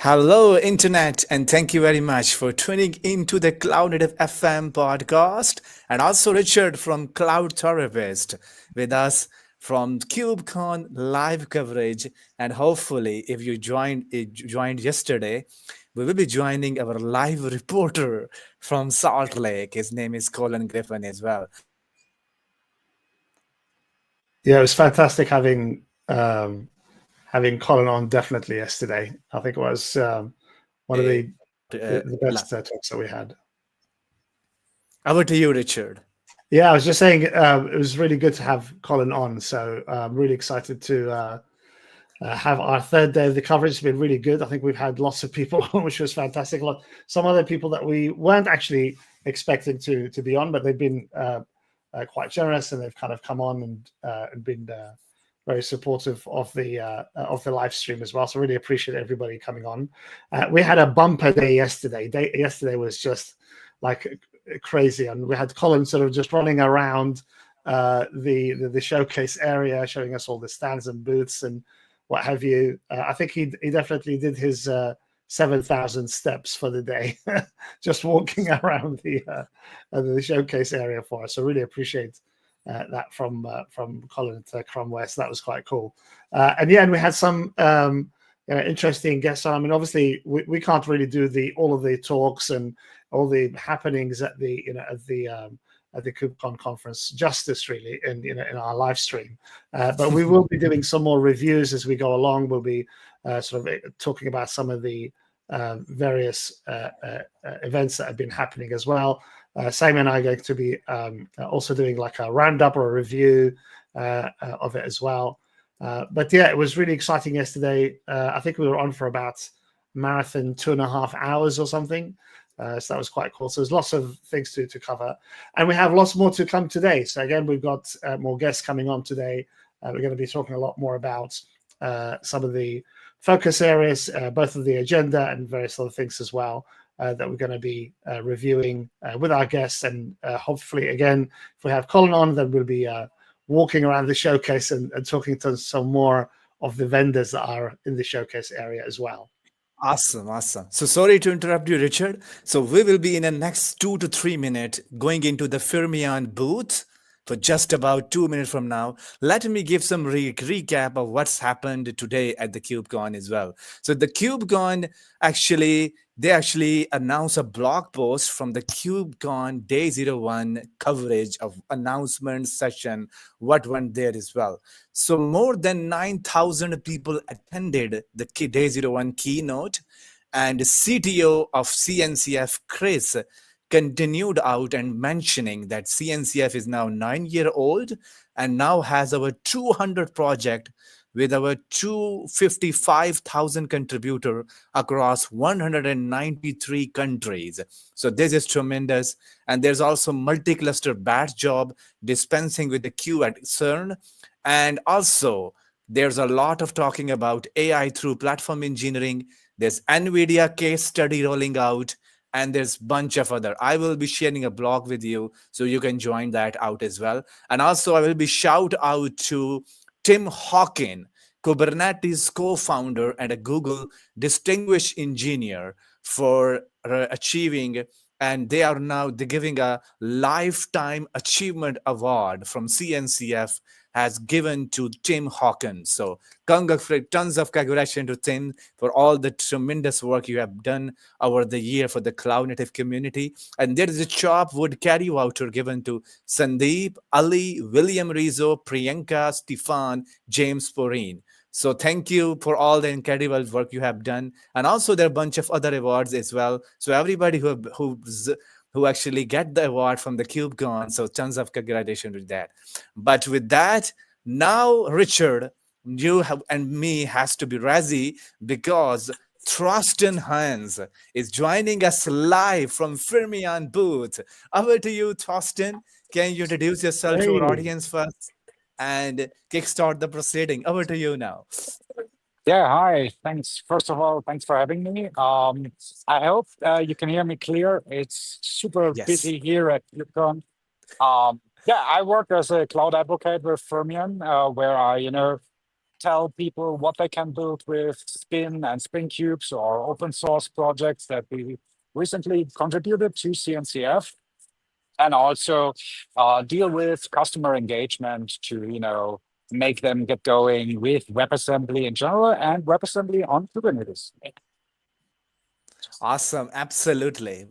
Hello, Internet, and thank you very much for tuning into the Cloud Native FM podcast. And also, Richard from Cloud Therapist with us from KubeCon live coverage. And hopefully, if you joined yesterday, we will be joining our live reporter from Salt Lake. His name is Colin Griffin as well. Yeah, it was fantastic having Colin on definitely yesterday. I think it was one of the Uh, best talks that we had. Over to you, Richard. Yeah, I was just saying it was really good to have Colin on. So I'm really excited to have our third day of the coverage. It's been really good. I think we've had lots of people on, which was fantastic. Some other people that we weren't actually expecting to be on, but they've been quite generous and they've kind of come on and been very supportive of the live stream as well. So really appreciate everybody coming on. We had a bumper day yesterday. Yesterday was just like crazy, and we had Colin sort of just running around the showcase area, showing us all the stands and booths and what have you. I think he definitely did his 7,000 steps for the day, just walking around the showcase area for us. So really appreciate that from Colin to Chrome West. That was quite cool. And we had some interesting guests on. I mean, obviously we can't really do all of the talks and all the happenings at the KubeCon conference justice really in our live stream, but we will be doing some more reviews as we go along. We'll be sort of talking about some of the various events that have been happening as well. Simon and I are going to be also doing like a roundup or a review of it as well. But yeah, it was really exciting yesterday. I think we were on for about marathon 2.5 hours or something. So that was quite cool. So there's lots of things to cover. And we have lots more to come today. So again, we've got more guests coming on today. We're going to be talking a lot more about some of the focus areas, both of the agenda and various other things as well, that we're going to be reviewing with our guests. And hopefully, again, if we have Colin on, then we'll be walking around the showcase and talking to some more of the vendors that are in the showcase area as well. Awesome. So sorry to interrupt you, Richard. So we will be in the next 2 to 3 minutes going into the Fermion booth for just about 2 minutes from now. Let me give some recap of what's happened today at the KubeCon as well. So the KubeCon they actually announced a blog post from the KubeCon Day 01 coverage of announcement session, what went there as well. So more than 9,000 people attended the Day 01 keynote, and the CTO of CNCF, Chris, continued out and mentioning that CNCF is now 9-year-old and now has over 200 project with over 255,000 contributor across 193 countries. So this is tremendous. And there's also multi-cluster batch job dispensing with the queue at CERN. And also there's a lot of talking about AI through platform engineering. There's NVIDIA case study rolling out, and there's a bunch of other. I will be sharing a blog with you so you can join that out as well. And also I will be shout out to Tim Hawkin, Kubernetes co-founder and a Google distinguished engineer, for achieving, and they are now giving a lifetime achievement award from CNCF has given to Tim Hawkins. So tons of congratulations to Tim for all the tremendous work you have done over the year for the cloud native community. And there is a chop wood carry voucher given to Sandeep, Ali, William Rizzo, Priyanka, Stefan, James Porine. So thank you for all the incredible work you have done. And also there are a bunch of other awards as well. So everybody who actually get the award from the KubeCon, so tons of congratulations with that. But with that, now Richard, you and me has to be ready because Thorsten Hans is joining us live from Fermion booth. Over to you, Thorsten. Can you introduce yourself to our audience first and kickstart the proceeding? Over to you now. Yeah, hi. Thanks. First of all, thanks for having me. I hope you can hear me clear. It's super busy here at KubeCon. I work as a cloud advocate with Fermion, where I, tell people what they can build with Spin and Spin Cubes or open source projects that we recently contributed to CNCF, and also deal with customer engagement to, make them get going with WebAssembly in general and WebAssembly on Kubernetes. Awesome. Absolutely.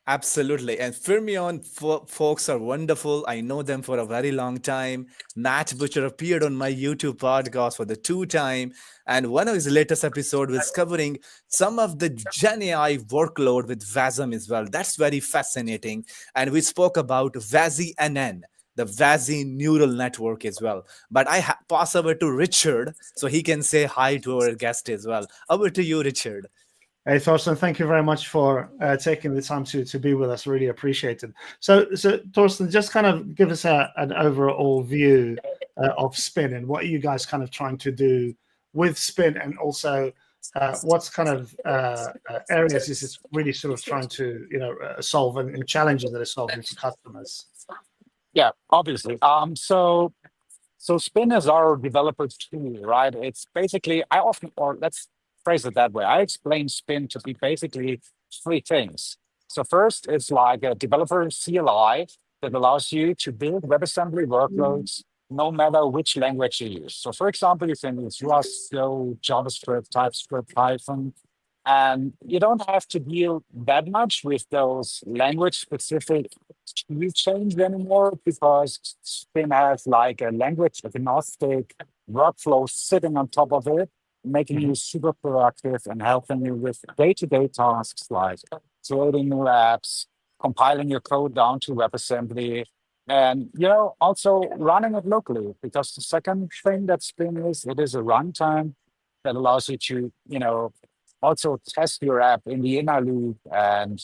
Absolutely. And Fermion folks are wonderful. I know them for a very long time. Matt Butcher appeared on my YouTube podcast for the 2 time. And one of his latest episode was covering some of the Gen AI workload with VASM as well. That's very fascinating. And we spoke about VASI-NN, the VASI neural network as well. But I pass over to Richard so he can say hi to our guest as well. Over to you, Richard. Hey, Thorsten, thank you very much for taking the time to be with us. Really appreciate it. So Thorsten, just kind of give us an overall view of Spin and what are you guys kind of trying to do with Spin, and also what's kind of areas is it really sort of trying to solve and challenges that are solving for customers? Yeah, obviously. So Spin is our developer tool, right? It's basically, let's phrase it that way. I explain Spin to be basically 3 things. So first, it's like a developer CLI that allows you to build WebAssembly workloads no matter which language you use. So for example, you can use Rust, Go, JavaScript, TypeScript, Python, and you don't have to deal that much with those language-specific tool chains anymore, because Spin has like a language agnostic workflow sitting on top of it, making you super productive and helping you with day-to-day tasks like creating new apps, compiling your code down to WebAssembly, and also running it locally. Because the second thing that Spin is, it is a runtime that allows you to, also test your app in the inner loop and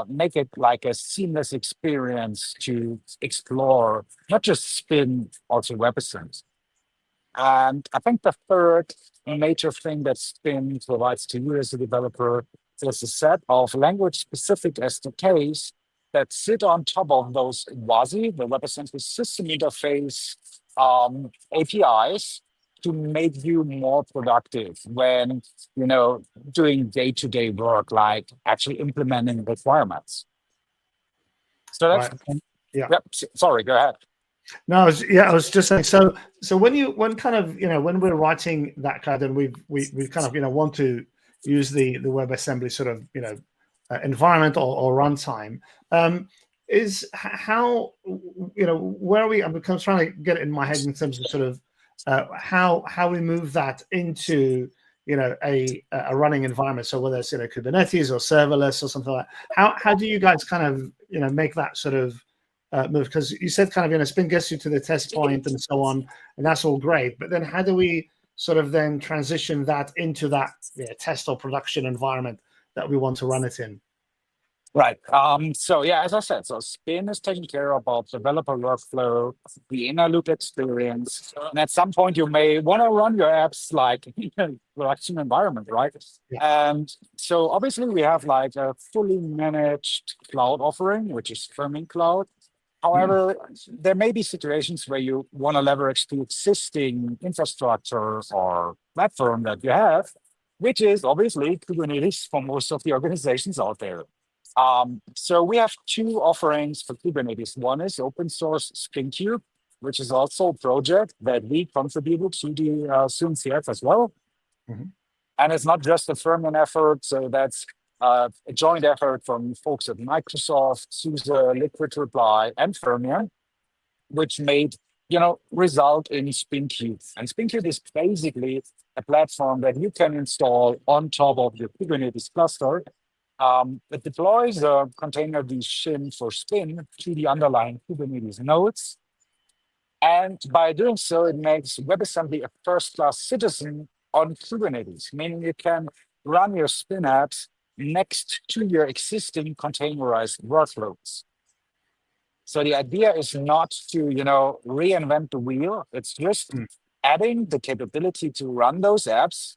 make it like a seamless experience to explore not just Spin, also WebAssembly. And I think the third major thing that Spin provides to you as a developer is a set of language-specific SDKs that sit on top of those WASI, the WebAssembly System Interface APIs, to make you more productive when doing day-to-day work, like actually implementing requirements. So that's right. Yeah. Yep. Sorry, go ahead. No, I was just saying. So when we're writing that code, and we kind of want to use the WebAssembly sort of environment or runtime, is how where are we? I'm kind of trying to get it in my head in terms of sort of how we move that into a running environment. So whether it's Kubernetes or serverless or something like that, how do you guys kind of make that sort of move? Because you said kind of Spin gets you to the test point and so on, and that's all great. But then how do we sort of then transition that into that test or production environment that we want to run it in? Right. So yeah, as I said, so Spin is taking care about developer workflow, the inner loop experience, and at some point you may want to run your apps like in a production environment, right? Yeah. And so obviously we have like a fully managed cloud offering, which is Fermion Cloud. However, there may be situations where you want to leverage the existing infrastructure or platform that you have, which is obviously Kubernetes for most of the organizations out there. So we have 2 offerings for Kubernetes. One is open source SpinCube, which is also a project that we contributed to the CNCF as well. And it's not just a Fermion effort, so that's a joint effort from folks at Microsoft, SUSE, Liquid Reply, and Fermion, which made result in SpinCube. And SpinCube is basically a platform that you can install on top of your Kubernetes cluster. It deploys a container shim for Spin to the underlying Kubernetes nodes. And by doing so, it makes WebAssembly a first-class citizen on Kubernetes, meaning you can run your Spin apps next to your existing containerized workloads. So the idea is not to, reinvent the wheel. It's just adding the capability to run those apps.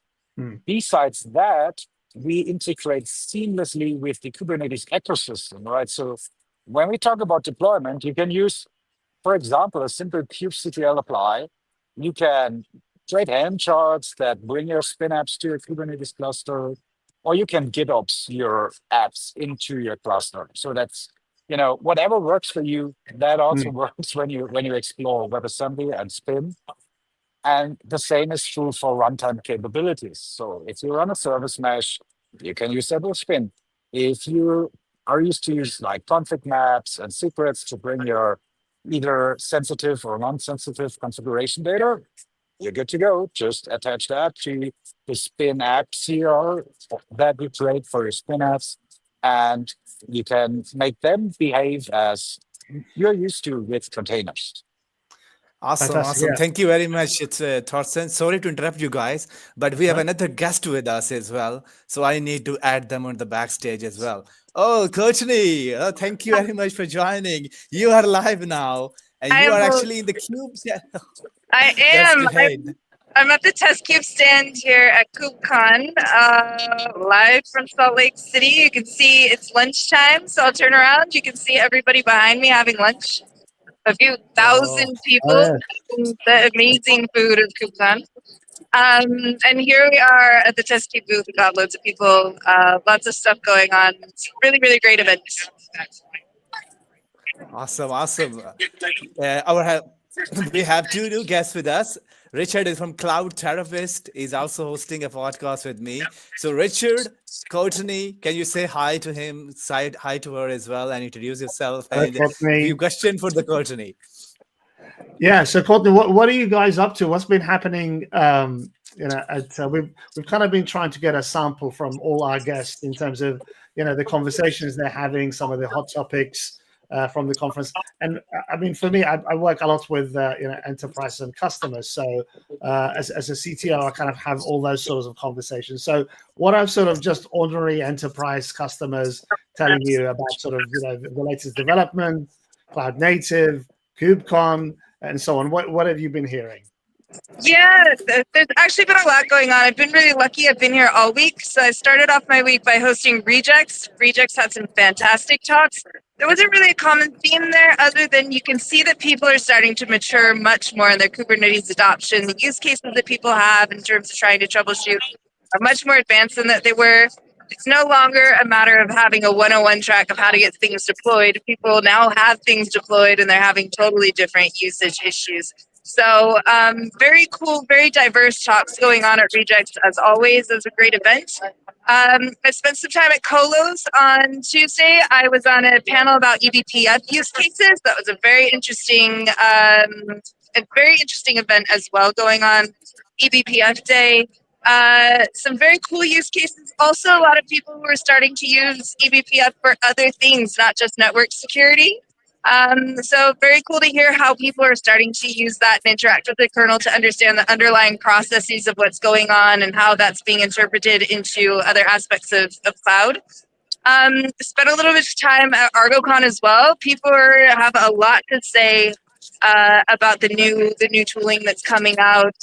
Besides that, we integrate seamlessly with the Kubernetes ecosystem, right? So when we talk about deployment, you can use, for example, a simple kubectl apply. You can create hand charts that bring your spin apps to your Kubernetes cluster, or you can GitOps your apps into your cluster. So that's, whatever works for you, that also Mm. works when you explore WebAssembly and Spin. And the same is true for runtime capabilities. So if you run a service mesh, you can use that with Spin. If you are used to use like config maps and secrets to bring your either sensitive or non-sensitive configuration data, you're good to go. Just attach that to the Spin app CR that you create for your Spin apps, and you can make them behave as you're used to with containers. Awesome, Fantastic. awesome. Yeah. Thank you very much. It's Thorsten. Sorry to interrupt you guys, but we have Right. another guest with us as well. So I need to add them on the backstage as well. Oh, Courtney, thank you very much for joining. You are live now, and I you am. are actually in the cube. I That's am. great. I'm at the Test Cube stand here at KubeCon, live from Salt Lake City. You can see it's lunchtime, so I'll turn around. You can see everybody behind me having lunch. A few Oh, thousand Oh, people yeah. eating the amazing food of KubeCon. And here we are at the Test Cube booth. We've got loads of people, lots of stuff going on. It's a really, really great event. awesome, awesome. Our we have two new guests with us. Richard is from Cloud Therapist. He's also hosting a podcast with me. So, Richard, Courtney, can you say hi to him, say hi to her as well, and introduce yourself? Hello, And a few Courtney. question for the Courtney. Yeah. So, Courtney, what are you guys up to? What's been happening? We've kind of been trying to get a sample from all our guests in terms of the conversations they're having, some of the hot topics from the conference. And I mean, for me, I work a lot with enterprise and customers. So, as a CTO, I kind of have all those sorts of conversations. So, what are sort of just ordinary enterprise customers telling you about sort of the latest development, cloud native, KubeCon, and so on? What have you been hearing? Yeah, there's actually been a lot going on. I've been really lucky. I've been here all week. So I started off my week by hosting Rejects. Rejects had some fantastic talks. There wasn't really a common theme there other than you can see that people are starting to mature much more in their Kubernetes adoption. The use cases that people have in terms of trying to troubleshoot are much more advanced than that they were. It's no longer a matter of having a 101 track of how to get things deployed. People now have things deployed and they're having totally different usage issues. So very cool, very diverse talks going on at Rejects as always. It was a great event. I spent some time at Colos on Tuesday. I was on a panel about eBPF use cases. That was a very interesting event as well going on eBPF Day. Some very cool use cases. Also, a lot of people who are starting to use eBPF for other things, not just network security. So very cool to hear how people are starting to use that and interact with the kernel to understand the underlying processes of what's going on and how that's being interpreted into other aspects of cloud. Spent a little bit of time at ArgoCon as well. People have a lot to say about the new tooling that's coming out,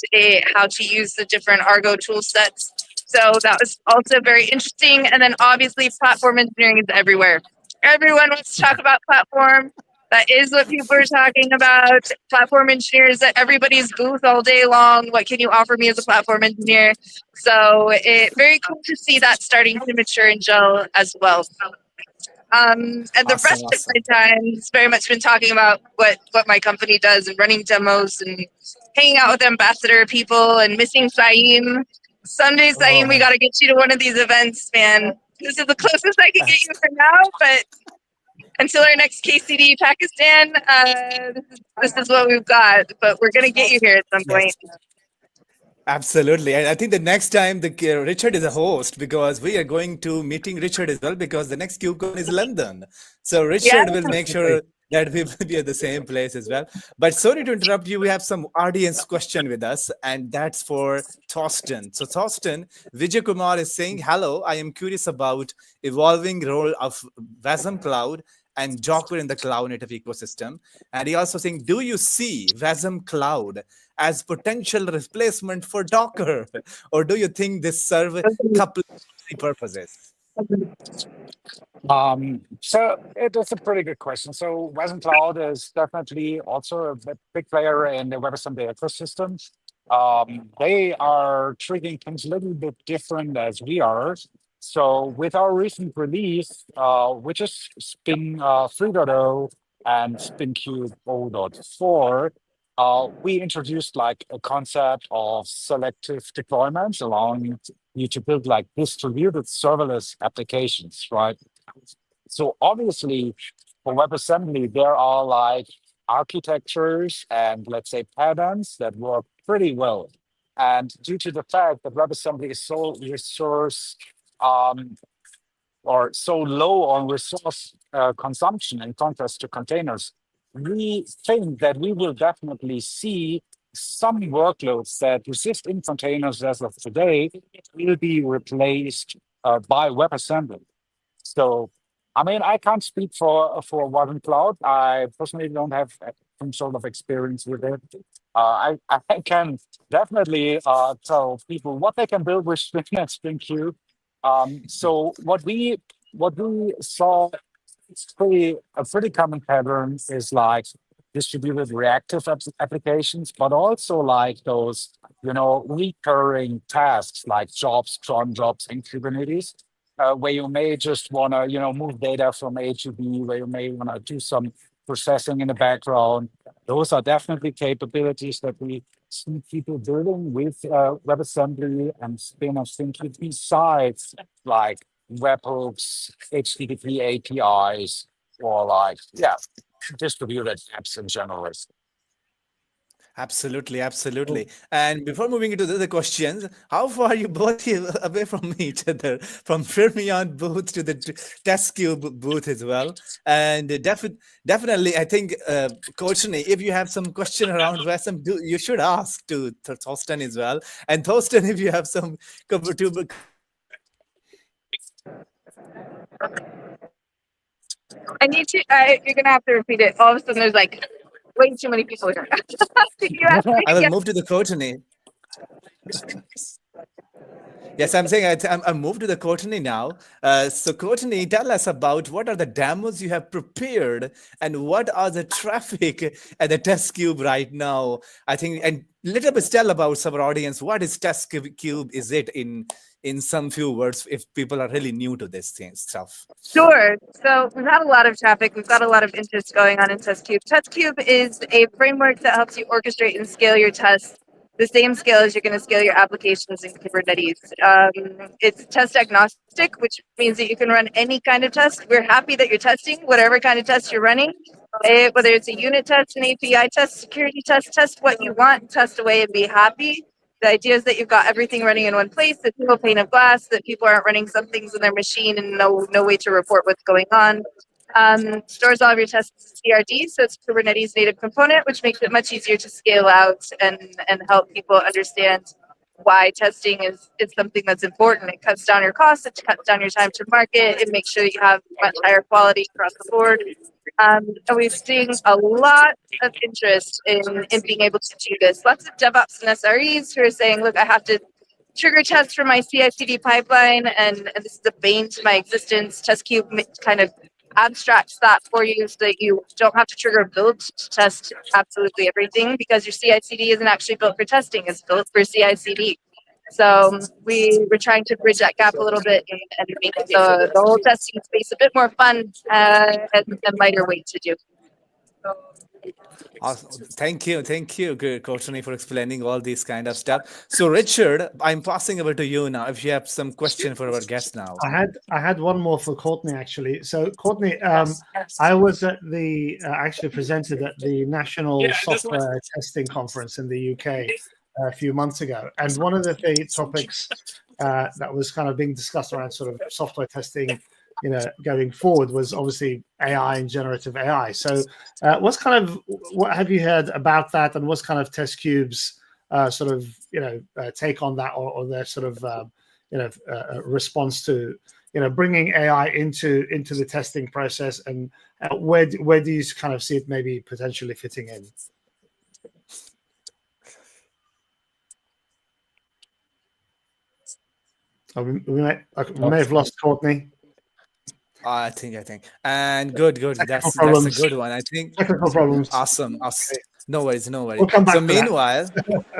how to use the different Argo tool sets. So that was also very interesting. And then obviously platform engineering is everywhere. Everyone wants to talk about platform. That is what people are talking about. Platform engineers at everybody's booth all day long. What can you offer me as a platform engineer? So very cool to see that starting to mature and gel as well. And the Awesome, rest of awesome. my time has very much been talking about what my company does and running demos and hanging out with ambassador people and missing Saeem. Someday, Saeem, we Oh, got to get you to one of these events, man. This is the closest I can get you for now, but until our next KCD Pakistan, this is what we've got. But we're gonna get you here at some yes. point. Absolutely. And I think the next time Richard is a host because we are going to meeting Richard as well because the next KubeCon is London. So Yeah. Richard will make sure that we will be at the same place as well. But sorry to interrupt you. We have some audience question with us, and that's for Thorsten. So Thorsten, Vijay Kumar is saying, hello, I am curious about evolving role of Wasm Cloud and Docker in the cloud native ecosystem. And he also saying, do you see Wasm Cloud as potential replacement for Docker, or do you think this serve complementary purposes? So it is a pretty good question. So Wasm Cloud is definitely also a big player in the WebAssembly ecosystem. They are treating things a little bit different as we are. So with our recent release, which is Spin 3.0 and SpinCube 0.4, we introduced like a concept of selective deployments, allowing you to build like distributed serverless applications, right? So obviously, for WebAssembly, there are like architectures and let's say patterns that work pretty well. And due to the fact that WebAssembly is so resource um, or so low on resource consumption in contrast to containers, we think that we will definitely see some workloads that resist in containers as of today will be replaced by WebAssembly. So, I mean, I can't speak for Warren Cloud. I personally don't have some sort of experience with it. I can definitely tell people what they can build with Spring and Spring Q. So what we saw, it's a pretty common pattern is like distributed reactive applications, but also like those recurring tasks like jobs, cron jobs in Kubernetes, where you may just want to move data from A to B, where you may want to do some processing in the background. Those are definitely capabilities that we see people building with WebAssembly and Spin of Thinking besides like webhooks, HTTP APIs, or like, distributed apps in general. Absolutely, absolutely. And before moving into the other questions, how far are you both away from each other, from Fermion booth to the test cube booth as well? And definitely, I think, Courtney, if you have some question around WebAssembly, you should ask to Thorsten as well. And Thorsten, if you have some to I need to. You're gonna have to repeat it. All of a sudden, there's like way too many people here. Can you ask me I will again? move to the Courtney. Yes, I'm saying I'm moved to the Courtney now. So Courtney, tell us about what are the demos you have prepared and what are the traffic at the test cube right now. I think, and little bit tell about our audience, what is test cube? Is it in some few words if people are really new to this thing stuff? Sure. So we've had a lot of traffic. We've got a lot of interest going on in TestCube. TestCube is a framework that helps you orchestrate and scale your tests the same scale as you're going to scale your applications in Kubernetes. It's test agnostic, which means that you can run any kind of test. We're happy that you're testing whatever kind of test you're running, whether it's a unit test, an API test, security test what you want, test away and be happy. The idea is that you've got everything running in one place, that no pane of glass, that people aren't running some things in their machine and no way to report what's going on. Stores all of your tests as CRD, so it's Kubernetes native component, which makes it much easier to scale out and help people understand why testing is something that's important. It cuts down your costs, it cuts down your time to market, it makes sure that you have much higher quality across the board. And we've seen a lot of interest in being able to do this. Lots of DevOps and SREs who are saying, look, I have to trigger tests for my CI/CD pipeline, and this is a bane to my existence. TestCube kind of abstracts that for you so that you don't have to trigger a build to test absolutely everything, because your CI/CD isn't actually built for testing, it's built for CI/CD. So we're trying to bridge that gap a little bit and make the whole testing space a bit more fun and lighter weight to do. Awesome. Thank you, Courtney, for explaining all these kind of stuff. So, Richard, I'm passing over to you now. If you have some question for our guest now, I had one more for Courtney actually. So, Courtney, I was at the actually presented at the National Software Testing Conference in the UK a few months ago, and one of the topics that was kind of being discussed around sort of software testing, going forward, was obviously AI and generative AI. So, what have you heard about that, and what's kind of TestCube's sort of take on that, or their sort of response to bringing AI into the testing process, and where do you kind of see it maybe potentially fitting in? We may have lost Courtney. I think, and good. That's a good one. I think technical problems. awesome. Okay. No worries, no worries. We'll come back So to that. meanwhile,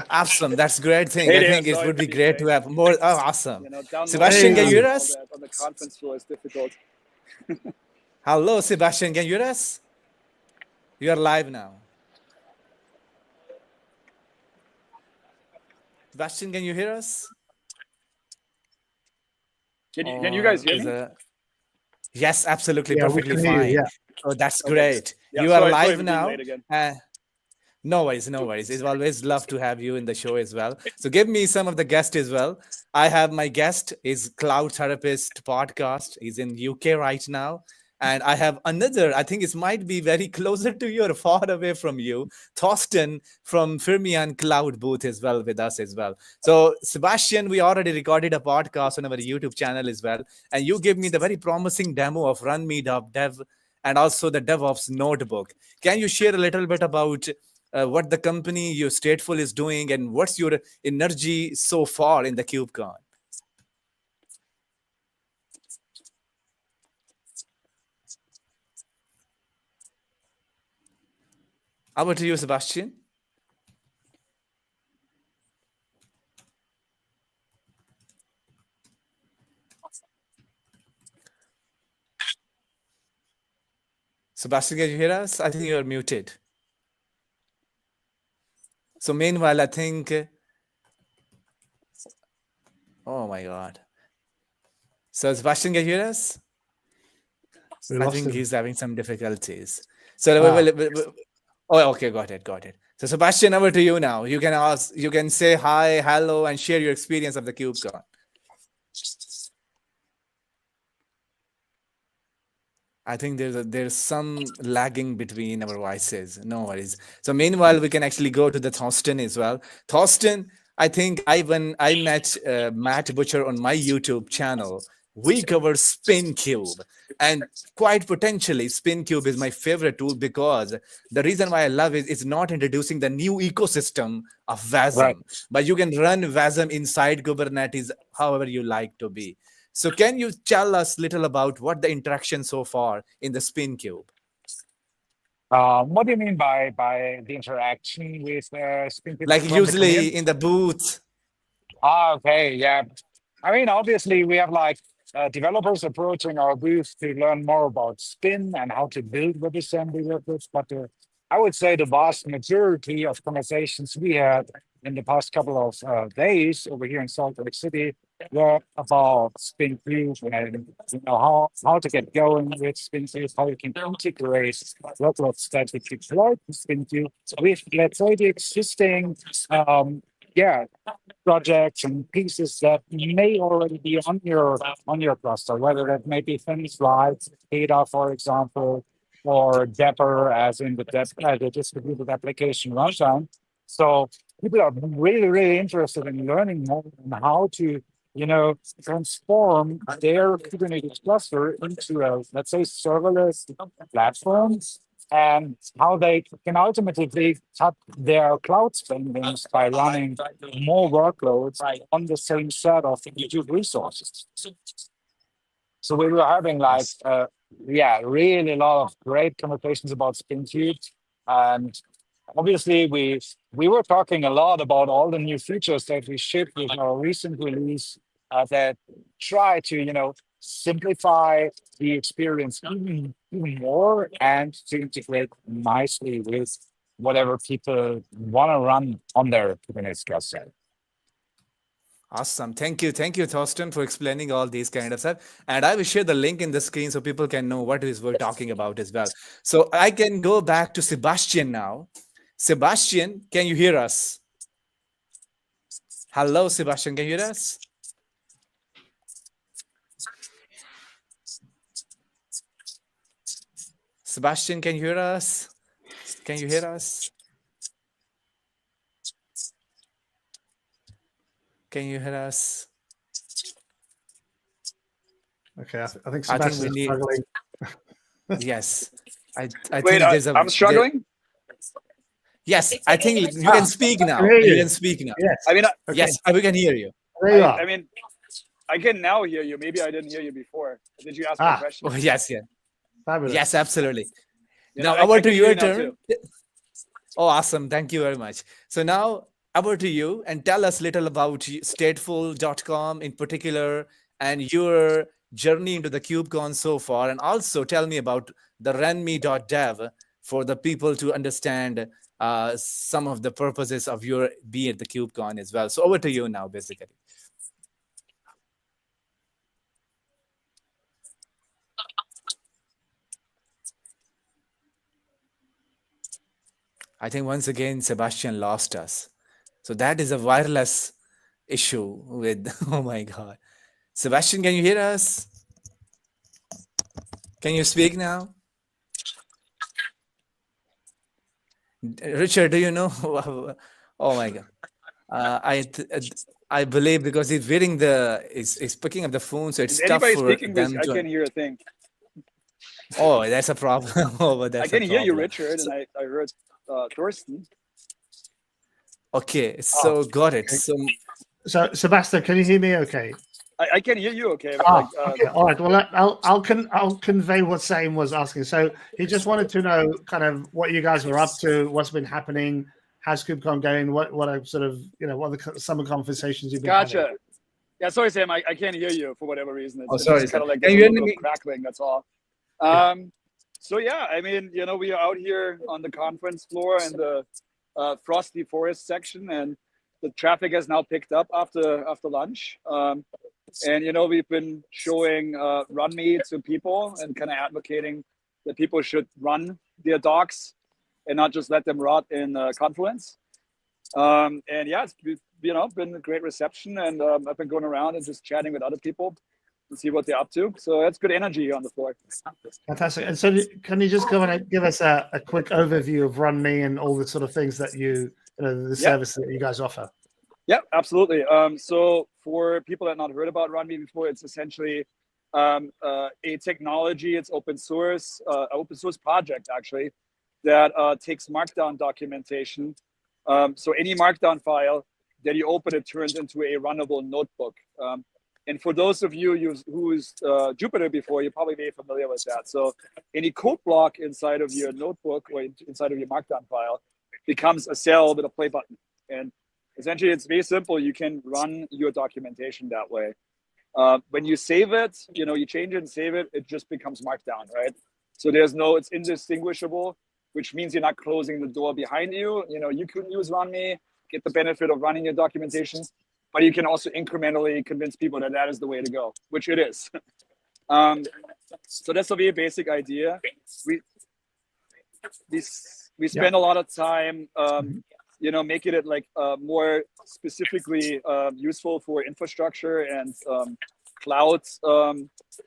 awesome. That's great thing. Hey I there, think it sorry would for be the great to delay. have more. Oh, awesome. You know, downloading Sebastian, can you hear all us? that on the conference floor is difficult. Hello, Sebastian, can you hear us? You are live now. Sebastian, can you hear us? Can you guys hear me? Yes, absolutely, Yeah, we perfectly can hear you. fine. Yeah. Oh, that's Okay. great. Yeah, You are sorry live for being now. late again. No worries, no worries. It's always love to have you in the show as well. So give me some of the guests as well. I have my guest is Cloud Therapist podcast. He's in UK right now. And I have another, I think it might be very closer to you or far away from you, Thorsten from Fermion Cloud booth as well with us as well. So Sebastian, we already recorded a podcast on our YouTube channel as well. And you gave me the very promising demo of Run Me Dev and also the DevOps notebook. Can you share a little bit about what the company your Stateful is doing and what's your energy so far in the KubeCon? How about you, Sebastian? Sebastian, can you hear us? I think you're muted. So meanwhile, I think, oh my God. So Sebastian, can you hear us? I think he's having some difficulties. So oh, okay, got it. So Sebastian, over to you now. You can say hi, hello, and share your experience of the KubeCon. I think there's some lagging between our voices. No worries. So meanwhile, we can actually go to the Thorsten as well. Thorsten, I think when I met Matt Butcher on my YouTube channel, we covered SpinCube, and quite potentially SpinCube is my favorite tool because the reason why I love it is not introducing the new ecosystem of Wasm, but you can run Wasm inside Kubernetes however you like to be. So can you tell us a little about what the interaction so far in the SpinCube? What do you mean by the interaction with SpinCube? Like usually in the booth. Okay, yeah. I mean, obviously, we have like developers approaching our booth to learn more about Spin and how to build WebAssembly workloads. But I would say the vast majority of conversations we had in the past couple of days over here in Salt Lake City were about Spin Cube and how to get going with Spin Cube, how you can integrate workloads that you deploy to Spin Cube with, let's say, the existing projects and pieces that may already be on your cluster, whether that may be things like Ada, for example, or Dapper, as in the distributed application runtime. So people are really interested in learning more on how to transform their Kubernetes cluster into a, let's say, serverless platform, and how they can ultimately cut their cloud spendings by running more workloads on the same set of compute resources. So we were having really a lot of great conversations about SpinCube, and obviously we were talking a lot about all the new features that we shipped with our recent release that try to simplify the experience even more and to integrate nicely with whatever people want to run on their Kubernetes cluster. Awesome. Thank you, Thorsten, for explaining all these kind of stuff. And I will share the link in the screen so people can know what is we're talking about as well. So I can go back to Sebastian now. Sebastian, can you hear us? Hello, Sebastian, can you hear us? Sebastian, can you hear us? Can you hear us? Can you hear us? Okay, I think Sebastian's struggling. Yes. I Wait, think there's I'm struggling? Yes, I think you can speak now. You can speak now. Yes. I mean, yes, we can hear you. There you are. I mean, I can now hear you. Maybe I didn't hear you before. Did you ask a question? Oh, yes. Fabulous. Yes, absolutely. You Now, know, over I to can hear your you now turn. too. Oh, awesome. Thank you very much. So now over to you and tell us little about stateful.com in particular and your journey into the KubeCon so far. And also tell me about the runme.dev for the people to understand some of the purposes of your be at the KubeCon as well. So over to you now, basically. I think once again, Sebastian lost us. So that is a wireless issue with, oh my God. Sebastian, can you hear us? Can you speak now? Richard, do you know? Oh my God. I believe because he's wearing he's picking up the phone, so it's Is tough anybody for speaking English? them I to. can't hear a thing. Oh, that's a problem. Oh, but that's I can a hear you, problem. Richard, and I heard Thorsten. Okay, so got it. okay. So So, Sebastian, can you hear me okay? I can hear you okay. But Okay, all right. Well, I'll convey what Sam was asking. So he just wanted to know kind of what you guys were up to, what's been happening, how's KubeCon going, what are sort of what are the summer conversations you've been having. Gotcha. Yeah, sorry, Sam. I can't hear you for whatever reason. Oh, sorry, It's kind sir. of like Can there's you a hear little bit me? of crackling. That's all. So yeah, I mean, we are out here on the conference floor in the Frosty Forest section, and the traffic has now picked up after lunch. And we've been showing RunMe to people and kind of advocating that people should run their docs and not just let them rot in Confluence. And yeah, it's been a great reception, and I've been going around and just chatting with other people to see what they're up to. So that's good energy on the floor. Fantastic. And so can you just go and give us a quick overview of RunMe and all the sort of things that the service that you guys offer? Yeah, absolutely. So for people that have not heard about RunMe before, it's essentially a technology. It's open source project actually that takes Markdown documentation. So any Markdown file that you open, it turns into a runnable notebook. And for those of you who used Jupyter before, you're probably very familiar with that. So any code block inside of your notebook or inside of your Markdown file becomes a cell with a play button. And essentially, it's very simple. You can run your documentation that way. When you save it, you change it and save it, it just becomes Markdown, right? So it's indistinguishable, which means you're not closing the door behind you. You could use RunMe, get the benefit of running your documentation, but you can also incrementally convince people that is the way to go, which it is. So that's a very basic idea. We spend a lot of time, making it like more specifically useful for infrastructure and cloud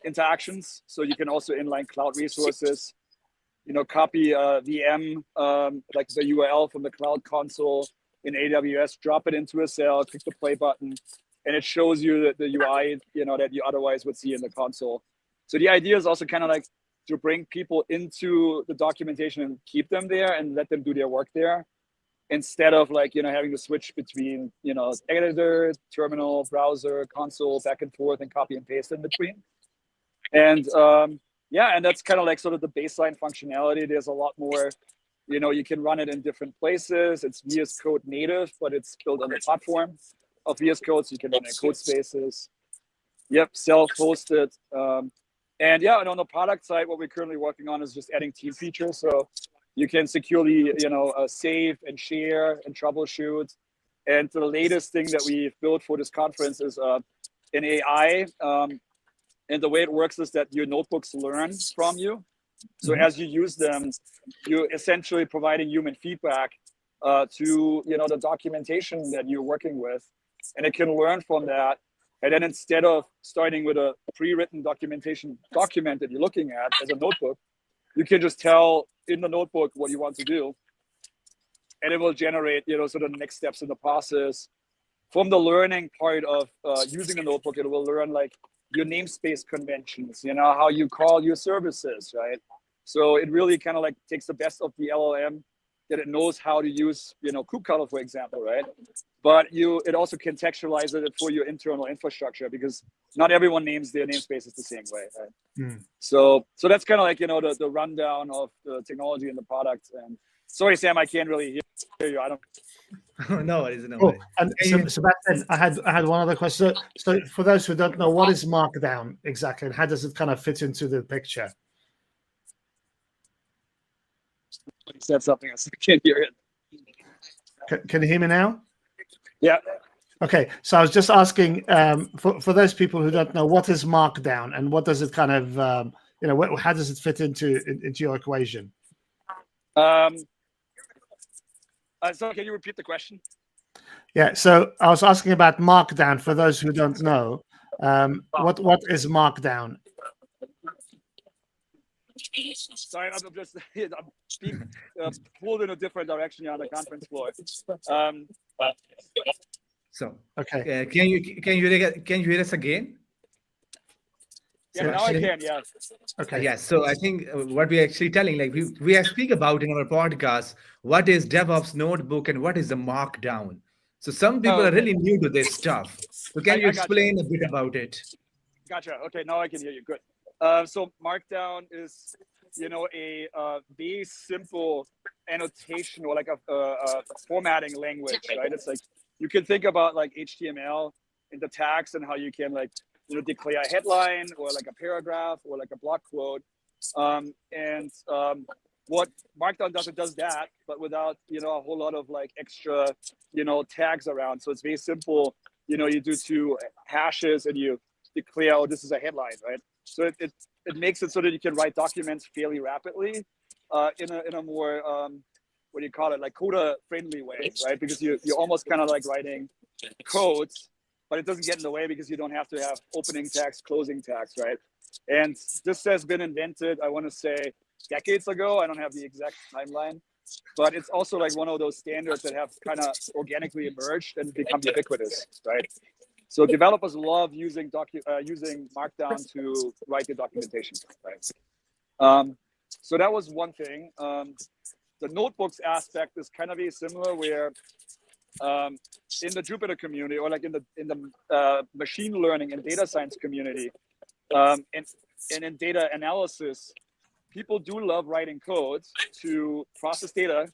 interactions. So you can also inline cloud resources, copy VM, like the URL from the cloud console in AWS, drop it into a cell, click the play button, and it shows you the UI, that you otherwise would see in the console. So the idea is also kind of like to bring people into the documentation and keep them there and let them do their work there, instead of having to switch between, editor, terminal, browser, console, back and forth, and copy and paste in between. And and that's kind of like sort of the baseline functionality. There's a lot more. You can run it in different places. It's VS Code native, but it's built on the platform of VS Code, so you can run it in code spaces. Yep, self-hosted. And on the product side, what we're currently working on is just adding team features. So you can securely, save and share and troubleshoot. And the latest thing that we've built for this conference is an AI. And the way it works is that your notebooks learn from you. So as you use them, you're essentially providing human feedback to the documentation that you're working with, and it can learn from that. And then instead of starting with a pre-written documentation document that you're looking at as a notebook, you can just tell in the notebook what you want to do, and it will generate sort of the next steps in the process. From the learning part of using a notebook, it will learn like your namespace conventions, how you call your services, right? So it really kind of like takes the best of the LLM, that it knows how to use, KubeCon, for example, right? But it also contextualizes it for your internal infrastructure, because not everyone names their namespaces the same way, right? So that's kind of like, the rundown of the technology and the product. And Sorry, Sam, I can't really hear you. I don't. No worries, no Oh, worries. and Sebastian, I had one other question. So for those who don't know, what is Markdown exactly, and how does it kind of fit into the picture? He said something. I can't hear it. Can you hear me now? Yeah. Okay, so I was just asking for those people who don't know, what is Markdown, and what does it kind of how does it fit into your equation? So can you repeat the question? Yeah, so I was asking about Markdown for those who don't know. What is Markdown? Sorry, I'm just I'm being pulled in a different direction here on the conference floor. So, Okay. can you hear us again? Yeah, So now I actually- can. Yeah. Okay. Yes. So I think what we're actually telling, like we are speak about in our podcast, what is DevOps notebook and what is the Markdown. So some people are really new to this stuff. So can you I gotcha. explain a bit about it? Gotcha. Okay, now I can hear you. Good. So Markdown is, a very simple annotation or like a formatting language, right? It's like you can think about like HTML in the tags and how you can like declare a headline or like a paragraph or like a block quote. What Markdown does, it does that, but without a whole lot of like extra tags around. So it's very simple. You do 2 hashes and you declare, oh, this is a headline, right? So it makes it so that you can write documents fairly rapidly in a more what do you call it, like coder friendly way, right? Because you're almost kind of like writing code, but it doesn't get in the way because you don't have to have opening tags, closing tags, right? And this has been invented, I want to say, decades ago. I don't have the exact timeline, but it's also like one of those standards that have kind of organically emerged and become ubiquitous, right? So developers love using Markdown to write the documentation, right? So that was one thing. The notebooks aspect is kind of very similar, where in the Jupyter community, or like in the machine learning and data science community, and in data analysis, people do love writing code to process data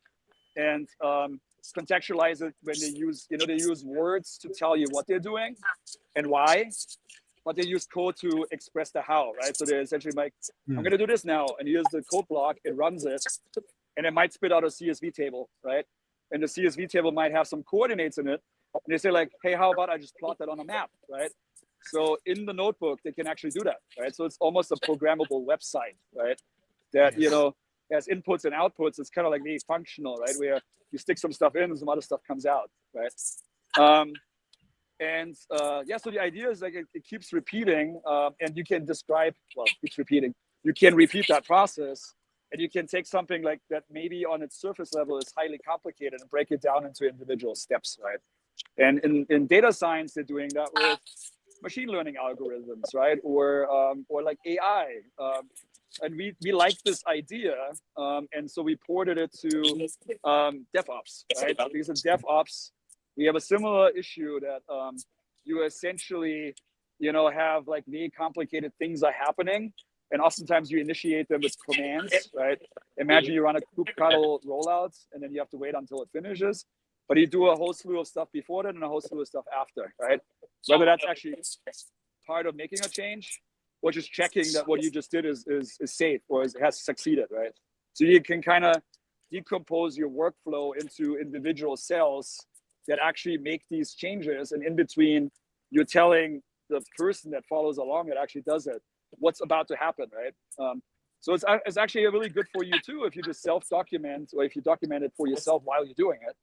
and contextualize it when they use words to tell you what they're doing and why, but they use code to express the how, right? So they're essentially like, I'm going to do this now, and here's the code block, it runs it, and it might spit out a CSV table, right? And the CSV table might have some coordinates in it, and they say like, hey, how about I just plot that on a map, right? So in the notebook, they can actually do that, right? So it's almost a programmable website, right? That, has inputs and outputs. It's kind of like very functional, right? Where you stick some stuff in and some other stuff comes out, right? So the idea is like it keeps repeating, and you can describe, keeps repeating. You can repeat that process, and you can take something like that maybe on its surface level is highly complicated and break it down into individual steps, right? And in data science, they're doing that with machine learning algorithms, right? Or like AI. And we like this idea, and so we ported it to DevOps, right? Because in DevOps, we have a similar issue that you essentially, have like very complicated things are happening, and oftentimes you initiate them with commands, right? Imagine you run a kubectl rollout, and then you have to wait until it finishes, but you do a whole slew of stuff before that and a whole slew of stuff after, right? Whether that's actually part of making a change, or just checking that what you just did is safe or has succeeded, right? So you can kind of decompose your workflow into individual cells that actually make these changes, and in between, you're telling the person that follows along that actually does it what's about to happen, right? So it's actually really good for you too if you just self-document, or if you document it for yourself while you're doing it.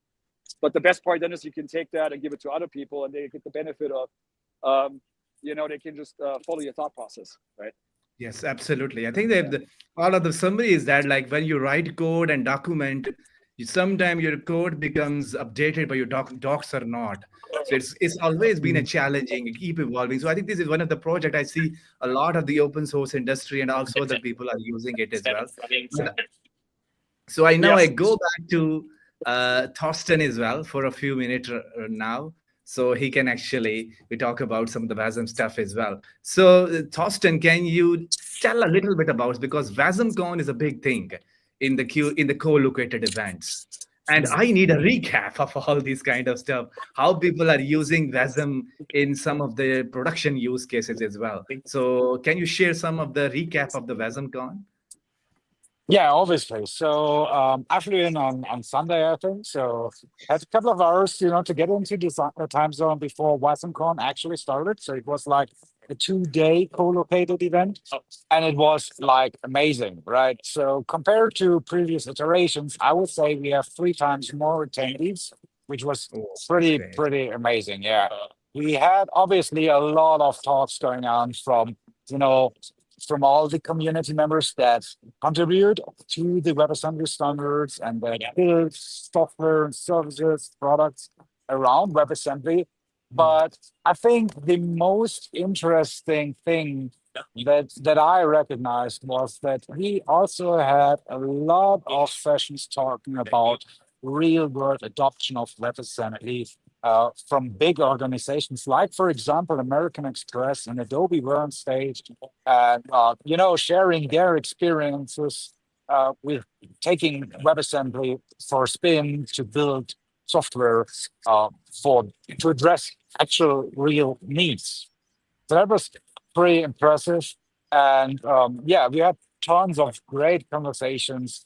But the best part then is you can take that and give it to other people, and they get the benefit of they can just follow your thought process, right? Yes, absolutely. I think that all of the summary is that, like, when you write code and document, sometimes your code becomes updated, but your docs are not. So it's always been a challenging, keep evolving. So I think this is one of the project I see a lot of the open source industry and also other people are using it as well. So I go back to Thorsten as well for a few minutes now. So he can we talk about some of the WASM stuff as well. So Thorsten, can you tell a little bit about, because WASMCon is a big thing. in the co-located events. And I need a recap of all these kind of stuff, how people are using WASM in some of the production use cases as well. So can you share some of the recap of the WASM Con? Yeah, obviously. So I flew in on Sunday, I think. So had a couple of hours, to get into the time zone before WasmCon actually started. So it was like a 2-day co-located event, and it was like amazing, right? So compared to previous iterations, I would say we have 3 times more attendees, which was Oh, that's pretty great. pretty amazing. Yeah, we had obviously a lot of talks going on you know from all the community members that contribute to the WebAssembly standards and that build software and services, products around WebAssembly. But I think the most interesting thing that I recognized was that we also had a lot of sessions talking about real world adoption of WebAssembly from big organizations like, for example, American Express and Adobe were on stage and sharing their experiences with taking WebAssembly for spin to build software for to address actual real needs. So that was pretty impressive. And yeah, we had tons of great conversations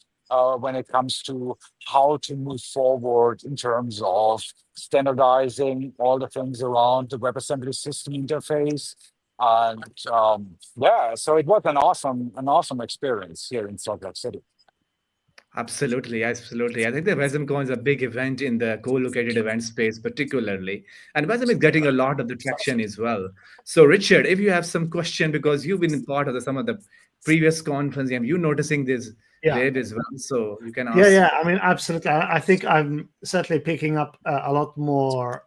when it comes to how to move forward in terms of standardizing all the things around the WebAssembly system interface. And yeah, so it was an awesome experience here in Salt Lake City. Absolutely, absolutely. I think the WASMCon is a big event in the co-located event space, particularly, and WASM is getting a lot of the traction as well. So, Richard, if you have some question, because you've been part of some of the previous conference, and you noticing this Yeah. there as well, so you can Yeah, ask. yeah. I mean, absolutely. I think I'm certainly picking up a lot more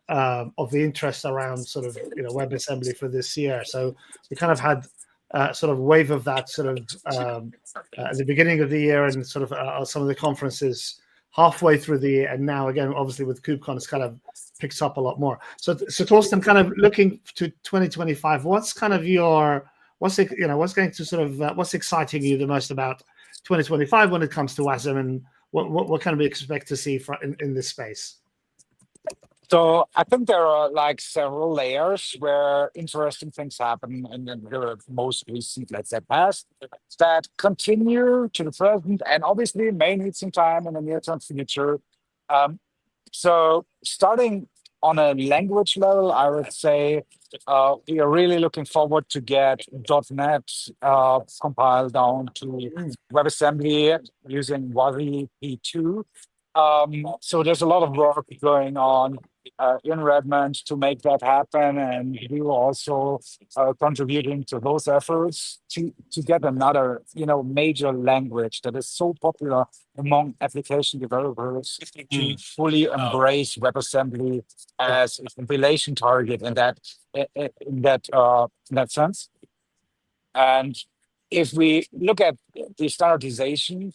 of the interest around sort of WebAssembly for this year. So we kind of had sort of wave of that sort of at the beginning of the year and sort of some of the conferences halfway through the year, and now again, obviously with KubeCon, it's kind of picks up a lot more. So Torsten, kind of looking to 2025, what's kind of what's going to sort of what's exciting you the most about 2025 when it comes to WASM, and what can we expect to see in this space? So I think there are like several layers where interesting things happen in the most recent, let's say, past that continue to the present and obviously may need some time in the near-term future. So starting on a language level, I would say we are really looking forward to get .NET compiled down to WebAssembly using WASI P2. So there's a lot of work going on in Redmond to make that happen, and we were also contributing to those efforts to get another major language that is so popular among application developers to fully embrace WebAssembly as a compilation target in that sense. And if we look at the standardization,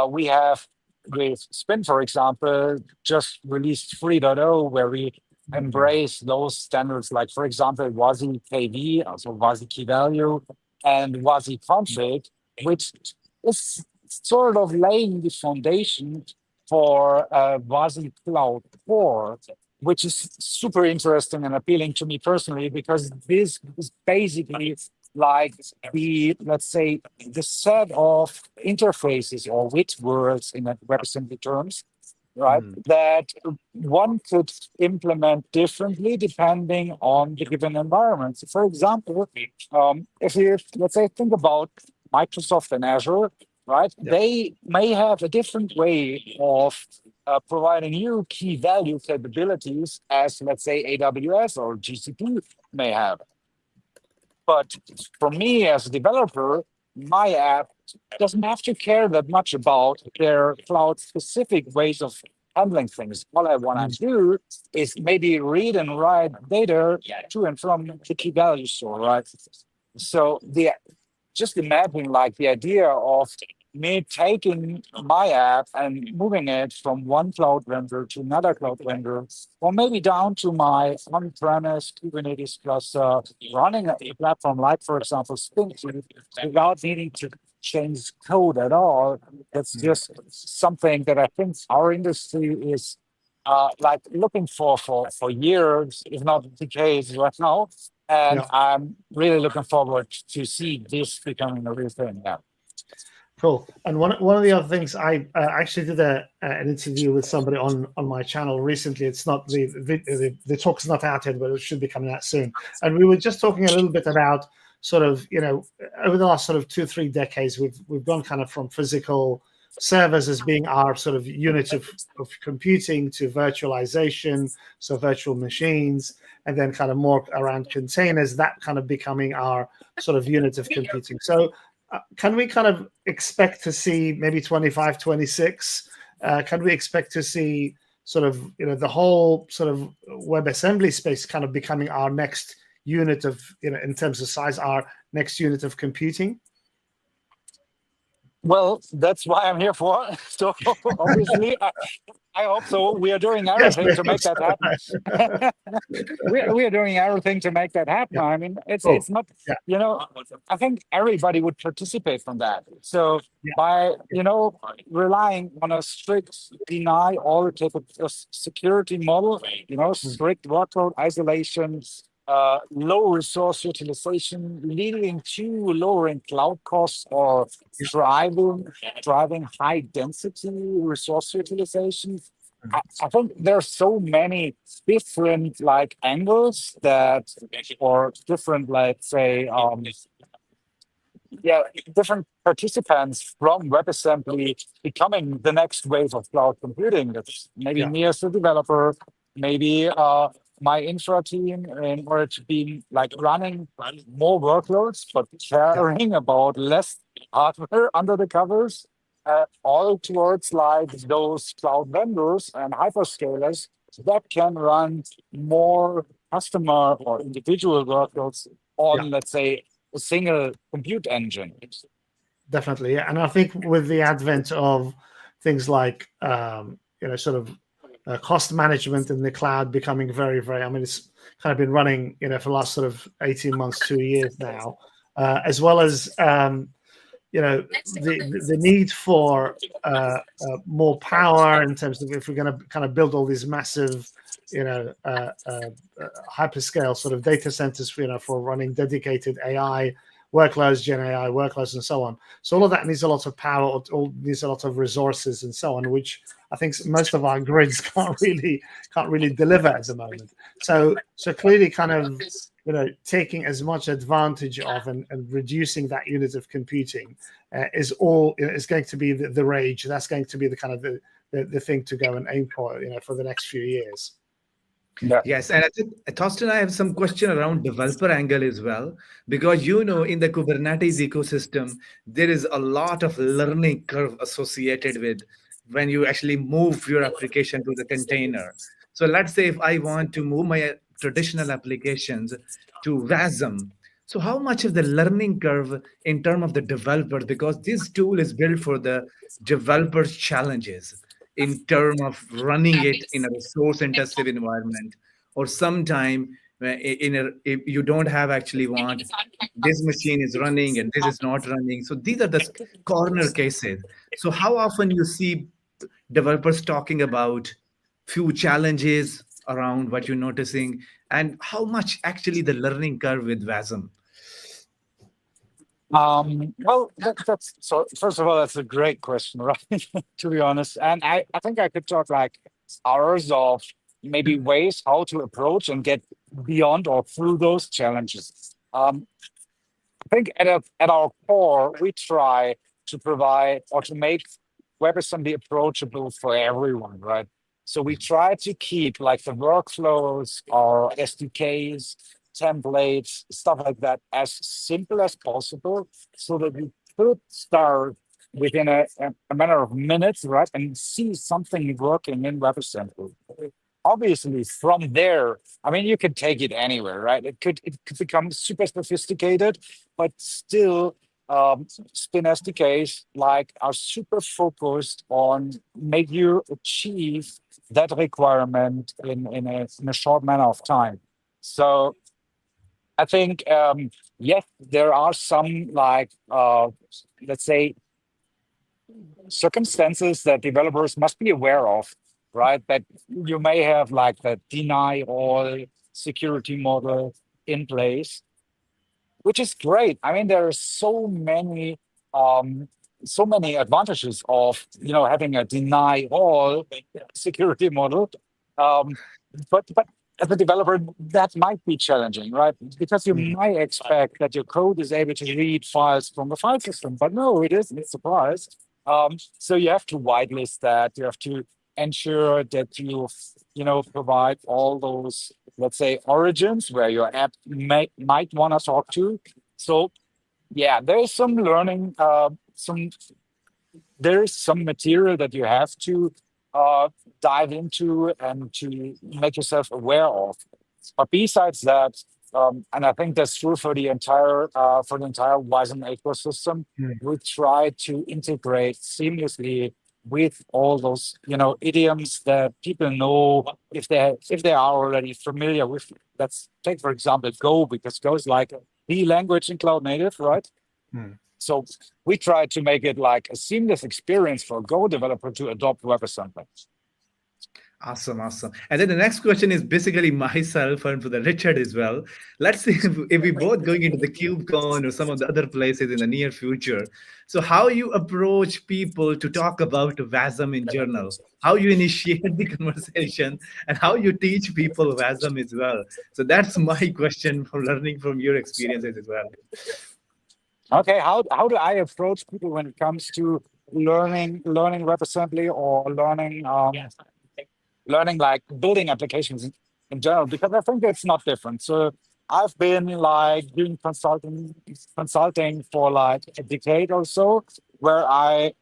we have with Spin, for example, just released 3.0, where we embrace those standards like, for example, WASI KV, also WASI key value, and WASI config, which is sort of laying the foundation for WASI Cloud 4, which is super interesting and appealing to me personally, because this is basically like let's say, the set of interfaces or WIT words in WebAssembly terms, right? That one could implement differently depending on the given environment. So for example, if you, let's say, think about Microsoft and Azure, right? Yeah. They may have a different way of providing you key value capabilities as, let's say, AWS or GCP may have. But for me as a developer, my app doesn't have to care that much about their cloud-specific ways of handling things. All I want to do is maybe read and write data to and from the key value store, right? So just imagine like the idea of me taking my app and moving it from one cloud vendor to another cloud vendor, or maybe down to my on-premise Kubernetes cluster, running a platform like, for example, Spin, without needing to change code at all. That's just something that I think our industry is like looking for years, if not decades right now. And Yeah. I'm really looking forward to see this becoming a real thing. Yeah. Cool. And one of the other things, I actually did an interview with somebody on my channel recently. It's not the talk's not out yet, but it should be coming out soon. And we were just talking a little bit about sort of, over the last sort of 2-3 decades, we've gone kind of from physical servers as being our sort of unit of computing to virtualization, so virtual machines, and then kind of more around containers, that kind of becoming our sort of unit of computing. So can we kind of expect to see maybe 25, 26? Can we expect to see sort of, the whole sort of WebAssembly space kind of becoming our next unit of, in terms of size, our next unit of computing? Well, that's why I'm here for. So obviously, I hope so. We are doing Yes, everything to make that happen. we are doing everything to make that happen. Yeah. I mean, Cool. it's not, Yeah. I think everybody would participate from that. So Yeah. by, relying on a strict deny all type of security model, strict workload isolation, low resource utilization, leading to lowering cloud costs or driving high density resource utilization. I think there are so many different like angles that, or different, like say, different participants from WebAssembly becoming the next wave of cloud computing. That's maybe me as a developer, maybe my infra team, in order to be like running more workloads, but caring about less hardware under the covers. All towards like those cloud vendors and hyperscalers that can run more customer or individual workloads on, let's say, a single compute engine. Definitely, yeah. And I think with the advent of things like sort of cost management in the cloud becoming very, very, I mean, it's kind of been running, for the last sort of 18 months, 2 years now, as well as the need for more power in terms of if we're going to kind of build all these massive hyperscale sort of data centers for running dedicated AI workloads, Gen AI workloads, and so on. So all of that needs a lot of power, all needs a lot of resources, and so on, which I think most of our grids can't really deliver at the moment. So clearly, kind of taking as much advantage of and reducing that unit of computing is going to be the rage. That's going to be the kind of the thing to go and aim for, for the next few years. Yeah. Yes, and I think, Thorsten, I have some question around developer angle as well, because in the Kubernetes ecosystem, there is a lot of learning curve associated with when you actually move your application to the container. So let's say if I want to move my traditional applications to WASM, so how much of the learning curve in terms of the developers, because this tool is built for the developers' challenges in terms of running it in a resource intensive environment, or sometime if you don't have actually want this machine is running and this is not running. So these are the corner cases. So how often you see developers talking about few challenges around what you're noticing, and how much actually the learning curve with WASM? Well, that's so. First of all, that's a great question, right? To be honest, and I think I could talk like hours of maybe ways how to approach and get beyond or through those challenges. I think at our core, we try to provide or to make WebAssembly approachable for everyone, right? So we try to keep like the workflows, our SDKs, templates, stuff like that, as simple as possible, so that we could start within a matter of minutes, right, and see something working in WebAssembly. Obviously, from there, I mean, you could take it anywhere, right? It could become super sophisticated, but still, Spin SDKs like are super focused on make you achieve that requirement in a short manner of time. So I think yes, there are some like let's say circumstances that developers must be aware of, right? That you may have like the deny all security model in place, which is great. I mean, there are so many advantages of having a deny all security model. Um, but as a developer, that might be challenging, right? Because you might expect that your code is able to read files from the file system, but no, it isn't. Surprise. So you have to whitelist that. You have to ensure that you provide all those, let's say, origins where your app might want to talk to. So yeah, there's some learning, there is some material that you have to dive into and to make yourself aware of. But besides that, and I think that's true for the entire Wyzen ecosystem, we try to integrate seamlessly with all those idioms that people know if they are already familiar with. Let's take for example Go, because Go is like the language in cloud native, right? So we try to make it like a seamless experience for a Go developer to adopt WebAssembly. Awesome, awesome. And then the next question is basically myself and for the Richard as well. Let's see if we both going into the KubeCon or some of the other places in the near future. So how you approach people to talk about WASM in journal, how you initiate the conversation, and how you teach people WASM as well. So that's my question for learning from your experiences as well. Okay, how do I approach people when it comes to learning WebAssembly or learning like building applications in general? Because I think it's not different. So I've been like doing consulting for like a decade or so, where I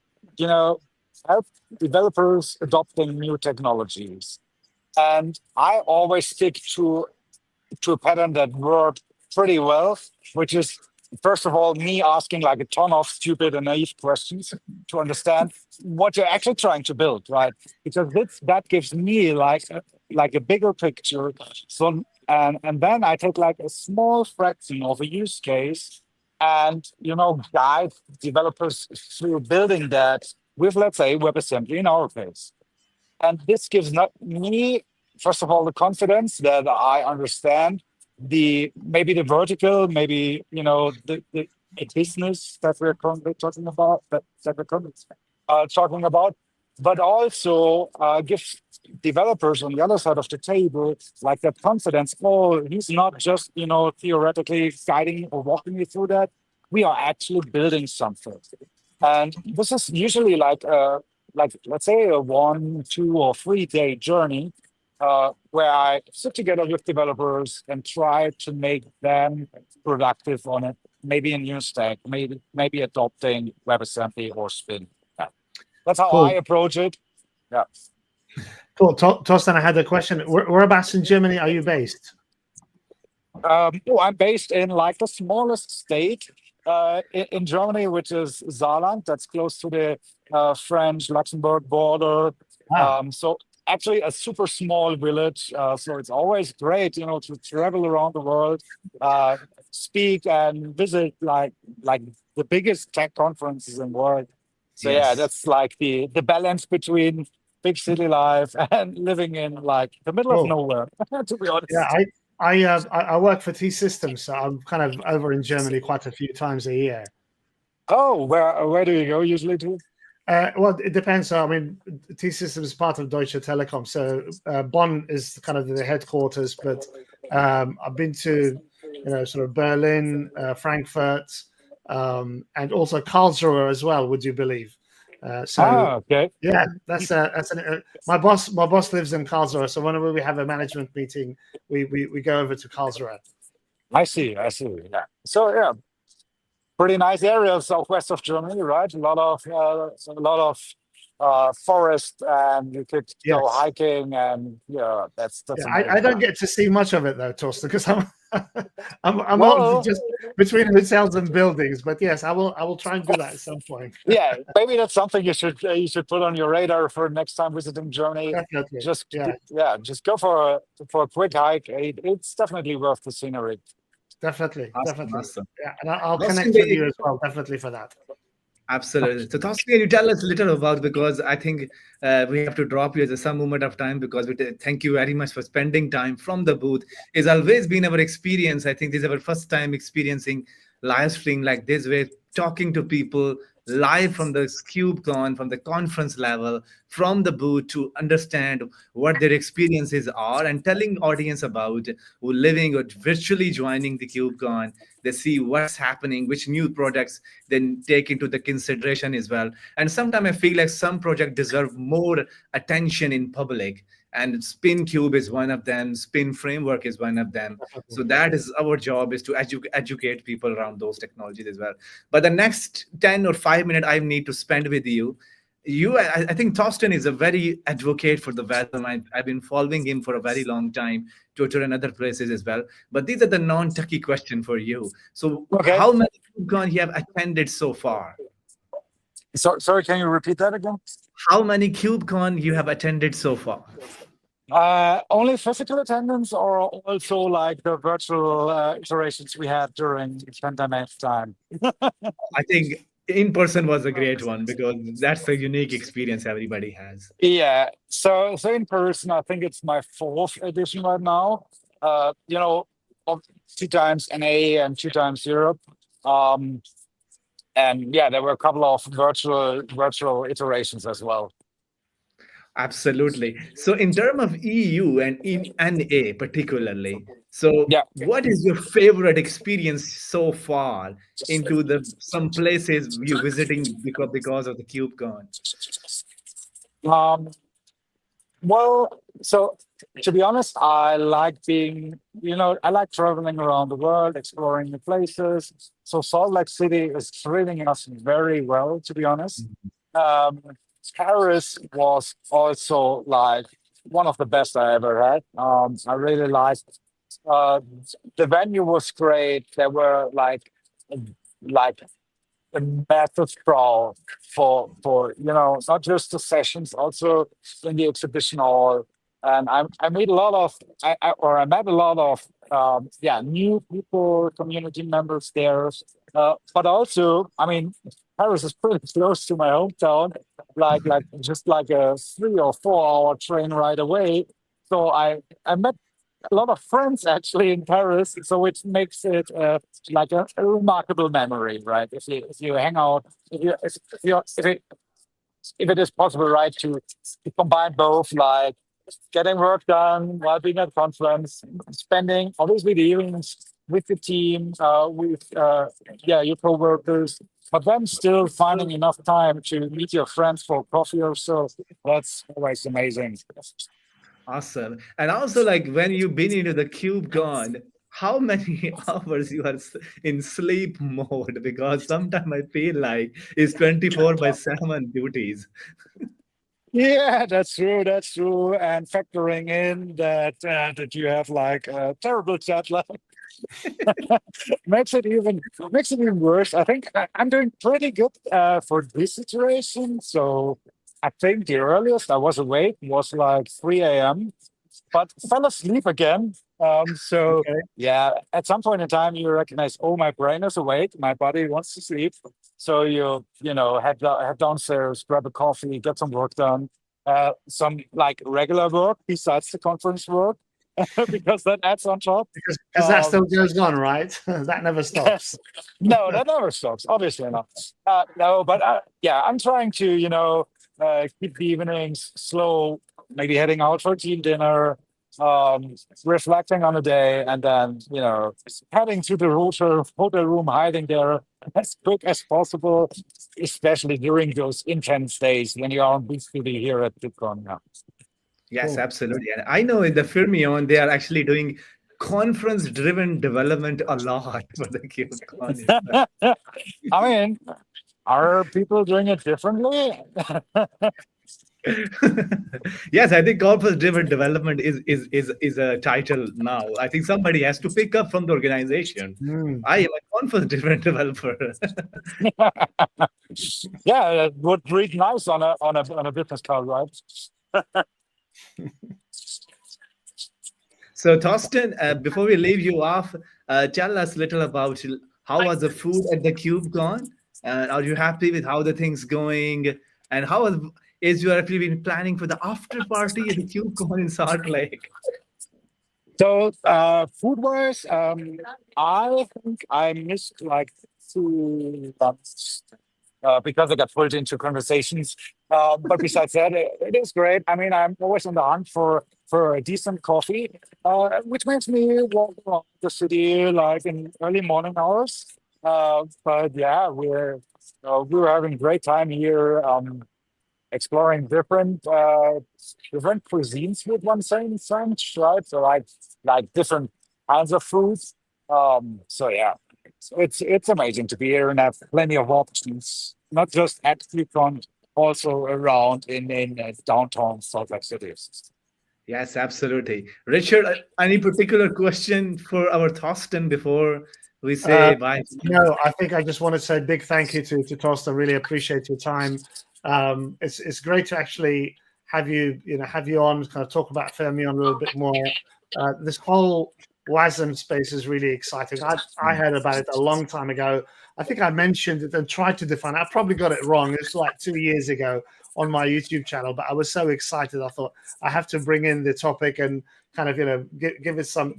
help developers adopting new technologies, and I always stick to a pattern that worked pretty well, which is first of all me asking like a ton of stupid and naive questions to understand what you're actually trying to build, right? Because that gives me like a bigger picture. So and then I take like a small fraction of a use case and guide developers through building that with, let's say, WebAssembly in our case. And this gives not me, first of all, the confidence that I understand maybe the vertical, maybe the business that we're currently talking about, that we're currently talking about, but also gives developers on the other side of the table like that confidence. Oh, he's not just theoretically guiding or walking you through that. We are actually building something, and this is usually like let's say a 1, 2, or 3 day journey where I sit together with developers and try to make them productive on it, maybe a new stack, maybe adopting WebAssembly or Spin. Yeah. That's how I Cool. approach it. Yeah. Cool. Torsten, I had a question. Whereabouts in Germany are you based? I'm based in like the smallest state in Germany, which is Saarland. That's close to the French-Luxembourg border. So actually a super small village. So it's always great, to travel around the world, speak and visit like the biggest tech conferences in the world. So yeah, Yes. that's like the balance between big city life and living in like the middle of Cool. nowhere, to be honest. Yeah, I work for T Systems, so I'm kind of over in Germany quite a few times a year. Oh, where do you go usually to? Well, it depends. I mean, T Systems is part of Deutsche Telekom, so Bonn is kind of the headquarters. But I've been to, sort of Berlin, Frankfurt, and also Karlsruhe as well. Would you believe? Okay. Yeah, that's my boss. My boss lives in Karlsruhe, so whenever we have a management meeting, we go over to Karlsruhe. I see. Yeah. So yeah, pretty nice area southwest of Germany, right? A lot of forest, and you could go hiking, and yeah, that's I don't get to see much of it though, Torsten, because I'm Well, just between hotels and buildings. But yes, I will try and do that at some point. yeah, maybe that's something you should put on your radar for next time visiting Germany. Definitely. Just go for a quick hike. It's definitely worth the scenery. Definitely, Awesome, definitely. awesome. Yeah, and I'll Thorsten, connect with you as well, definitely for that. absolutely. So, Thorsten, can you tell us a little about, because I think we have to drop you at some moment of time, because thank you very much for spending time from the booth. It's always been our experience. I think this is our first time experiencing live stream like this, where talking to people live from the KubeCon, from the conference level, from the booth, to understand what their experiences are, and telling audience about who living or virtually joining the KubeCon. They see what's happening, which new products then take into the consideration as well. And sometimes I feel like some projects deserve more attention in public, and Spin Cube is one of them. Spin Framework is one of them. So that is our job, is to educate people around those technologies as well. But the next 10 or 5 minutes I need to spend with you, I think Thorsten is a very advocate for the Vellum. I've been following him for a very long time, Twitter and other places as well. But these are the non-techie question for you. So Okay. how many KubeCon you have attended so far? Sorry, can you repeat that again? How many KubeCon you have attended so far? Only physical attendance, or also like the virtual iterations we had during pandemic time? I think in person was a great one, because that's a unique experience everybody has. Yeah. So in person, I think it's my 4th edition right now. You know, 2 times NA and 2 times Europe. And yeah, there were a couple of virtual iterations as well. Absolutely. So in terms of EU and NA particularly, so Yeah. what is your favorite experience so far into some places you visiting because of the KubeCon? Well, so to be honest, I like I like traveling around the world, exploring new places. So Salt Lake City is treating us very well, to be honest. Paris was also like one of the best I ever had. I really liked. The venue was great. There were like a massive crowd for not just the sessions, also in the exhibition hall. And I made a lot of I met a lot of new people, community members there. But also, I mean, Paris is pretty close to my hometown, like just like a 3 or 4 hour train ride away. So I met a lot of friends actually in Paris, so it makes it like a remarkable memory, right? If you hang out, if it is possible, right, to combine both, like getting work done while being at conference, spending obviously the evenings with the team, with your coworkers, but then still finding enough time to meet your friends for coffee or so. That's always amazing. Awesome. And also, like, when you've been into the KubeCon, how many hours you are in sleep mode? Because sometimes I feel like it's 24/7 duties. Yeah, that's true. That's true. And factoring in that you have like a terrible jet lag makes it even worse. I think I'm doing pretty good for this situation. So I think the earliest I was awake was like 3 a.m., but fell asleep again. So Okay. yeah, at some point in time you recognize, oh, my brain is awake, my body wants to sleep. So head downstairs, grab a coffee, get some work done, some like regular work besides the conference work, because that adds on top. Because that still goes on, right? That never stops. No, that never stops. Obviously not. No, but yeah, I'm trying to keep the evenings slow. Maybe heading out for team dinner, reflecting on the day, and then heading to the hotel room, hiding there as quick as possible, especially during those intense days when you are on booth duty here at KubeCon. Yeah. Yes, Cool. absolutely. And I know in the Fermion, they are actually doing conference-driven development a lot for the KubeCon. I mean, are people doing it differently? Yes, I think conference-driven development is a title now. I think somebody has to pick up from the organization. I am a conference-driven developer. Yeah, that would read nice on a business card, right? So, Thorsten, before we leave you off, Tell us a little about how was the food at the KubeCon? Are you happy with how the things going? And is you actually been planning for the after party at the KubeCon in Salt Lake? So, food wise, I think I missed like 2 months because I got pulled into conversations. But besides that, it is great. I mean, I'm always on the hunt for a decent coffee, which makes me walk around the city like in early morning hours. But yeah, we're having a great time here. Exploring different cuisines with one saying French, right? So like different kinds of foods. So yeah, it's amazing to be here and have plenty of options, not just at Flicon, also around in downtown Salt Lake City. Yes, absolutely. Richard, any particular question for our Thorsten before we Uh, say bye? no, I think I just want to say a big thank you to Torsten. Really appreciate your time. It's great to actually have you on, kind of talk about Fermion a little bit more. This whole WASM space is really exciting. I heard about it a long time ago. I think I mentioned it and tried to define it. I probably got it wrong. It was like 2 years ago on my YouTube channel, but I was so excited. I thought I have to bring in the topic and kind of give it some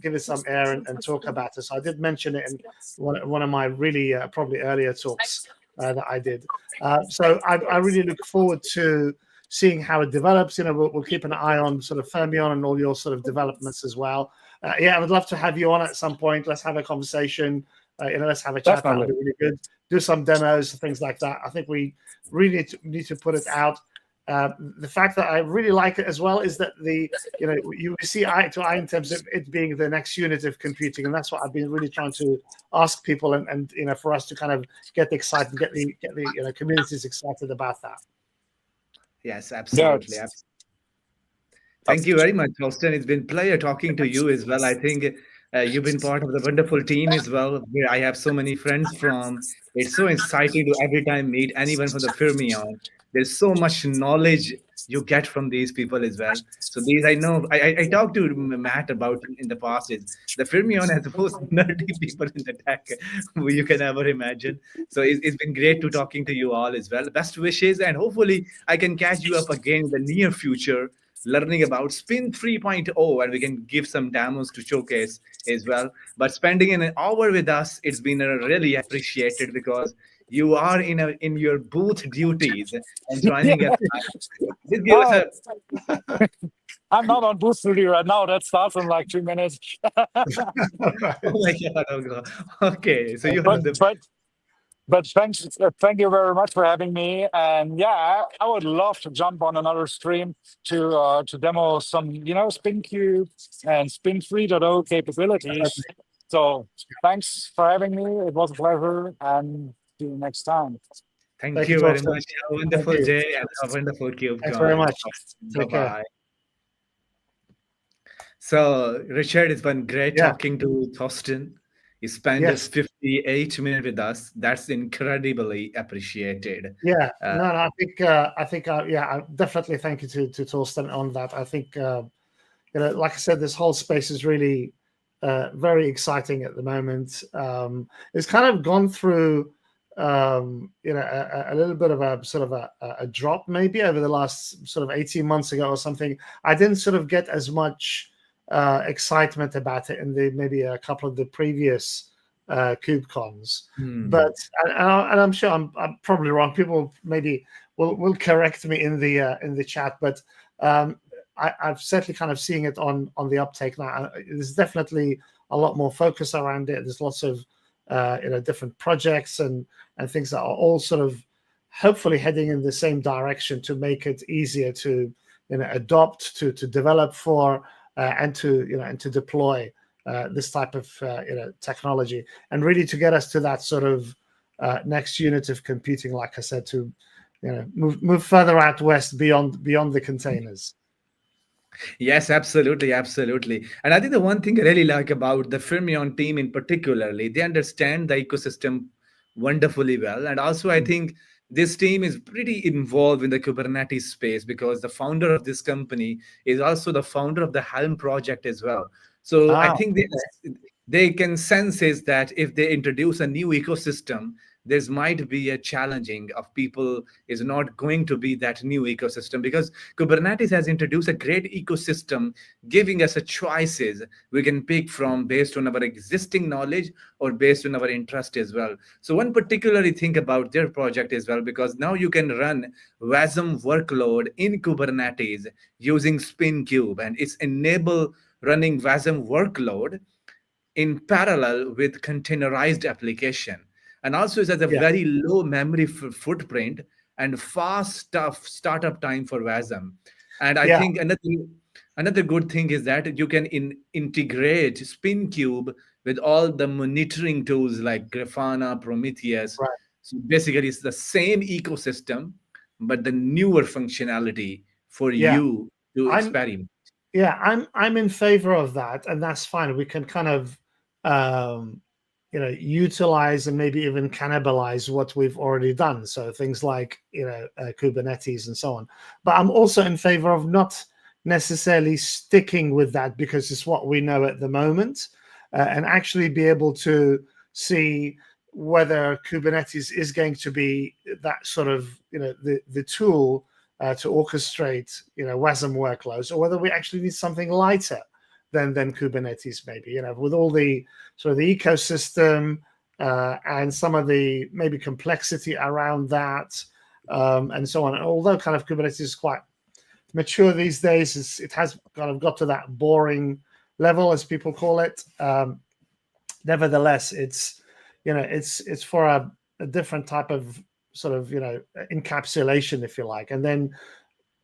air and talk about it. So I did mention it in one of my really probably earlier talks that I did. So I really look forward to seeing how it develops. We'll keep an eye on sort of Fermion and all your sort of developments as well. Yeah, I would love to have you on at some point. Let's have a conversation. Let's have a chat. That would Definitely. be really good. Do some demos, things like that. I think we really need to put it out. The fact that I really like it as well is that you see eye to eye in terms of it being the next unit of computing, and that's what I've been really trying to ask people, and for us to kind of get excited, get the communities excited about that. Yes, Yeah, absolutely. Thank you very much, Austin. It's been pleasure talking to you as well. I think you've been part of the wonderful team as well, where I have so many friends from. It's so exciting to every time meet anyone from the Fermion. There's so much knowledge you get from these people as well. So these I know. I talked to Matt about in the past. Is the Fermion has the most nerdy people in the tech you can ever imagine. So it's been great to talking to you all as well. Best wishes, and hopefully I can catch you up again in the near future learning about Spin 3.0, and we can give some demos to showcase as well. But spending an hour with us, it's been really appreciated because you are in your booth duties and yeah. joining us. Just give us Oh, a I'm not on booth duty right now. That starts in like 2 minutes. oh my god, oh god. Okay, so you but have the but But thank you very much for having me. And yeah, I would love to jump on another stream to demo some, Spin Cube and Spin 3.0 capabilities. So thanks for having me. It was a pleasure, and see you next time. thank Thank you, you very Torsten. much. Have a Thank wonderful you. day and a wonderful Thanks very KubeCon. much. Bye Take care. bye. So, Richard, it's been great Yeah. talking to Thorsten. He spent Yes. his 58 minutes with us. That's incredibly appreciated. Yeah. Uh, No. I think. Yeah. I definitely thank you to Torsten on that. I think. Like I said, this whole space is really very exciting at the moment. It's kind of gone through, a little bit of a sort of a drop maybe over the last sort of 18 months ago or something. I didn't sort of get as much excitement about it in maybe a couple of the previous KubeCons. But and I'm sure I'm probably wrong. People maybe will correct me in the chat, but I've certainly kind of seeing it on the uptake now. There's definitely a lot more focus around it. There's lots of different projects and things that are all sort of hopefully heading in the same direction to make it easier to adopt, to develop for, and to deploy this type of technology, and really to get us to that sort of next unit of computing, like I said, to move further out west beyond the containers. Yes, absolutely, absolutely. And I think the one thing I really like about the Fermion team in particularly, they understand the ecosystem wonderfully well. And also, I think this team is pretty involved in the Kubernetes space because the founder of this company is also the founder of the Helm project as well. So I think they can sense is that if they introduce a new ecosystem, there's might be a challenging of people is not going to be that new ecosystem, because Kubernetes has introduced a great ecosystem, giving us a choices we can pick from based on our existing knowledge or based on our interest as well. So one particularly think about their project as well, because now you can run WASM workload in Kubernetes using Spin Cube, and it's enable running WASM workload in parallel with containerized application, and also it has a Yeah, very low memory footprint and fast stuff startup time for WASM. And I yeah, think another good thing is that you can integrate SpinCube with all the monitoring tools like Grafana, Prometheus. right. So basically, it's the same ecosystem, but the newer functionality for Yeah, you to I'm experiment. I'm in favor of that, and that's fine. We can kind of um, utilize and maybe even cannibalize what we've already done. So things like Kubernetes and so on. But I'm also in favor of not necessarily sticking with that because it's what we know at the moment, and actually be able to see whether Kubernetes is going to be that sort of the tool to orchestrate WASM workloads, or whether we actually need something lighter than Kubernetes, maybe with all the sort of the ecosystem and some of the maybe complexity around that, and so on. And although kind of Kubernetes is quite mature these days, it has kind of got to that boring level, as people call it. Nevertheless, it's for a different type of sort of encapsulation, if you like. And then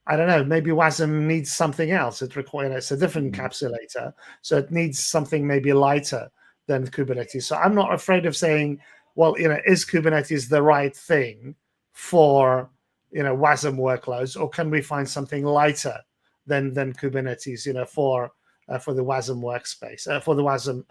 I don't know, maybe WASM needs something else. It's a different encapsulator, so it needs something maybe lighter than Kubernetes. So I'm not afraid of saying, well, is Kubernetes the right thing for WASM workloads, or can we find something lighter than Kubernetes, for the WASM workspace, for the WASM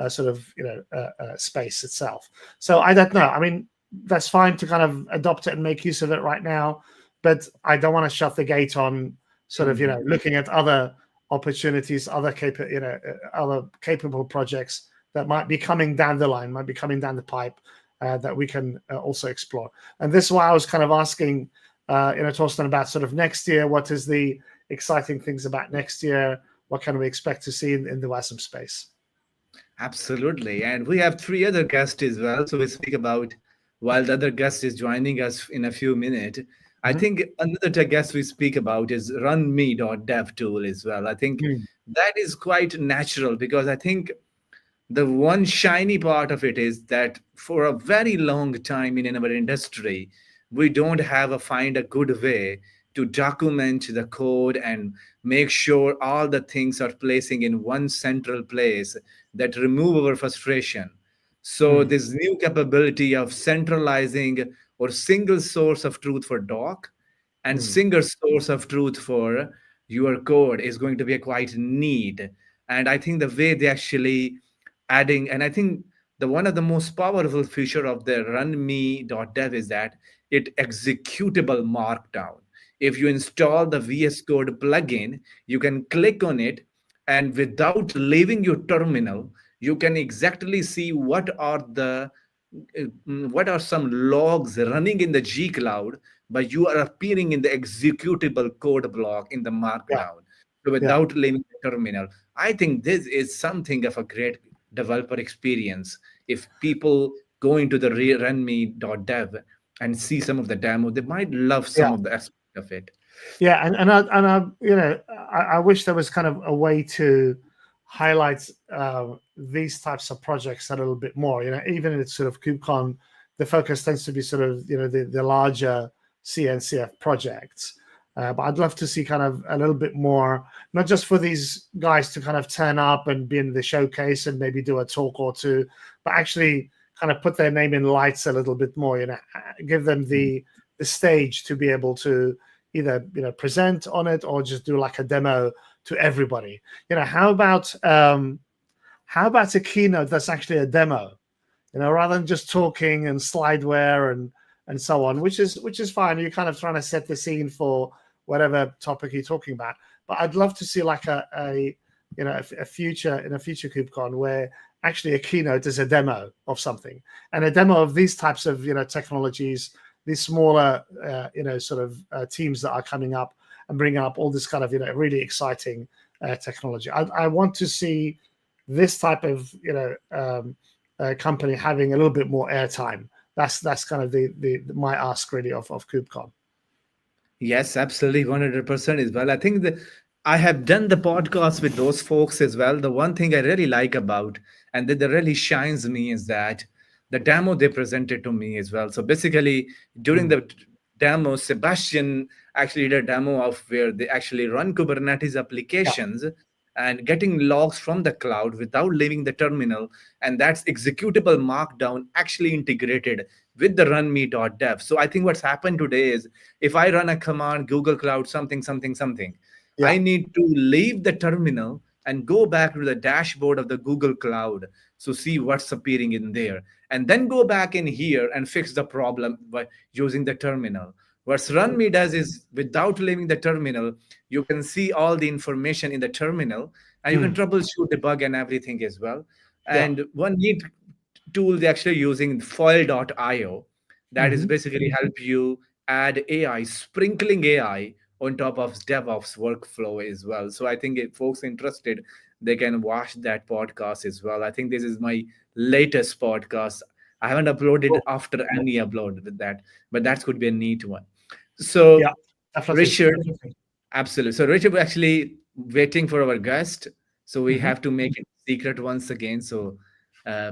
sort of space itself. So I don't know. I mean, that's fine to kind of adopt it and make use of it right now, but I don't want to shut the gate on sort of looking at other opportunities, other capable projects that might be coming down the line, might be coming down the pipe, that we can also explore. And this is why I was kind of asking Torsten, about sort of next year. What is the exciting things about next year? What can we expect to see in the WASM space? Absolutely. And we have three other guests as well. So we speak about while the other guest is joining us in a few minutes. I think another guest we speak about is runme.dev tool as well. I think that is quite natural, because I think the one shiny part of it is that for a very long time in our industry, we don't have find a good way to document the code and make sure all the things are placing in one central place that remove our frustration. So this new capability of centralizing or single source of truth for doc and single source of truth for your code is going to be a quite neat. And I think the way they actually adding, and I think the one of the most powerful feature of the runme.dev is that it executable markdown. If you install the VS Code plugin, you can click on it, and without leaving your terminal, you can exactly see what are some logs running in the G Cloud, but you are appearing in the executable code block in the Yeah, markdown. So yeah, without leaving the terminal, I think this is something of a great developer experience. If people go into the runme.dev and see some of the demo, they might love some yeah. of the aspect of it. Yeah, and I wish there was kind of a way to highlight these types of projects a little bit more. Even at sort of KubeCon, the focus tends to be sort of the larger CNCF projects. But I'd love to see kind of a little bit more, not just for these guys to kind of turn up and be in the showcase and maybe do a talk or two, but actually kind of put their name in lights a little bit more. Give them the stage to be able to either present on it or just do like a demo to everybody. How about a keynote that's actually a demo? Rather than just talking and slideware and so on, which is fine. You're kind of trying to set the scene for whatever topic you're talking about. But I'd love to see like a future KubeCon where actually a keynote is a demo of something, and a demo of these types of technologies, these smaller sort of teams that are coming up and bringing up all this kind of really exciting technology. I want to see this type of company having a little bit more airtime. That's kind of the my ask really of KubeCon. Yes, absolutely, 100% as well. I think that I have done the podcast with those folks as well. The one thing I really like about and that really shines me is that the demo they presented to me as well. So basically, during the demo, Sebastian actually did a demo of where they actually run Kubernetes applications and getting logs from the cloud without leaving the terminal. And that's executable markdown actually integrated with the runme.dev. So I think what's happened today is if I run a command, Google Cloud, something, something, something, I need to leave the terminal and go back to the dashboard of the Google Cloud. So see what's appearing in there. And then go back in here and fix the problem by using the terminal. What RunMe does is without leaving the terminal, you can see all the information in the terminal and you can troubleshoot the bug and everything as well. And one neat tool they're actually using, foil.io, that is basically help you add AI, sprinkling AI on top of DevOps workflow as well. So I think if folks interested, they can watch that podcast as well. I think this is my latest podcast. I haven't uploaded after any upload with that, but that could be a neat one. So Definitely. Richard, absolutely. So Richard, we're actually waiting for our guest. So we have to make it secret once again. So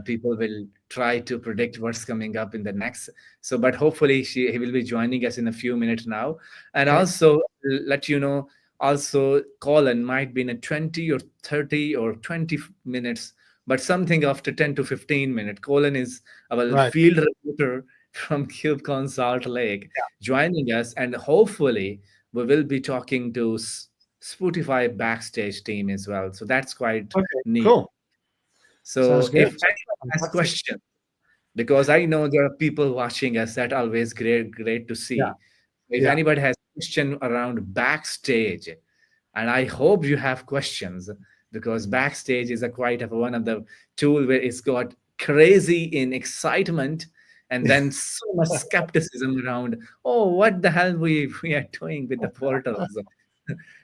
people will try to predict what's coming up in the next. So, but hopefully he will be joining us in a few minutes now. And also let you know, also Colin might be in a 20 or 30 or 20 minutes, but something after 10 to 15 minutes. Colin is our field reporter from KubeCon Salt Lake joining us, and hopefully we will be talking to Spotify backstage team as well. So that's quite neat. Cool. So if anyone has questions, because I know there are people watching us, that always great to see. If anybody has question around backstage, and I hope you have questions, because backstage is one of the tool where it's got crazy in excitement and then so much skepticism around, oh, what the hell we are doing with the portals.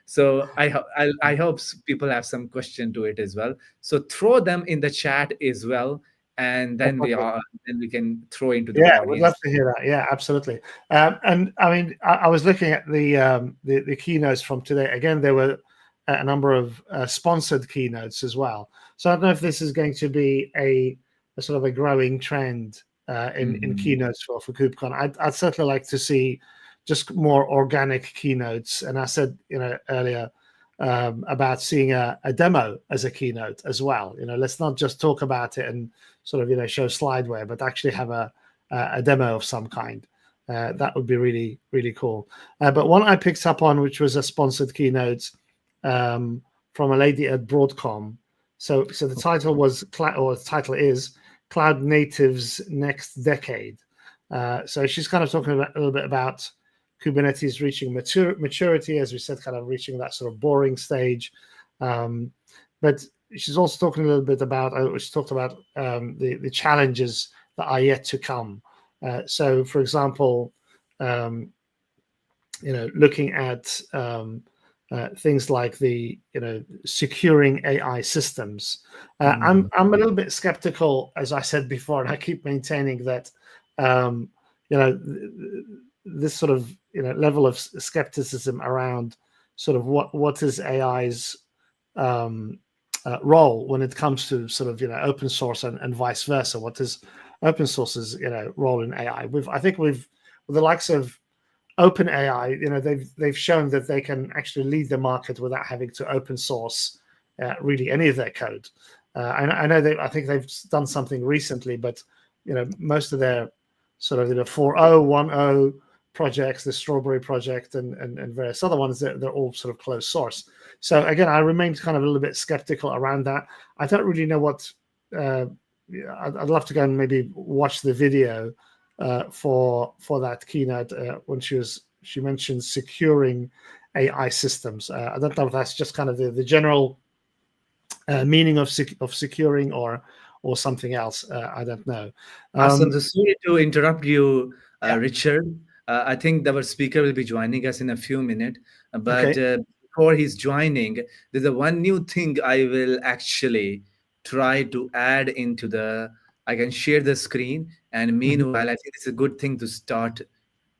So I hope people have some question to it as well. So throw them in the chat as well, and then we can throw into the audience. We'd love to hear that. Yeah, absolutely. And I mean, I was looking at the keynotes from today. Again, there were a number of sponsored keynotes as well. So I don't know if this is going to be a sort of a growing trend in keynotes for KubeCon. I'd certainly like to see just more organic keynotes. And I said, earlier about seeing a demo as a keynote as well. Let's not just talk about it and sort of, show slideware, but actually have a demo of some kind. That would be really, really cool. But one I picked up on, which was a sponsored keynote from a lady at Broadcom. So the title was, the title is Cloud Natives Next Decade. So she's kind of talking a little bit about Kubernetes reaching maturity, as we said, kind of reaching that sort of boring stage. But she's also talking a little bit about, she talked about the challenges that are yet to come. So, for example, looking at things like the securing AI systems. I'm a little bit skeptical, as I said before, and I keep maintaining that this sort of level of skepticism around sort of what is AI's role when it comes to sort of open source and vice versa. What is open source's role in AI? I think with the likes of OpenAI, they've shown that they can actually lead the market without having to open source really any of their code. I know I think they've done something recently, but most of their sort of 4.0, 1.0 projects, the Strawberry project and various other ones, they're all sort of closed source. So again, I remained kind of a little bit skeptical around that. I don't really know what. I'd love to go and maybe watch the video for that keynote when she mentioned securing AI systems. I don't know if that's just kind of the general meaning of securing, or or something else. I don't know. Awesome. So sorry to interrupt you, Yeah. Richard. I think our speaker will be joining us in a few minutes. But Okay. before he's joining, there's a one new thing I will actually try to add into the. I can share the screen, and Mhm. meanwhile, I think it's a good thing to start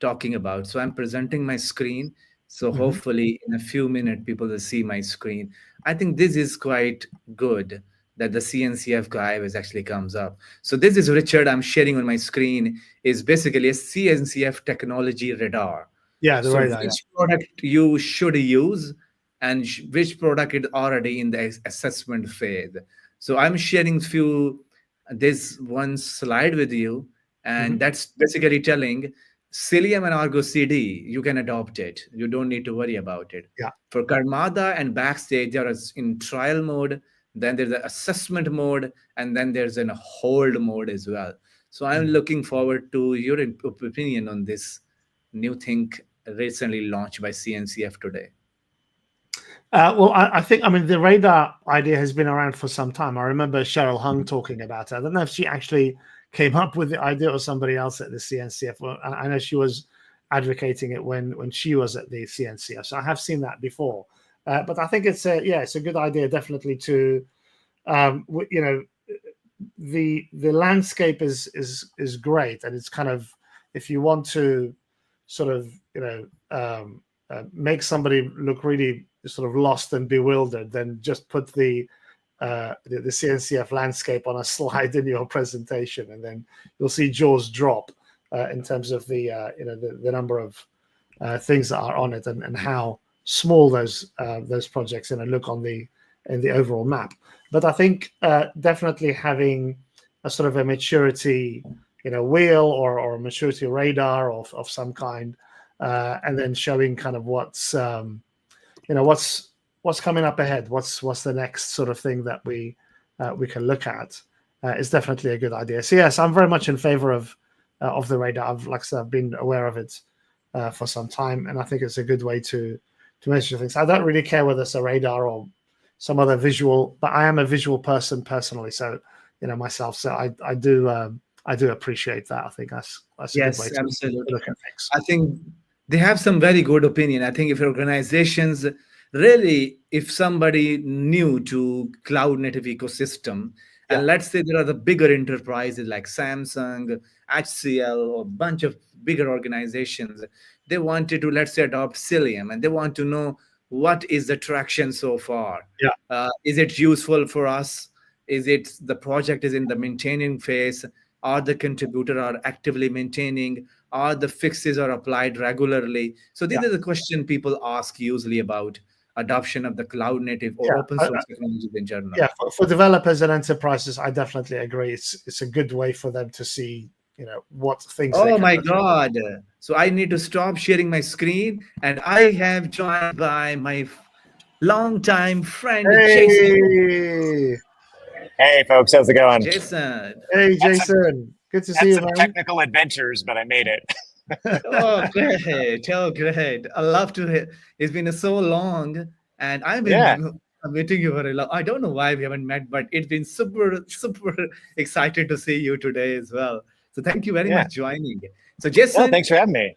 talking about. So I'm presenting my screen. So Mhm. hopefully, in a few minutes, people will see my screen. I think this is quite good that the CNCF guy was actually comes up. So this is Richard. I'm sharing on my screen is basically a CNCF technology radar. Yeah, the So radar. Yeah. which product you should use and which product is already in the assessment phase. So I'm sharing few this one slide with you, and Mhm. that's basically telling Cilium and Argo CD, you can adopt it. You don't need to worry about it. Yeah. For Karmada and Backstage, they are in trial mode. Then there's an assessment mode, and then there's a hold mode as well. So I'm Mm. looking forward to your opinion on this new thing recently launched by CNCF today. Well, I think, I mean, the radar idea has been around for some time. I remember Cheryl Hung talking about it. I don't know if she actually came up with the idea or somebody else at the CNCF. Well, I know she was advocating it when she was at the CNCF. So I have seen that before. But I think it's a good idea, definitely to, you know, the landscape is great, and it's kind of, if you want to sort of, make somebody look really sort of lost and bewildered, then just put the CNCF landscape on a slide in your presentation, and then you'll see jaws drop in terms of the number of things that are on it, and how small those projects look on the overall map. But I think definitely having a sort of a maturity wheel, or a maturity radar of some kind, and then showing kind of what's coming up ahead, what's the next sort of thing that we can look at, is definitely a good idea. So yes, I'm very much in favor of the radar. Like I said, I've been aware of it for some time, and I think it's a good way to measure things. I don't really care whether it's a radar or some other visual, but I am a visual person personally, so myself. So I do appreciate that. I think that's a good way Yes, to absolutely. look at things. I think they have some very good opinion. I think if organizations really, if somebody new to cloud native ecosystem, Yeah, and let's say there are the bigger enterprises like Samsung, HCL, or a bunch of bigger organizations, they wanted to, let's say, adopt Cilium, and they want to know what is the traction so far. yeah, Is it useful for us? Is it the project is in the maintaining phase? Are the contributor are actively maintaining? Are the fixes are applied regularly? So these yeah, are the question people ask usually about adoption of the cloud native or open yeah. source technologies in general. Yeah, for developers and enterprises, I definitely agree. It's a good way for them to see, what things they Oh can my look at. God. So I need to stop sharing my screen, and I have joined by my longtime friend Jason. Hey, Hey, folks, how's it going? Jason. hey, Had some, Jason, good to see had you, some man. technical adventures, but I made it. Oh, great. Oh, great. I love to hear. It's been so long, and I've Yeah, been meeting you very long. I don't know why we haven't met, but it's been super, super excited to see you today as well. So thank you very yeah. much joining. So No, Jason, thanks for having me.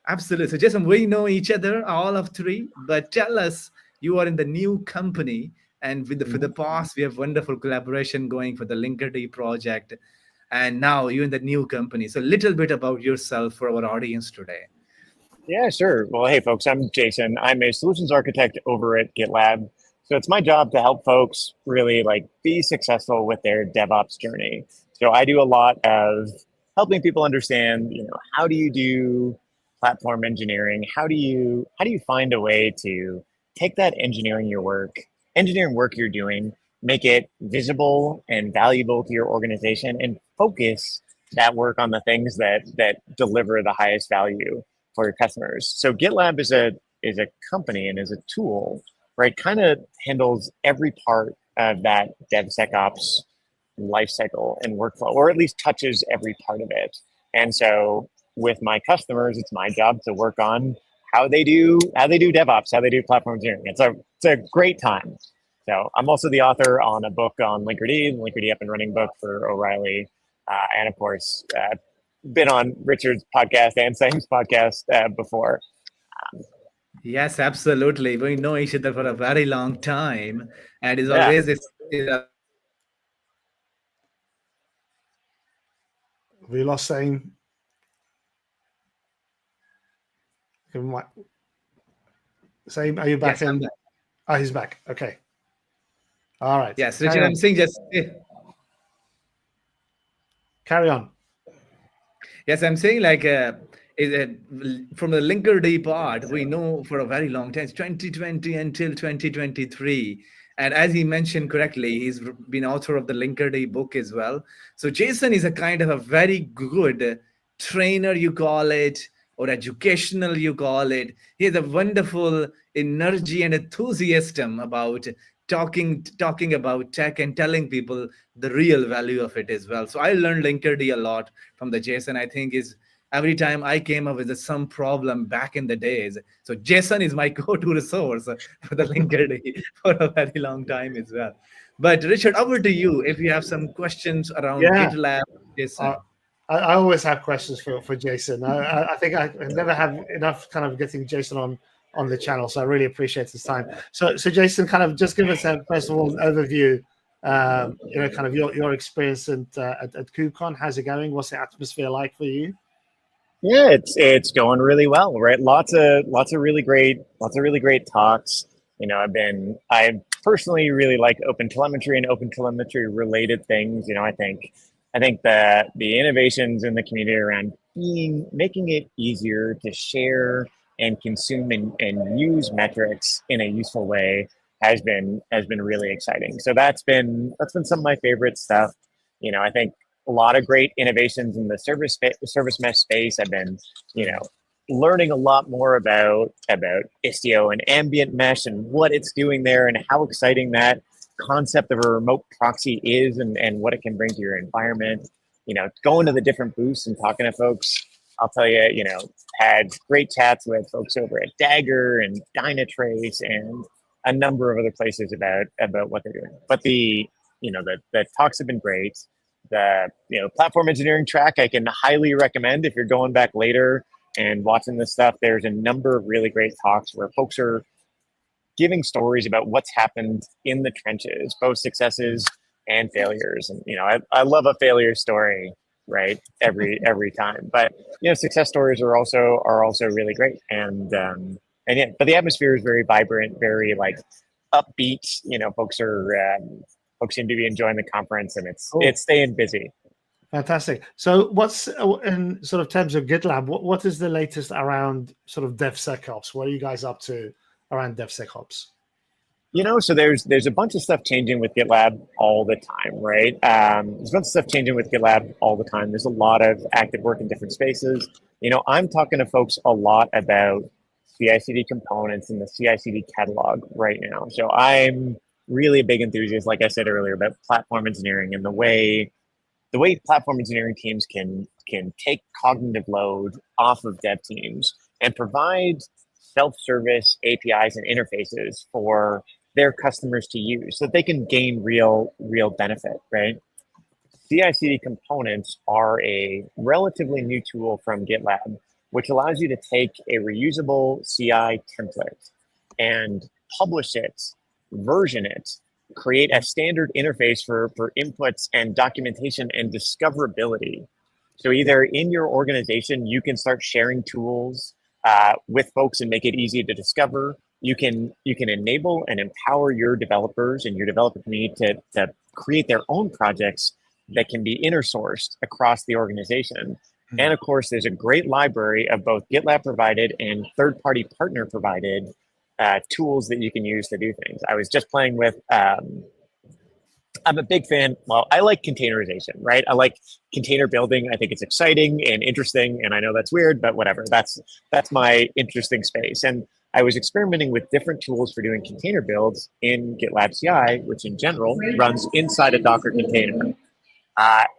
absolutely. So Jason, we know each other, all of three, but tell us, you are in the new company, and for the Mhm. past, we have wonderful collaboration going for the Linkerd project, and now you're in the new company. So a little bit about yourself for our audience today. Yeah, sure. Well, hey, folks, I'm Jason. I'm a solutions architect over at GitLab. So it's my job to help folks really like be successful with their DevOps journey. So I do a lot of helping people understand, how do you do platform engineering? How do you find a way to take that engineering work you're doing, make it visible and valuable to your organization, and focus that work on the things that deliver the highest value for your customers. So GitLab is a company and is a tool, right? Kind of handles every part of that DevSecOps lifecycle and workflow, or at least touches every part of it. And so with my customers, it's my job to work on how they do DevOps, how they do platform engineering. It's a great time. So I'm also the author on a book on Linkerd, the Linkerd Up and Running book for O'Reilly, and of course, been on Richard's podcast and Sam's podcast before. Yes, absolutely. We know each other for a very long time, and it's Yeah. always We lost Sam. Sam, are you back Yes, I'm in? back. Oh, he's back. Okay. All right. Yes, Carry Richard, on. I'm saying just Carry on. yes, I'm saying like from the Linkerd part, we know for a very long time, it's 2020 until 2023. And as he mentioned correctly, he's been author of the Linkerd book as well. So Jason is a kind of a very good trainer, you call it, or educational, you call it. He has a wonderful energy and enthusiasm about talking about tech and telling people the real value of it as well. So I learned Linkerd a lot from the Jason. I think is every time I came up with some problem back in the days. So Jason is my go-to resource for the Linkerd for a very long time as well. But Richard, over to you if you have some questions around Yeah. GitLab, Jason. I always have questions for Jason. I think I never have enough kind of getting Jason on the channel, so I really appreciate his time. So Jason, kind of just give us a first of all an overview. Kind of your experience at KubeCon. How's it going? What's the atmosphere like for you? Yeah, it's going really well, right? Lots of really great talks. I personally really like open telemetry and open telemetry related things. I think that the innovations in the community around making it easier to share and consume and use metrics in a useful way has been really exciting. So that's been some of my favorite stuff. I think a lot of great innovations in the service mesh space. I've been, learning a lot more about Istio and ambient mesh and what it's doing there and how exciting that concept of a remote proxy is and what it can bring to your environment. Going to the different booths and talking to folks. I'll tell you, had great chats with folks over at Dagger and Dynatrace and a number of other places about what they're doing. But the talks have been great. The platform engineering track I can highly recommend if you're going back later and watching this stuff. There's a number of really great talks where folks are giving stories about what's happened in the trenches, both successes and failures. And I love a failure story, right? Every time. But success stories are also really great. And yeah, but the atmosphere is very vibrant, very like upbeat. Folks seem to be enjoying the conference, and it's staying busy. Fantastic. So what's in sort of terms of GitLab, what is the latest around sort of DevSecOps? What are you guys up to around DevSecOps? So there's a bunch of stuff changing with GitLab all the time, right? There's a bunch of stuff changing with GitLab all the time. There's a lot of active work in different spaces. I'm talking to folks a lot about CI/CD components and the CI/CD catalog right now. So I'm really a big enthusiast, like I said earlier, about platform engineering and the way platform engineering teams can take cognitive load off of dev teams and provide self-service APIs and interfaces for their customers to use so that they can gain real benefit, right? CI/CD components are a relatively new tool from GitLab, which allows you to take a reusable CI template and publish it, version it, create a standard interface for inputs and documentation and discoverability. So either in your organization, you can start sharing tools with folks and make it easy to discover. You can enable and empower your developers and your developer community to create their own projects that can be intersourced across the organization. Mm-hmm. And of course, there's a great library of both GitLab provided and third-party partner provided tools that you can use to do things. I was just playing with, I'm a big fan. Well, I like containerization, right? I like container building. I think it's exciting and interesting. And I know that's weird, but whatever. That's my interesting space. And I was experimenting with different tools for doing container builds in GitLab CI, which in general runs inside a Docker container.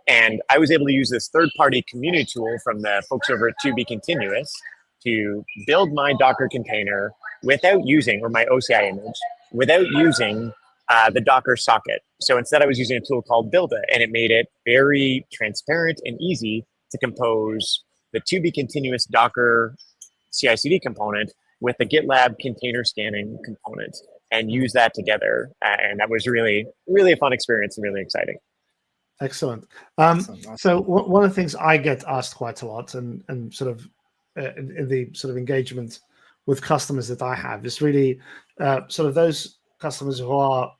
And I was able to use this third-party community tool from the folks over at 2B Continuous to build my Docker container without using, or my OCI image, without using the Docker socket. So instead, I was using a tool called Builda, and it made it very transparent and easy to compose the to be continuous Docker CI/CD component with the GitLab container scanning component, and use that together. And that was really, really a fun experience and really exciting. Excellent. Awesome. So one of the things I get asked quite a lot, and sort of in the sort of engagement with customers that I have, is really sort of those customers who are,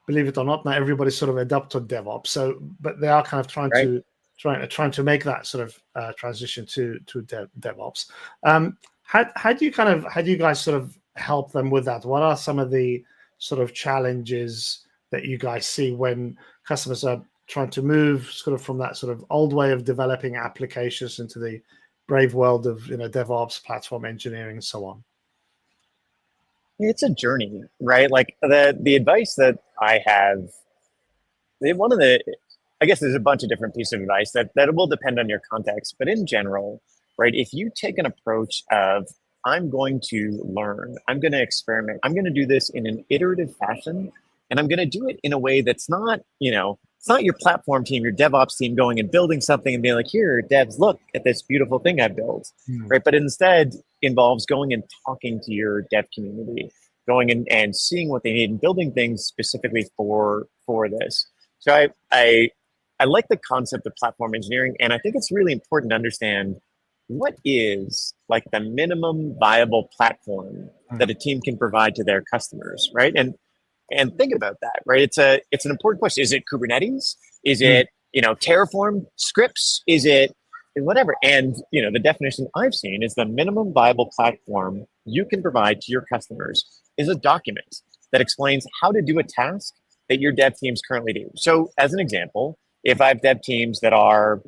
believe it or not, everybody's sort of adopted DevOps. So, but they are kind of trying to make that sort of transition to DevOps. How do you guys sort of help them with that? What are some of the sort of challenges that you guys see when customers are trying to move sort of from that sort of old way of developing applications into the brave world of DevOps, platform engineering, and so on? It's a journey, right? Like the advice that I have, I guess there's a bunch of different pieces of advice that will depend on your context, but in general, right? If you take an approach of, I'm going to learn, I'm going to experiment, I'm going to do this in an iterative fashion, and I'm going to do it in a way that's not, it's not your platform team, your DevOps team going and building something and being like, here, devs, look at this beautiful thing I built, right? But instead involves going and talking to your dev community, going and seeing what they need and building things specifically for this. So I like the concept of platform engineering, and I think it's really important to understand what is like the minimum viable platform that a team can provide to their customers, right? And think about that, right? It's an important question. Is it Kubernetes? Is it Terraform scripts? Is it whatever? And the definition I've seen is the minimum viable platform you can provide to your customers is a document that explains how to do a task that your dev teams currently do. So, as an example, if I have dev teams that are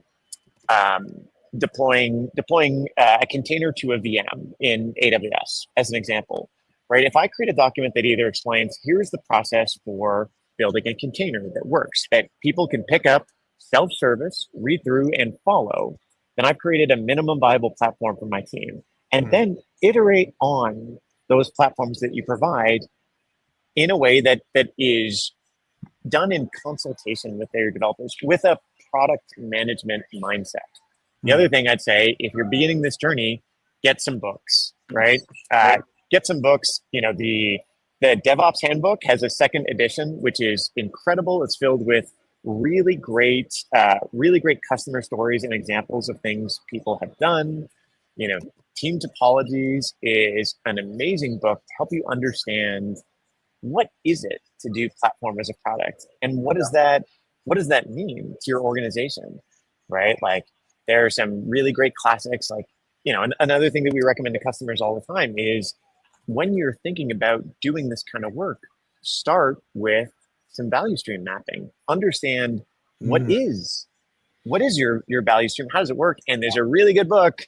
deploying a container to a VM in AWS, as an example, right? If I create a document that either explains, here's the process for building a container that works, that people can pick up, self-service, read through, and follow, then I've created a minimum viable platform for my team. And then iterate on those platforms that you provide in a way that is done in consultation with their developers, with a product management mindset. The other thing I'd say, if you're beginning this journey, get some books, right? Get some books. The DevOps Handbook has a second edition, which is incredible. It's filled with really great customer stories and examples of things people have done. Team Topologies is an amazing book to help you understand what is it to do platform as a product, and what does that mean to your organization, right? Like, there are some really great classics. Like, another thing that we recommend to customers all the time is, when you're thinking about doing this kind of work, start with some value stream mapping. Understand what is your value stream? How does it work? And there's a really good book.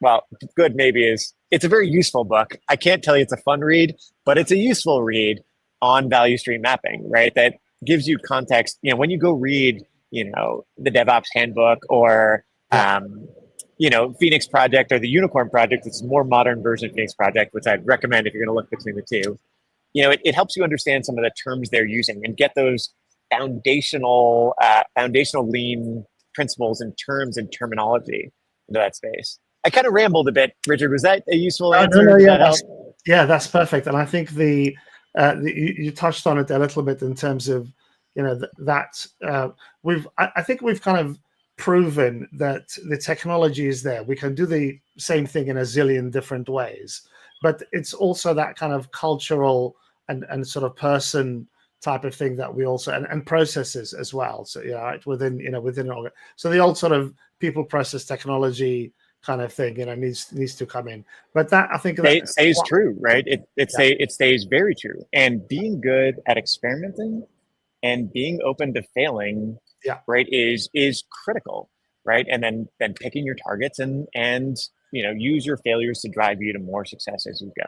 Well, good maybe it's a very useful book. I can't tell you it's a fun read, but it's a useful read on value stream mapping, right? That gives you context. When you go read, the DevOps Handbook or Phoenix Project or the Unicorn Project, it's a more modern version of Phoenix Project, which I'd recommend if you're going to look between the two. It helps you understand some of the terms they're using and get those foundational lean principles and terms and terminology into that space. I kind of rambled a bit, Richard. Was that a useful answer? No, that's perfect. And I think you touched on it a little bit in terms of I think we've kind of proven that the technology is there. We can do the same thing in a zillion different ways, but it's also that kind of cultural and sort of person type of thing that we also and processes as well. So right, within so the old sort of people, process, technology kind of thing needs to come in. But that, I think, that stays true, right? It stays very true. And being good at experimenting and being open to failing, right, is critical, right? And then picking your targets and use your failures to drive you to more success as you go.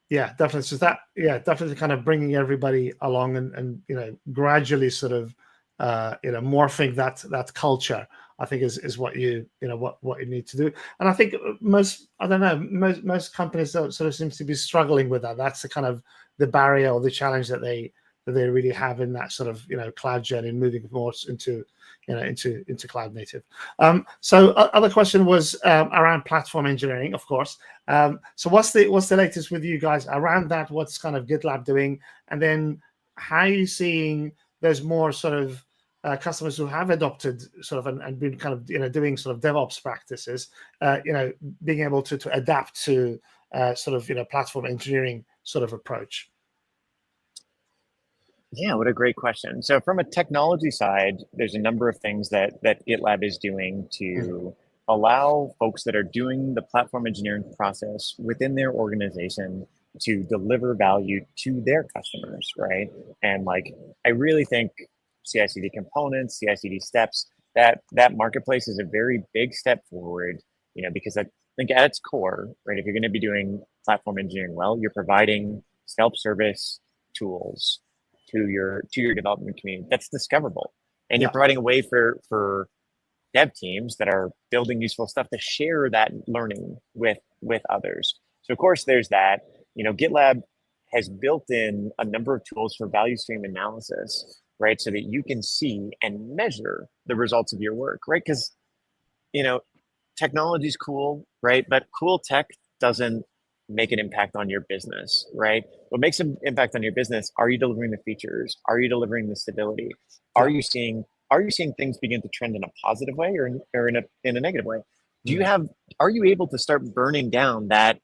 Yeah, definitely. So definitely kind of bringing everybody along and gradually sort of morphing that culture, I think is what you need to do. And I think most companies sort of seems to be struggling with that. That's the kind of the barrier or the challenge that they that they really have in that sort of cloud journey, and moving more into into cloud native. So other question was around platform engineering, of course. So what's the latest with you guys around that? What's kind of GitLab doing, and then how are you seeing there's more sort of customers who have adopted sort of and been kind of doing sort of DevOps practices, being able to adapt to sort of platform engineering sort of approach? Yeah, what a great question. So from a technology side, there's a number of things that GitLab is doing to allow folks that are doing the platform engineering process within their organization to deliver value to their customers, right? And like, I really think CI/CD components, CI/CD steps, that marketplace is a very big step forward, because I think at its core, right, if you're going to be doing platform engineering well, you're providing self-service tools to your development community that's discoverable, and you're providing a way for dev teams that are building useful stuff to share that learning with others. So of course there's that. GitLab has built in a number of tools for value stream analysis, right, so that you can see and measure the results of your work, right? Because technology is cool, right, but cool tech doesn't make an impact on your business, right? What makes an impact on your business? Are you delivering the features? Are you delivering the stability? Are you seeing things begin to trend in a positive way or in a negative way? Are you able to start burning down that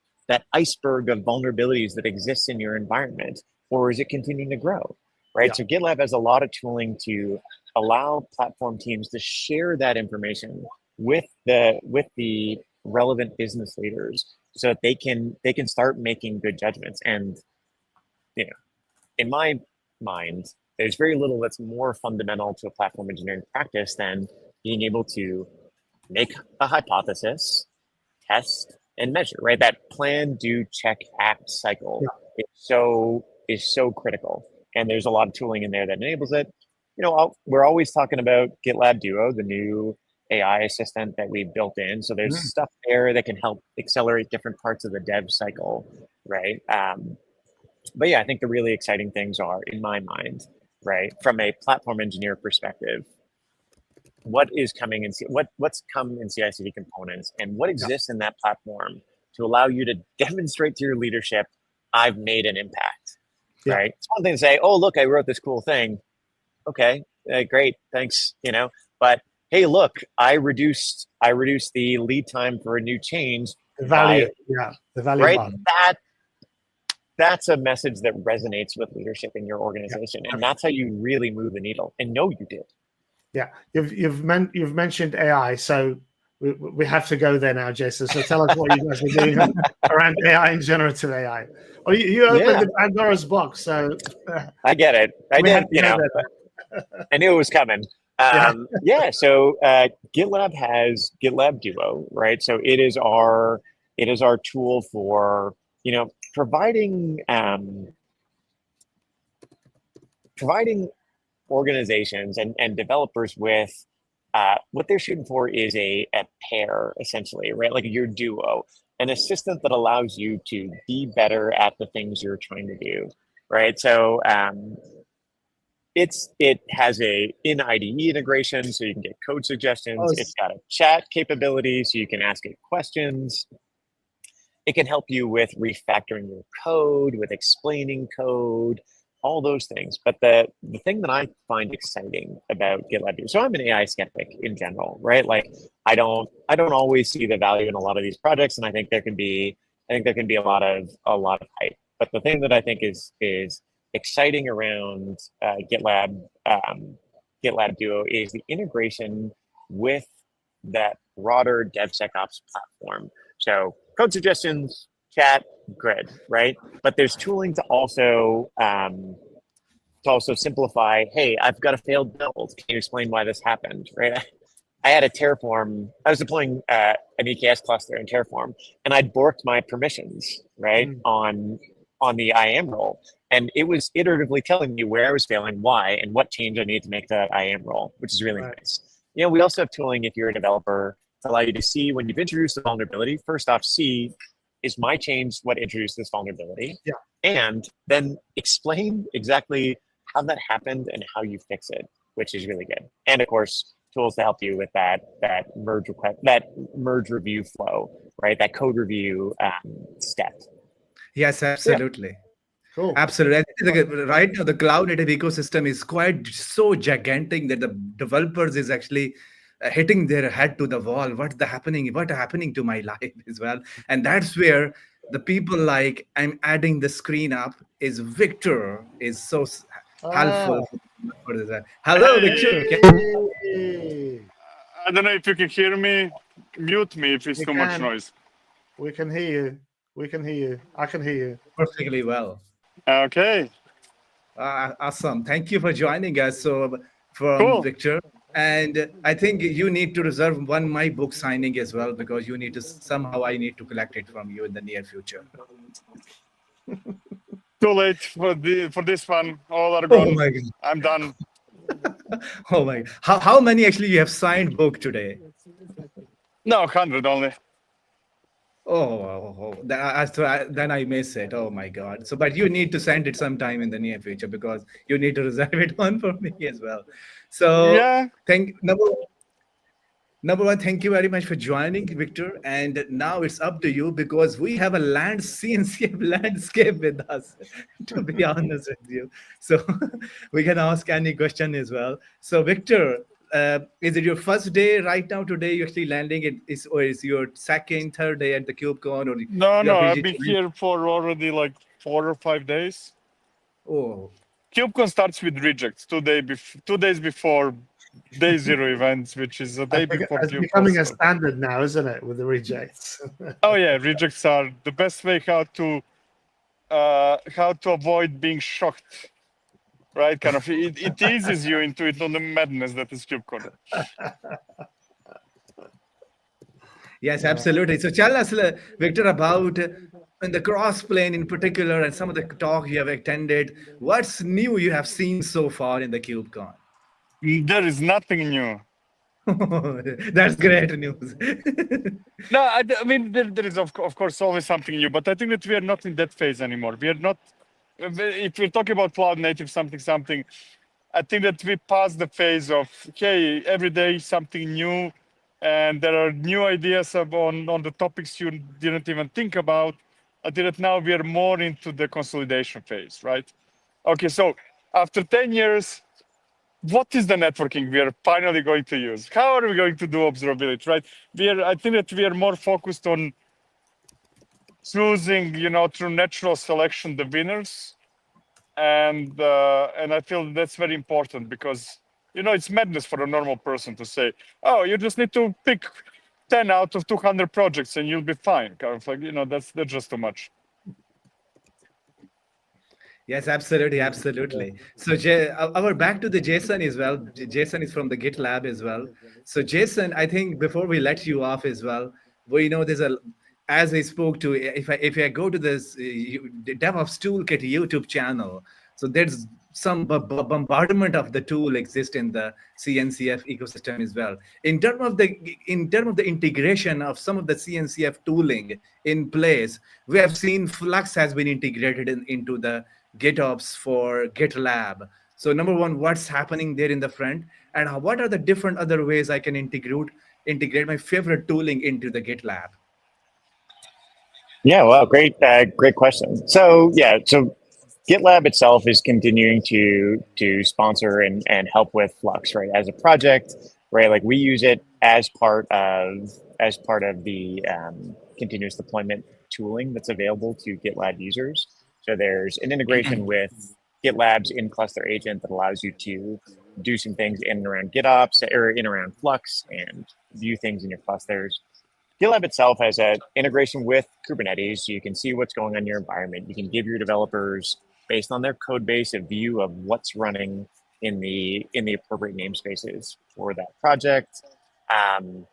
iceberg of vulnerabilities that exists in your environment, or is it continuing to grow, right? So GitLab has a lot of tooling to allow platform teams to share that information with the relevant business leaders, so that they can start making good judgments. And in my mind, there's very little that's more fundamental to a platform engineering practice than being able to make a hypothesis, test, and measure, right? That plan, do, check, act cycle is so critical. And there's a lot of tooling in there that enables it. We're always talking about GitLab Duo, the new AI assistant that we built in. So there's stuff there that can help accelerate different parts of the dev cycle, right? But yeah, I think the really exciting things are, in my mind, right, from a platform engineer perspective, what is coming in, what's come in CI/CD components, and what exists in that platform to allow you to demonstrate to your leadership, I've made an impact, right? It's one thing to say, oh, look, I wrote this cool thing. Okay, great, thanks, but hey, look, I reduced the lead time for a new change. The value, the value, right? Bond. That's a message that resonates with leadership in your organization, and that's how you really move the needle. And no, you did. Yeah, you've mentioned AI, so we have to go there now, Jason. So tell us what you guys are doing around AI and generative AI. Oh, you opened the Pandora's box, so I get it. I did. I knew it was coming. So GitLab has GitLab Duo, right? So it is our tool for providing organizations and developers with what they're shooting for is a pair, essentially, right? Like your duo, an assistant that allows you to be better at the things you're trying to do, right? So it has a in IDE integration, so you can get code suggestions. It's got a chat capability, so you can ask it questions. It can help you with refactoring your code, with explaining code, all those things. But the thing that I find exciting about GitLab, so I'm an AI skeptic in general, right? Like I don't always see the value in a lot of these projects, and I think there can be a lot of hype. But the thing that I think is exciting around GitLab Duo is the integration with that broader DevSecOps platform. So code suggestions, chat, grid, right? But there's tooling to also simplify. Hey, I've got a failed build. Can you explain why this happened? Right? I had a Terraform. I was deploying an EKS cluster in Terraform, and I'd borked my permissions right on the IAM role, and it was iteratively telling me where I was failing, why, and what change I needed to make to that IAM role, which is really nice. We also have tooling if you're a developer to allow you to see when you've introduced the vulnerability. First off, see, is my change what introduced this vulnerability? Yeah. And then explain exactly how that happened and how you fix it, which is really good. And of course, tools to help you with that merge request, that merge review flow, right? That code review step. Yes, Yeah. absolutely. Cool. Absolutely. I think right now the cloud native ecosystem is quite so gigantic that the developers is actually hitting their head to the wall. What happening to my life as well? And that's where the people like I'm adding the screen up is Victor is so Ah, helpful for this. Hello, Victor. hey, I don't know if you can hear me. Mute me if it's we too much can. noise. We can hear you. We can hear you. I can hear you. Perfectly well. Okay, Awesome. Thank you for joining us. So from cool. Victor. And I think you need to reserve one my book signing as well because you need to somehow I need to collect it from you in the near future. Too late for this one. All are Oh gone. my god. I'm done. Oh my. How many actually you have signed book today? No, 100 only. Then I miss it. Oh my God. So, but you need to send it sometime in the near future because you need to reserve it one for me as well. So, Yeah. thank number one, thank you very much for joining, Victor. And now it's up to you because we have a CNCF landscape with us, to be honest with you. So we can ask any question as well. So, Victor, is it your first day right now today? You're actually landing or is your second, third day at the KubeCon or No, you're no. I've busy? been here for already like 4 or 5 days. Oh, KubeCon starts with rejects 2 days before day zero events, which is a I day think before it's KubeCon. becoming a standard now, isn't it, with the rejects? Oh yeah, rejects are the best way how to avoid being shocked. Right, kind of it eases you into the madness that is KubeCon. yes, absolutely. So tell us, Victor, about in the cross plane in particular and some of the talk you have attended. What's new you have seen so far in the KubeCon? There is nothing new. That's great news. No, I mean there is of course always something new, but I think that we are not in that phase anymore. We are not. If we're talking about cloud native something, I think that we passed the phase of okay, every day something new, and there are new ideas on the topics you didn't even think about. I think that now we are more into the consolidation phase, right? Okay, so after 10 years, what is the networking we are finally going to use? How are we going to do observability, right? I think that we are more focused on choosing, through natural selection, the winners. And I feel that's very important because, it's madness for a normal person to say, oh, you just need to pick 10 out of 200 projects and you'll be fine. Kind of like, that's just too much. Yes, absolutely, absolutely. So, our back to the Jason as well. Jason is from the GitLab as well. So, Jason, I think before we let you off as well, there's as I spoke to, if I go to this the DevOps Toolkit YouTube channel, so there's some bombardment of the tool exists in the CNCF ecosystem as well. In terms of the integration of some of the CNCF tooling in place, we have seen Flux has been integrated into the GitOps for GitLab. So number one, what's happening there in the front, and what are the different other ways I can integrate my favorite tooling into the GitLab? Yeah, well, great question. So GitLab itself is continuing to sponsor and help with Flux, right, as a project, right? Like we use it as part of the continuous deployment tooling that's available to GitLab users. So there's an integration with GitLab's in-cluster agent that allows you to do some things in and around GitOps or in and around Flux and view things in your clusters. GitLab itself has an integration with Kubernetes, so you can see what's going on in your environment. You can give your developers, based on their code base, a view of what's running in the appropriate namespaces for that project. And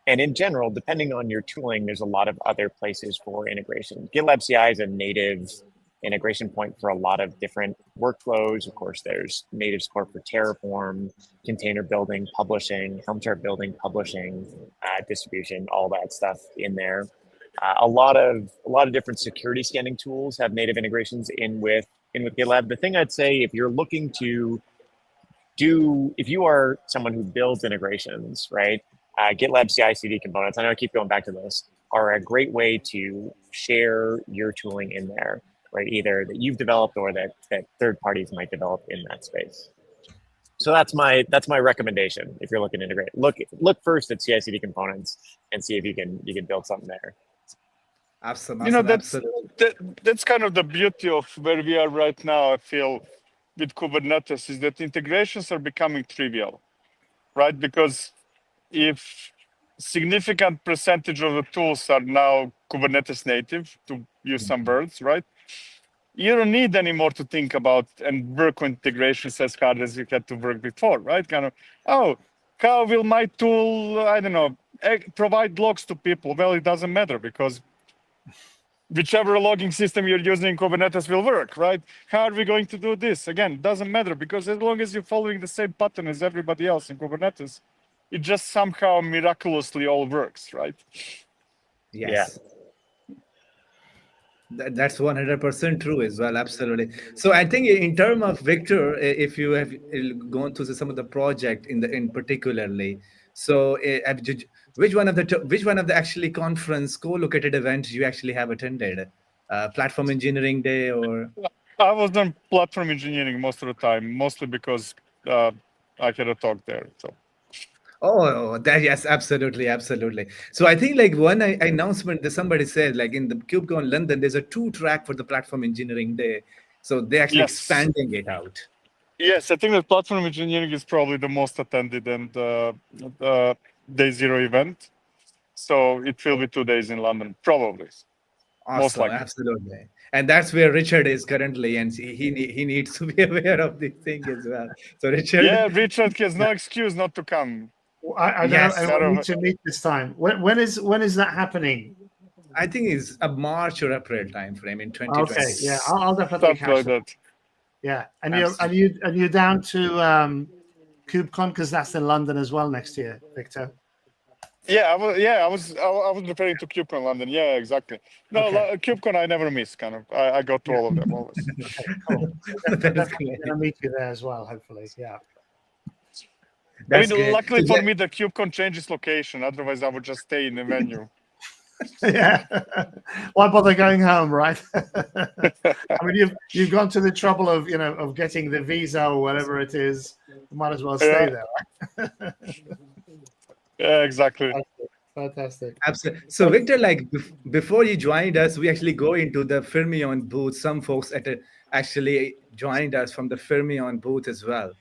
in general, depending on your tooling, there's a lot of other places for integration. GitLab CI is a native integration point for a lot of different workflows. Of course, there's native support for Terraform, container building, publishing, Helm chart building, publishing, distribution, all that stuff in there. A lot of different security scanning tools have native integrations in with in with GitLab. The thing I'd say, if you're looking to if you are someone who builds integrations, right? GitLab CI/CD components, I know I keep going back to this, are a great way to share your tooling in there, right? Either that you've developed or that third parties might develop in that space. So that's my recommendation if you're looking to integrate. Look first at CI/CD components and see if you can build something there. Awesome. You know, Absolutely. that's kind of the beauty of where we are right now, I feel, with Kubernetes, is that integrations are becoming trivial, right? Because if significant percentage of the tools are now Kubernetes native, to use some words, right? You don't need anymore to think about and work on integrations as hard as you had to work before, right? Kind of, oh, how will my tool, I don't know, provide logs to people? Well, it doesn't matter because whichever logging system you're using in Kubernetes will work, right? How are we going to do this? Again, doesn't matter because as long as you're following the same pattern as everybody else in Kubernetes, it just somehow miraculously all works, right? Yes. That's 100% true as well. Absolutely. So I think in terms of Victor, if you have gone through some of the project in particularly, so which one of the actually conference co-located events you actually have attended? Platform Engineering Day or? I was on platform engineering most of the time, mostly because I had a talk there. So. Oh, that yes, absolutely. So I think like one announcement that somebody said, like in the KubeCon London, there's a 2-track for the Platform Engineering Day. So they're actually Yes. expanding it out. Yes, I think that platform engineering is probably the most attended and day zero event. So it will be 2 days in London, probably. Most Awesome, likely. absolutely. And that's where Richard is currently, and he needs to be aware of this thing as well. So Richard, Yeah, Richard has no excuse not to come. I don't yes, know. I need to meet this time. When is that happening? I think it's a March or April time frame in 2020. Okay, yeah, I'll definitely Something catch like that. that. Yeah, and Absolutely. you're down to KubeCon because that's in London as well next year, Victor. Yeah, I was referring to KubeCon London. Yeah, exactly. No, Okay. KubeCon I never miss. Kind of, I go to all of them always. Okay, cool. So That is definitely great. gonna meet you there as well, hopefully. Yeah. I That's mean, great. luckily for me, the KubeCon changes location. Otherwise, I would just stay in the venue. Yeah. Why bother going home, right? I mean, you've gone to the trouble of of getting the visa or whatever it is. You might as well stay Yeah. there. Yeah, exactly. Fantastic. Absolutely. So, Victor, like before you joined us, we actually go into the Fermion booth. Some folks actually joined us from the Fermion booth as well.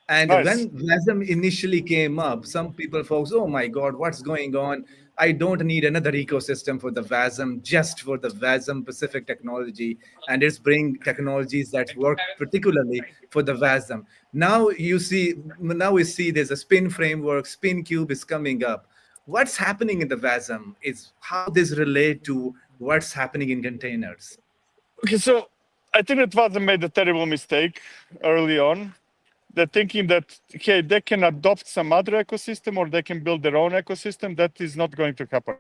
And Nice. when WASM initially came up, some people, folks, oh my God, what's going on? I don't need another ecosystem for the WASM, just for the WASM Pacific technology. And it's bring technologies that work particularly for the WASM. Now we see there's a spin framework, spin cube is coming up. What's happening in the WASM is how this relate to what's happening in containers. Okay, so I think that Vaza made a terrible mistake early on. They're thinking that, okay, they can adopt some other ecosystem or they can build their own ecosystem. That is not going to happen.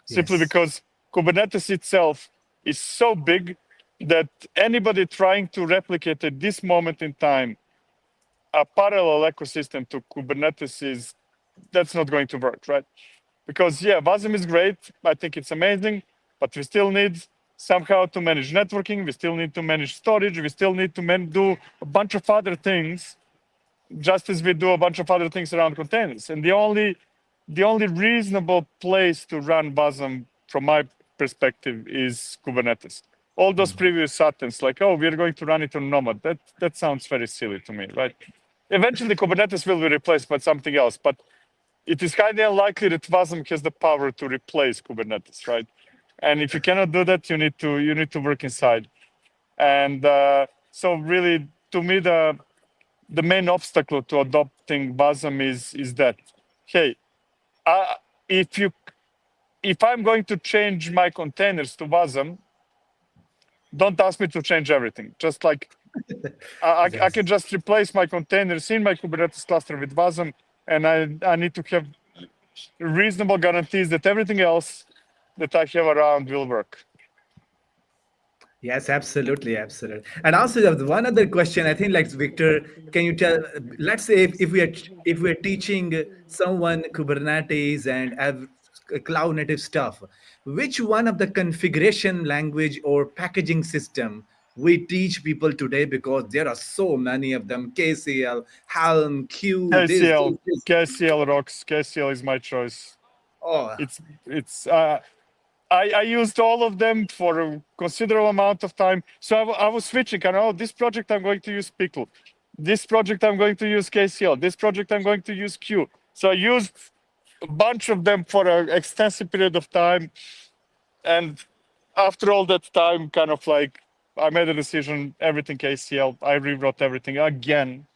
Simply Yes. because Kubernetes itself is so big that anybody trying to replicate at this moment in time a parallel ecosystem to Kubernetes that's not going to work, right? Because yeah, WASM is great. I think it's amazing, but we still need somehow to manage networking. We still need to manage storage. We still need to do a bunch of other things, just as we do a bunch of other things around containers. And the only reasonable place to run WASM, from my perspective, is Kubernetes. All those previous patterns, like, oh, we're going to run it on Nomad, that sounds very silly to me, right? Eventually, Kubernetes will be replaced by something else, but it is highly unlikely that WASM has the power to replace Kubernetes, right? And if you cannot do that, you need to work inside. And so, really, to me, the main obstacle to adopting WASM is that, hey, if I'm going to change my containers to WASM, don't ask me to change everything. Just like I can just replace my containers in my Kubernetes cluster with WASM, and I need to have reasonable guarantees that everything else that I have around will work. Yes, absolutely, absolutely. And also, there's one other question. I think, like Victor, can you tell? Let's say if we are teaching someone Kubernetes and cloud native stuff, which one of the configuration language or packaging system we teach people today? Because there are so many of them: KCL, Helm, Q. KCL, This. KCL rocks. KCL is my choice. Oh, It's I used all of them for a considerable amount of time. So I was switching. And oh, this project I'm going to use Pickle. This project I'm going to use KCL. This project I'm going to use Q. So I used a bunch of them for an extensive period of time. And after all that time, kind of like I made a decision, everything KCL. I rewrote everything again.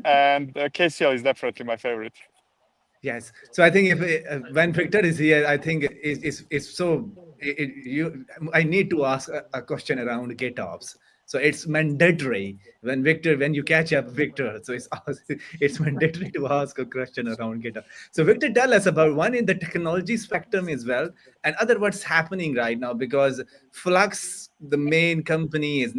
And KCL is definitely my favorite. yes. So I think if when Victor is here, I think it's so you. I need to ask a question around GitOps. So it's mandatory when you catch up Victor. So it's mandatory to ask a question around GitOps. So Victor, tell us about one in the technology spectrum as well, and other what's happening right now because Flux, the main company, is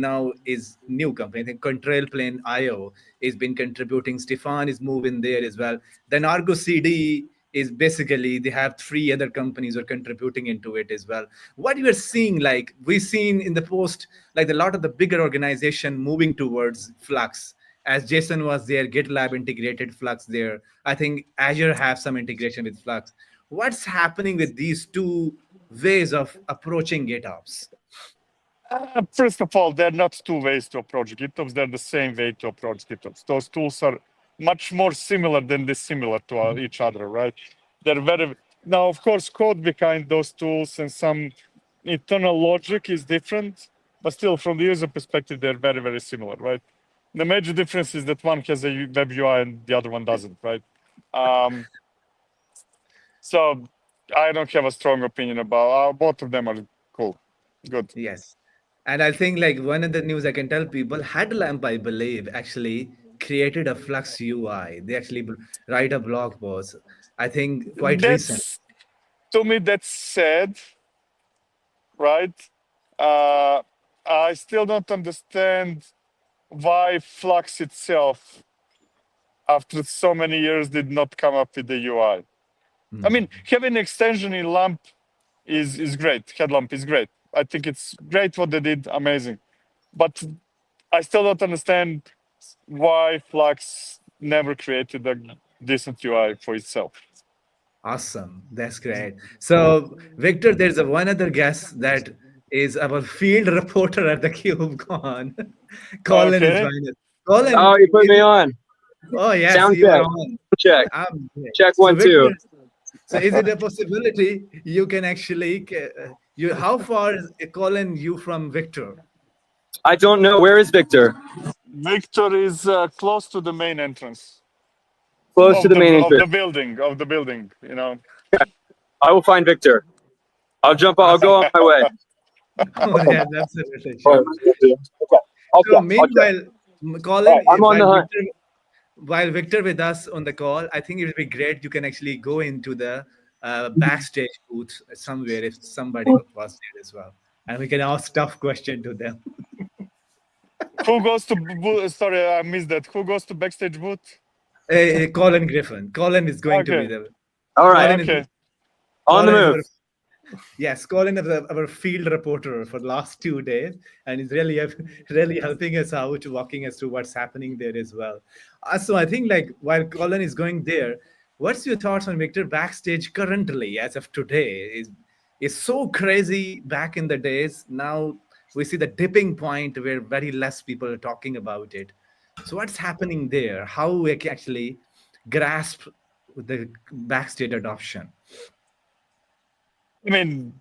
new company. I think Contrail Plane IO has been contributing. Stefan is moving there as well. Then Argo CD is basically they have three other companies are contributing into it as well. What you are seeing, like we've seen in the post, like a lot of the bigger organization moving towards Flux. As Jason was there, GitLab integrated Flux there. I think Azure have some integration with Flux. What's happening with these two ways of approaching GitOps? First of all, there are not two ways to approach GitOps. They're the same way to approach GitOps. Those tools are much more similar than dissimilar to each other, right? They're very now, of course, code behind those tools and some internal logic is different, but still, from the user perspective, they're very, very similar, right? The major difference is that one has a web UI and the other one doesn't, right? So I don't have a strong opinion about both of them are cool, good. Yes. And I think like one of the news I can tell people, Headlamp, I believe, actually created a Flux UI. They actually write a blog post. I think quite recent. That's to me that's sad, right? I still don't understand why Flux itself, after so many years, did not come up with the UI. I mean, having an extension in LAMP is great. Headlamp is great. I think it's great what they did, amazing. But I still don't understand why Flux never created a decent UI for itself. Awesome. That's great. So, Victor, there's one other guest that is our field reporter at the KubeCon. Colin is Okay. joining us. Colin, Oh, you put me on. oh yes, Sound you are check. on. Check. Great. Check So, 1, 2. Victor, so is it a possibility you can actually you how far is Colin you from Victor? I don't know. Where is Victor? Victor is close to the main entrance Close to the main of the entrance. building, you know. I will find Victor. I'll jump. I'll go on my way. Oh, yeah, absolutely. All Sure. right. Okay. I'll So check. meanwhile, Colin, All right, I'm on the hunt. While Victor with us on the call, I think it would be great. You can actually go into the backstage booth somewhere if somebody was there as well, and we can ask tough question to them. Who goes to sorry, I missed that. Who goes to backstage booth? Colin Griffin. Colin is going to be Okay. there. All right. Colin Okay. On the Colin is move. yes, Colin is our field reporter for the last 2 days, and he's really helping us out, walking us through what's happening there as well. So I think like while Colin is going there, what's your thoughts on Victor backstage currently as of today? Is so crazy back in the days. Now we see the dipping point where very less people are talking about it. So what's happening there? How we can actually grasp the backstage adoption? I mean,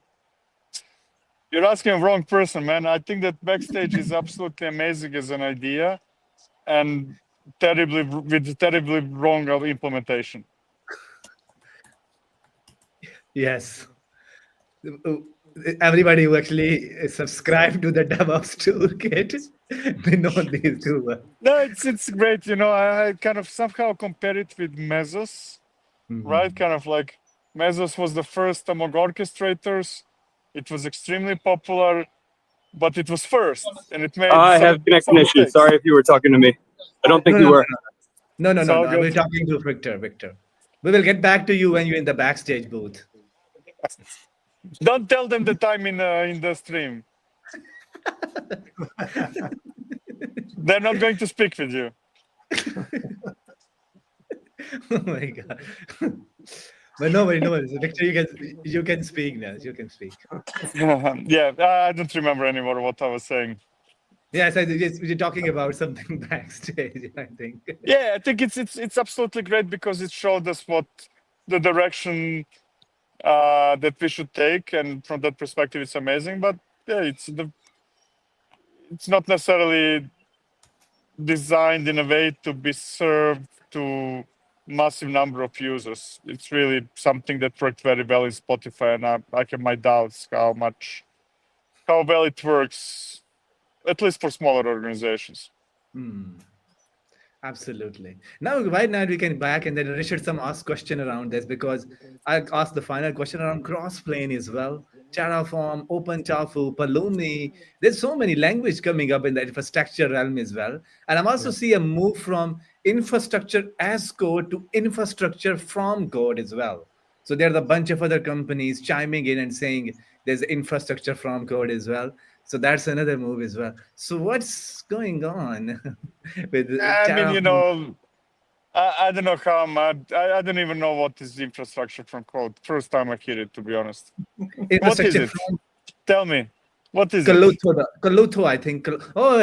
you're asking a wrong person, man. I think that backstage is absolutely amazing as an idea, and terribly wrong implementation. Yes. Everybody who actually subscribe to the DevOps toolkit, they know these two. No, it's great. You know, I kind of somehow compare it with Mesos, right? Kind of like Mesos was the first among orchestrators. It was extremely popular. but it was first, and it made I some, have connection some issues. mistakes. Sorry if you were talking to me. I don't think No, you no, no, were. no, no, It's no, all no. We're good. talking to Victor. Victor. We will get back to you when you're in the backstage booth. Don't tell them that I'm in the stream. They're not going to speak with you. Oh my god. But no worries, no worries. Victor, you can speak now. You can speak. Yeah, I don't remember anymore what I was saying. Yes, you're talking about something backstage, I think. Yeah, I think it's absolutely great because it showed us what the direction that we should take, and from that perspective, it's amazing. But yeah, it's not necessarily designed in a way to be served to massive number of users. It's really something that worked very well in Spotify, and I have my doubts how well it works, at least for smaller organizations. Absolutely. Now, right now, we can back and then Richard some ask question around this because I asked the final question around cross-plane as well. Terraform, OpenTofu, Pulumi. There's so many language coming up in the infrastructure realm as well. And I'm also see a move from infrastructure as code to infrastructure from code as well. So there's a bunch of other companies chiming in and saying there's infrastructure from code as well. So that's another move as well. So what's going on with I mean, Terraform? I don't know how much. I don't even know what is infrastructure from code. First time I hear it, to be honest. What is Infrastructure it? from Tell me. What is it? Kaluto, I think. Oh,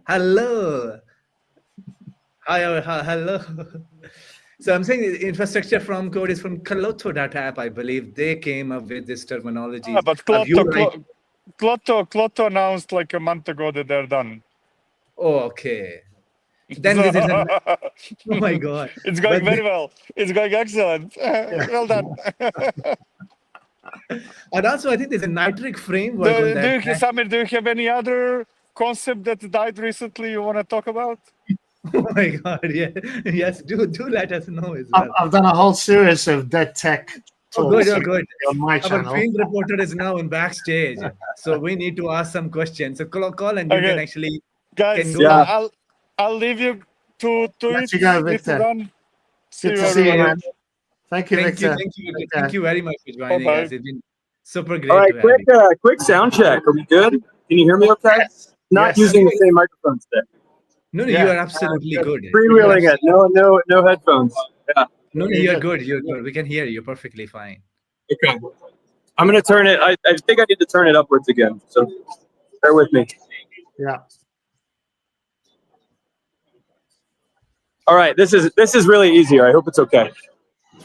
hello. Hello. So I'm saying infrastructure from code is from Kaloto.app, I believe. They came up with this terminology. But Clotto announced like a month ago that they're done. Oh, okay. Then this is oh my god. It's going But very well. It's going excellent. Well done. and also, I think there's a nitric framework on that. Samir, do you have any other concept that died recently you want to talk about? Oh my god, yeah. Yes, do let us know as well. I've done a whole series of dead tech Oh, talks good, good. on my Our channel. field reporter is now in backstage, so we need to ask some questions. So call and you can actually guys. can go. I'll leave you to Let it. you go, Need to Victor. run. See Good you, to see you, everyone. man. Thank you, Victor. Thank you very much for joining Bye-bye. us. It's been super great All right, to have you. quick sound check. Are we good? Can you hear me okay? Yes. Not Yes. using the same microphone stick. No, Yeah. you are absolutely good. Freewheeling it. No headphones. Yeah. No, you're good. You're good. We can hear you perfectly fine. Okay. I'm gonna turn it. I think I need to turn it upwards again. So bear with me. Yeah. All right. This is really easier. I hope it's okay.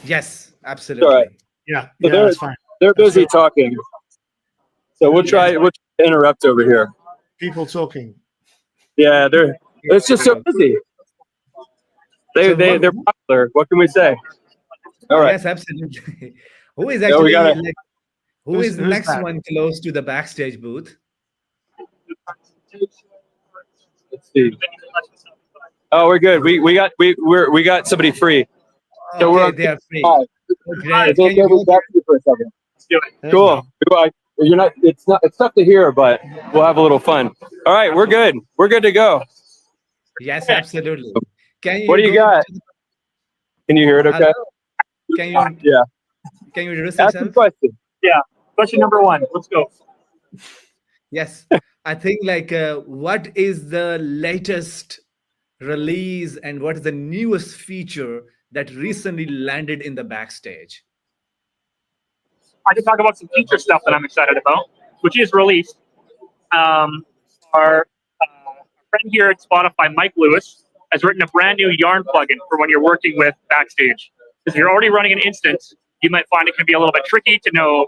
Yes, absolutely. All right. Yeah. So Yeah, that's fine. They're busy talking. So we'll try to interrupt over here. People talking. Yeah, it's just so busy. They're popular. What can we say? All right. Yes, absolutely. Who is actually Who's the next that? one close to the backstage booth? Let's see. Oh, we're good. We got somebody free. So Okay, we're on they are free. five. Great. Is it okay to back to you for a second? Cool. You're not. It's tough to hear, but we'll have a little fun. All right, we're good. We're good to go. Yes, absolutely. Can you What do you go got? to the- Can you hear it? Okay. Hello? Can you Yeah. can you introduce Ask the yourself? question. Yeah. Question number 1. Let's go. Yes, I think what is the latest release and what is the newest feature that recently landed in the backstage? I can talk about some feature stuff that I'm excited about, which is released. Our friend here at Spotify, Mike Lewis, has written a brand new Yarn plugin for when you're working with Backstage. If you're already running an instance, you might find it can be a little bit tricky to know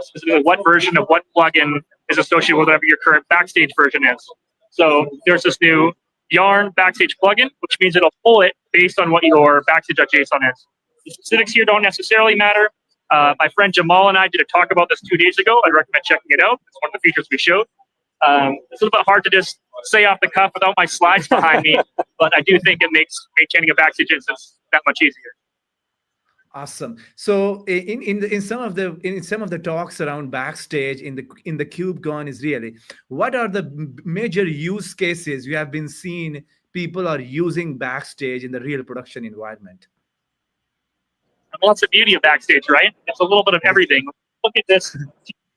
specifically what version of what plugin is associated with whatever your current Backstage version is. So there's this new Yarn Backstage plugin, which means it'll pull it based on what your Backstage.json is. The specifics here don't necessarily matter. My friend Jamal and I did a talk about this 2 days ago. I'd recommend checking it out. It's one of the features we showed. It's a little bit hard to just say off the cuff without my slides behind me, but I do think it makes maintaining a Backstage instance that much easier. Awesome. So in some of the talks around backstage in the KubeCon is really, what are the major use cases you have been seeing people are using backstage in the real production environment? Well, that's the beauty of Backstage, right? It's a little bit of everything. Look at this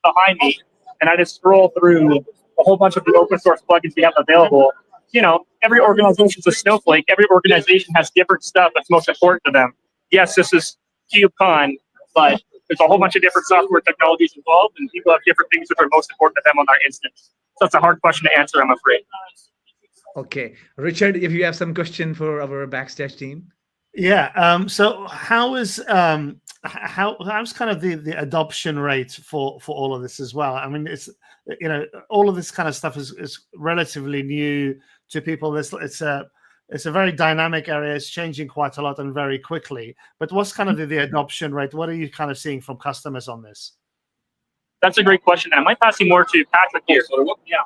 behind me, and I just scroll through a whole bunch of the open source plugins we have available. You know, every organization's a snowflake. Every organization has different stuff that's most important to them. Yes, this is KubeCon, but there's a whole bunch of different software technologies involved, and people have different things that are most important to them on their instance. So it's a hard question to answer, I'm afraid. Okay, Richard, if you have some question for our backstage team. Yeah. So how's kind of the adoption rate for all of this as well? I mean, it's, you know, all of this kind of stuff is relatively new to people. It's a very dynamic area. It's changing quite a lot and very quickly. But what's kind of the adoption rate? What are you kind of seeing from customers on this? That's a great question. I might pass you more to Patrick here. Yeah.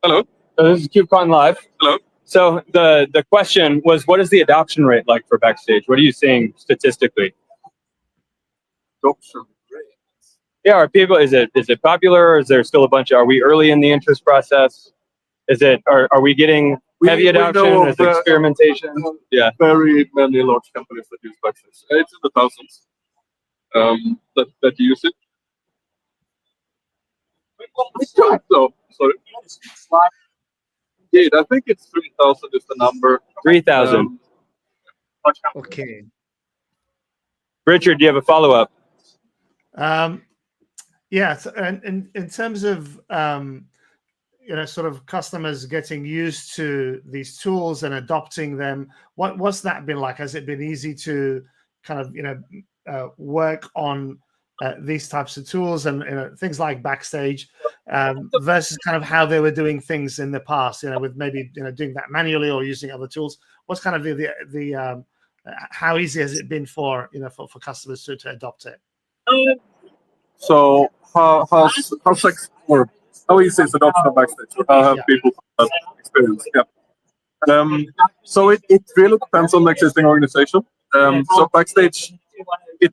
Hello. This is KubeCon Live. Hello. So the question was, what is the adoption rate like for Backstage? What are you seeing statistically? Adoption rate. Yeah, are people? Is it popular? Or is there still a bunch? Are we early in the interest process? Is it? Are we getting heavy adoption? Is it experimentation? Yeah. Very many large companies that use Backstage. It's in the thousands that use it. So sorry. Yeah, I think it's 3,000 is the number. 3,000. Okay. Richard, do you have a follow-up? Yeah, so, and in terms of you know, sort of customers getting used to these tools and adopting them, what's that been like? Has it been easy to kind of, you know, work on these types of tools and, you know, things like Backstage versus kind of how they were doing things in the past, you know, with maybe, you know, doing that manually or using other tools? What's kind of the how easy has it been for, you know, for customers to adopt it? So how easy is adoption of Backstage? Or how have people that experience? Yeah. So it really depends on the existing organization. So Backstage, it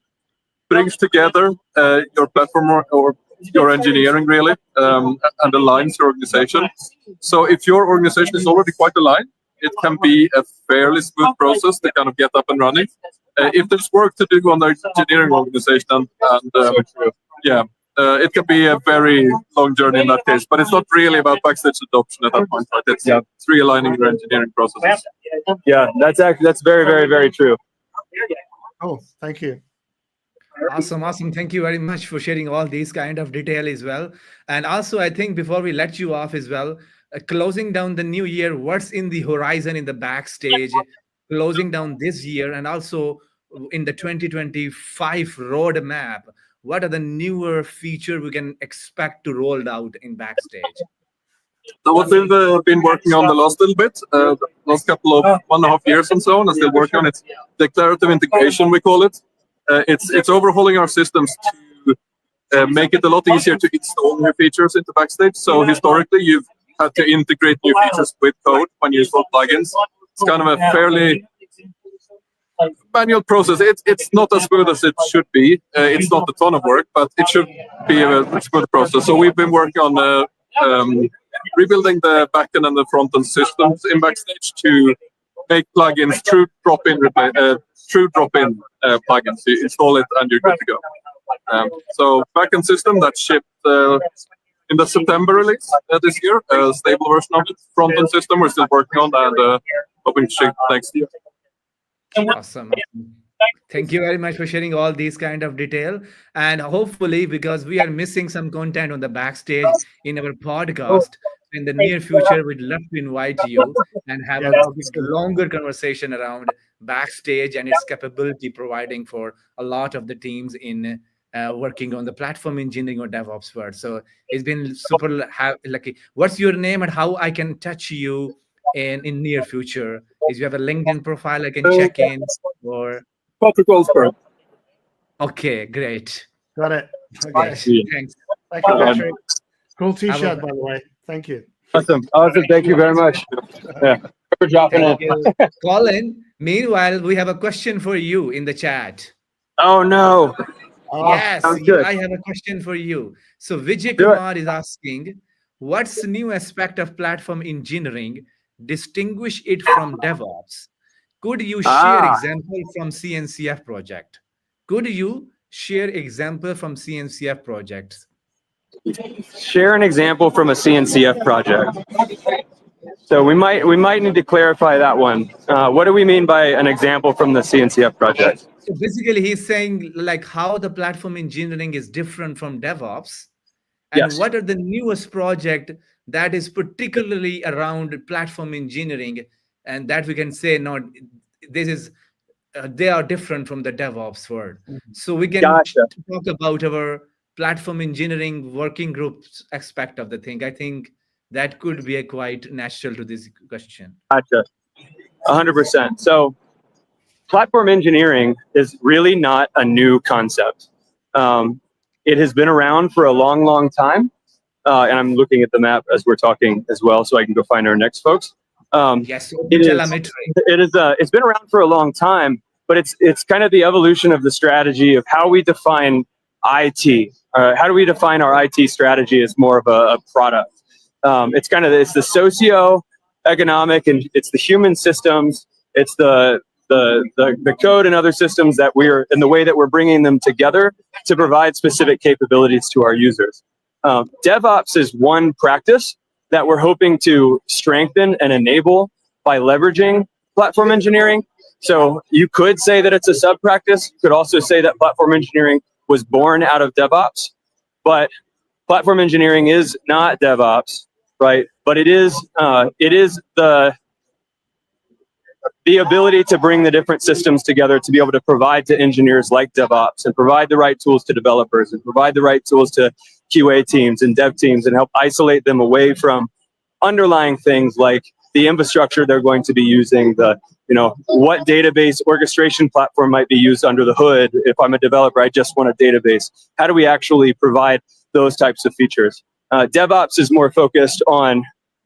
brings together your platform or your engineering really and aligns your organization. So if your organization is already quite aligned, it can be a fairly smooth process to kind of get up and running. If there's work to do on the engineering organization, it can be a very long journey in that case. But it's not really about Backstage adoption at that point, right? It's realigning your engineering processes. Yeah, that's very, very, very true. Oh, thank you. Awesome. Thank you very much for sharing all these kind of detail as well. And also, I think before we let you off as well, closing down the new year, what's in the horizon in the Backstage, closing down this year, and also in the 2025 roadmap, what are the newer features we can expect to roll out in Backstage? So what we've been working on the last little bit, the last couple of 1.5 years and so on, and still working on it, declarative integration, we call it. It's overhauling our systems to make it a lot easier to install new features into Backstage. So historically, you've had to integrate new features with code when you install plugins. It's kind of a fairly manual process. It's not as smooth as it should be. It's not a ton of work, but it should be a smooth process. So we've been working on rebuilding the backend and the front-end systems in Backstage to make plugins true drop-in plugins. You install it and you're good to go. So backend system that shipped in the September release this year, a stable version of it. Front-end system we're still working on and hoping to ship next year. Awesome. Thank you very much for sharing all these kind of detail. And hopefully, because we are missing some content on the Backstage in our podcast, in the near future, we'd love to invite you and have a longer conversation around Backstage and its capability providing for a lot of the teams in working on the platform engineering or DevOps world. So it's been super lucky. What's your name and how I can touch you in near future? Is you have a LinkedIn profile I can check in or? Patrick Olsberg. Okay, great. Got it. Okay, Thanks. Thank you, Patrick. Cool T-shirt, by the way. Thank you. Awesome. Thank you very much. Yeah, for dropping in. Colin, meanwhile, we have a question for you in the chat. Oh no. Yes, Sounds good. I have a question for you. So Vijay Do it. Kumar is asking, what's the new aspect of platform engineering distinguish it from DevOps? Could you share Ah, example from CNCF project? Could you share example from CNCF projects? share an example from a CNCF project. So we might need to clarify that one. What do we mean by an example from the CNCF project? So basically, he's saying like how the platform engineering is different from DevOps, and Yes. what are the newest project that is particularly around platform engineering, and that we can say, no, this is they are different from the DevOps world. So we can Gotcha. talk about our platform engineering working groups aspect of the thing. I think that could be a quite natural to this question. Gotcha. 100%. So platform engineering is really not a new concept. It has been around for a long, long time. And I'm looking at the map as we're talking as well, so I can go find our next folks. Yes, It is. telemetry. It is. It's been around for a long time, but it's kind of the evolution of the strategy of how we define IT. How do we define our IT strategy as more of a product? It's kind of the socio-economic and it's the human systems. It's the code and other systems that we're in the way that we're bringing them together to provide specific capabilities to our users. DevOps is one practice that we're hoping to strengthen and enable by leveraging platform engineering. So you could say that it's a sub-practice. You could also say that platform engineering was born out of DevOps, but platform engineering is not DevOps, right? But it is the ability to bring the different systems together to be able to provide to engineers like DevOps and provide the right tools to developers and provide the right tools to QA teams and dev teams and help isolate them away from underlying things like the infrastructure they're going to be using, what database orchestration platform might be used under the hood. If I'm a developer, I just want a database. How do we actually provide those types of features? DevOps is more focused on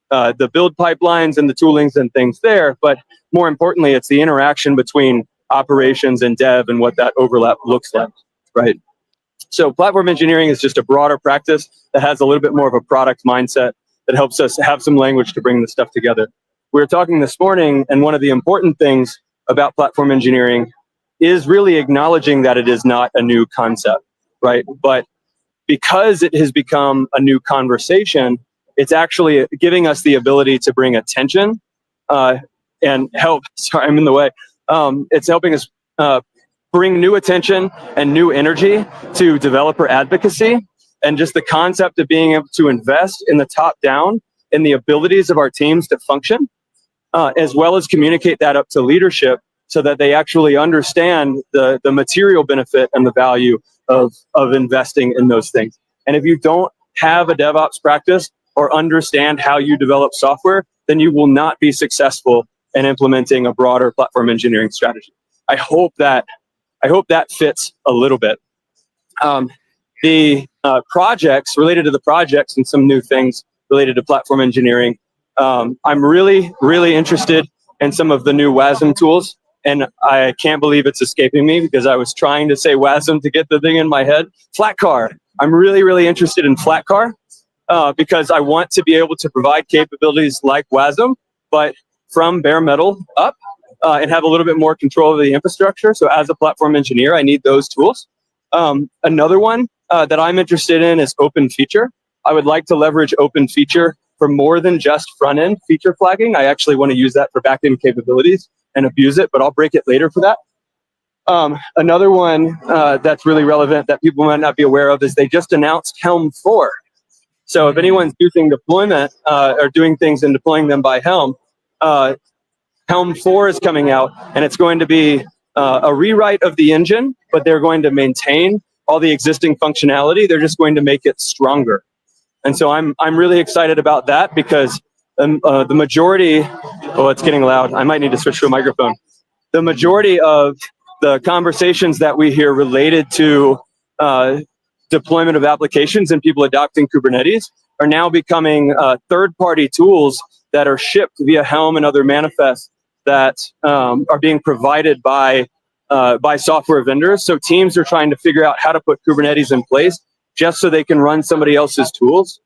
the build pipelines and the toolings and things there, but more importantly, it's the interaction between operations and dev and what that overlap looks like, right? So platform engineering is just a broader practice that has a little bit more of a product mindset that helps us have some language to bring this stuff together. We were talking this morning, and one of the important things about platform engineering is really acknowledging that it is not a new concept, right? But because it has become a new conversation, it's actually giving us the ability to bring attention and help. Sorry, I'm in the way. It's helping us bring new attention and new energy to developer advocacy and just the concept of being able to invest in the top down in the abilities of our teams to function, as well as communicate that up to leadership so that they actually understand the material benefit and the value of investing in those things. And if you don't have a DevOps practice or understand how you develop software, then you will not be successful in implementing a broader platform engineering strategy. I hope that fits a little bit. The projects, related to the projects and some new things related to platform engineering, I'm really, really interested in some of the new WASM tools. And I can't believe it's escaping me because I was trying to say WASM to get the thing in my head. Flatcar. I'm really, really interested in Flatcar because I want to be able to provide capabilities like WASM, but from bare metal up and have a little bit more control of the infrastructure. So as a platform engineer, I need those tools. Another one that I'm interested in is open feature. I would like to leverage open feature for more than just front-end feature flagging. I actually want to use that for back-end capabilities and abuse it, but I'll break it later for that. Another one that's really relevant that people might not be aware of is they just announced Helm 4. So if anyone's using deployment or doing things and deploying them by Helm, Helm 4 is coming out, and it's going to be a rewrite of the engine, but they're going to maintain all the existing functionality. They're just going to make it stronger. And so I'm really excited about that because the majority, oh, it's getting loud. I might need to switch to a microphone. The majority of the conversations that we hear related to deployment of applications and people adopting Kubernetes are now becoming third-party tools that are shipped via Helm and other manifests that are being provided by by software vendors. So teams are trying to figure out how to put Kubernetes in place just so they can run somebody else's tools.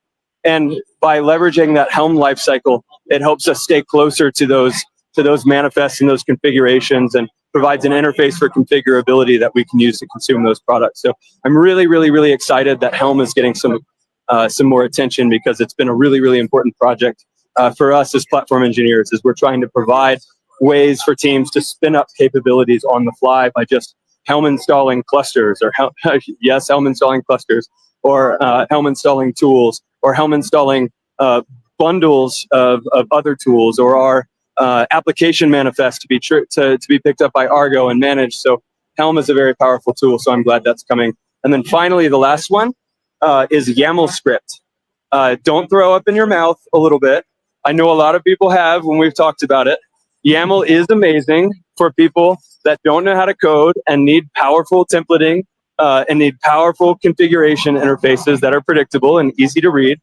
And by leveraging that Helm lifecycle, it helps us stay closer to those manifests and those configurations, and provides an interface for configurability that we can use to consume those products. So I'm really, really, really excited that Helm is getting some more attention, because it's been a really, really important project for us as platform engineers, as we're trying to provide ways for teams to spin up capabilities on the fly by just Helm installing clusters, or Helm installing clusters, or Helm installing tools, or Helm installing bundles of other tools, or our application manifest to be picked up by Argo and managed. So Helm is a very powerful tool. So I'm glad that's coming. And then finally, the last one is YAML script. Don't throw up in your mouth a little bit. I know a lot of people have when we've talked about it. YAML is amazing for people that don't know how to code and need powerful templating and need powerful configuration interfaces that are predictable and easy to read.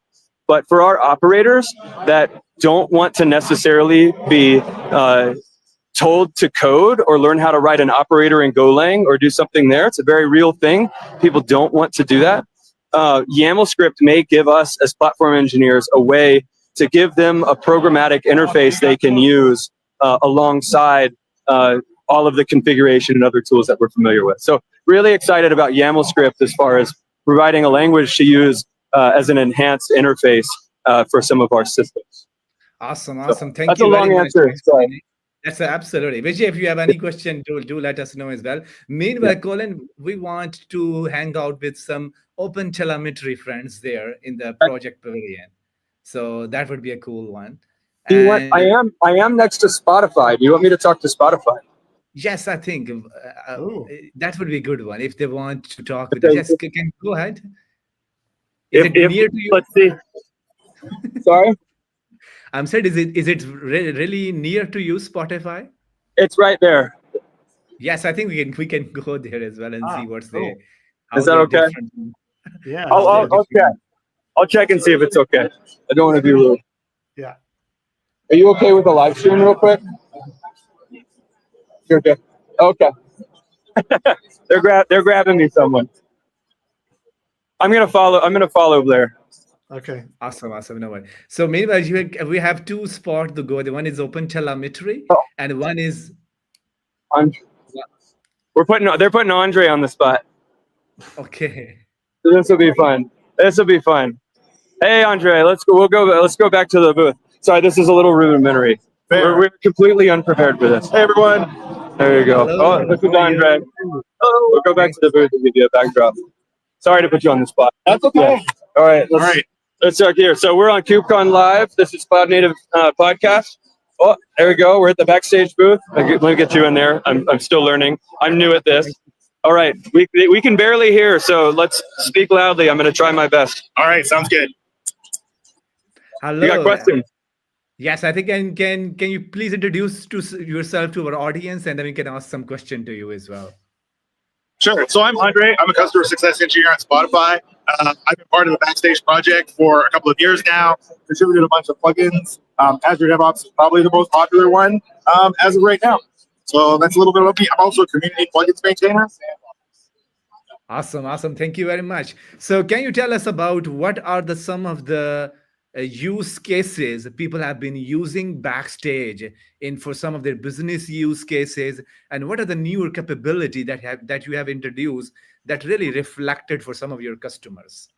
But for our operators that don't want to necessarily be told to code or learn how to write an operator in Golang or do something there, it's a very real thing. People don't want to do that. YAML script may give us as platform engineers a way to give them a programmatic interface they can use alongside all of the configuration and other tools that we're familiar with. So really excited about YAML script as far as providing a language to use as an enhanced interface for some of our systems. Awesome. So Thank that's you. a long very answer. much. Sorry. That's absolutely. Vijay, if you have any question, do let us know as well. Meanwhile, Colin, we want to hang out with some open telemetry friends there in the project pavilion. So that would be a cool one. I am next to Spotify. Do you want me to talk to Spotify? Yes, I think that would be a good one if they want to talk with us. Yes, can go ahead. Is it near to you? Let's see. Sorry? I'm saying, is it really near to you, Spotify? It's right there. Yes, I think we can go there as well and see what's there. Is that okay? Yeah. I'll check. I'll check and see if it's okay. I don't want to be rude. Yeah. Are you okay with the live stream real quick? You're okay. Okay. They're grabbing me someone. I'm gonna follow Blair. Okay. Awesome. No worries. So meanwhile, we have two spots to go. The one is open telemetry, and one is. They're putting Andre on the spot. Okay. So this will be fun. Hey, Andre, let's go back to the booth. Sorry, this is a little rudimentary. We're completely unprepared for this. Hey, everyone. There you go. Hello. This is Andre. We'll go back to the booth and give you a backdrop. Sorry to put you on the spot. That's okay. Yeah. All right. Let's start here. So we're on KubeCon Live. This is Cloud Native Podcast. Oh, there we go. We're at the backstage booth. Let me get you in there. I'm still learning. I'm new at this. All right. We can barely hear, so let's speak loudly. I'm going to try my best. All right. Sounds good. Hello. You got questions? Yes, I think. Can you please introduce yourself to our audience, and then we can ask some question to you as well. Sure. So I'm Andre. I'm a customer success engineer at Spotify. I've been part of the Backstage project for a couple of years now. Contributed a bunch of plugins. Azure DevOps is probably the most popular one as of right now. So that's a little bit about me. I'm also a community plugins maintainer. Awesome. Thank you very much. So can you tell us about what are some of the use cases people have been using Backstage for some of their business use cases, and what are the newer capability that you have introduced that really reflected for some of your customers?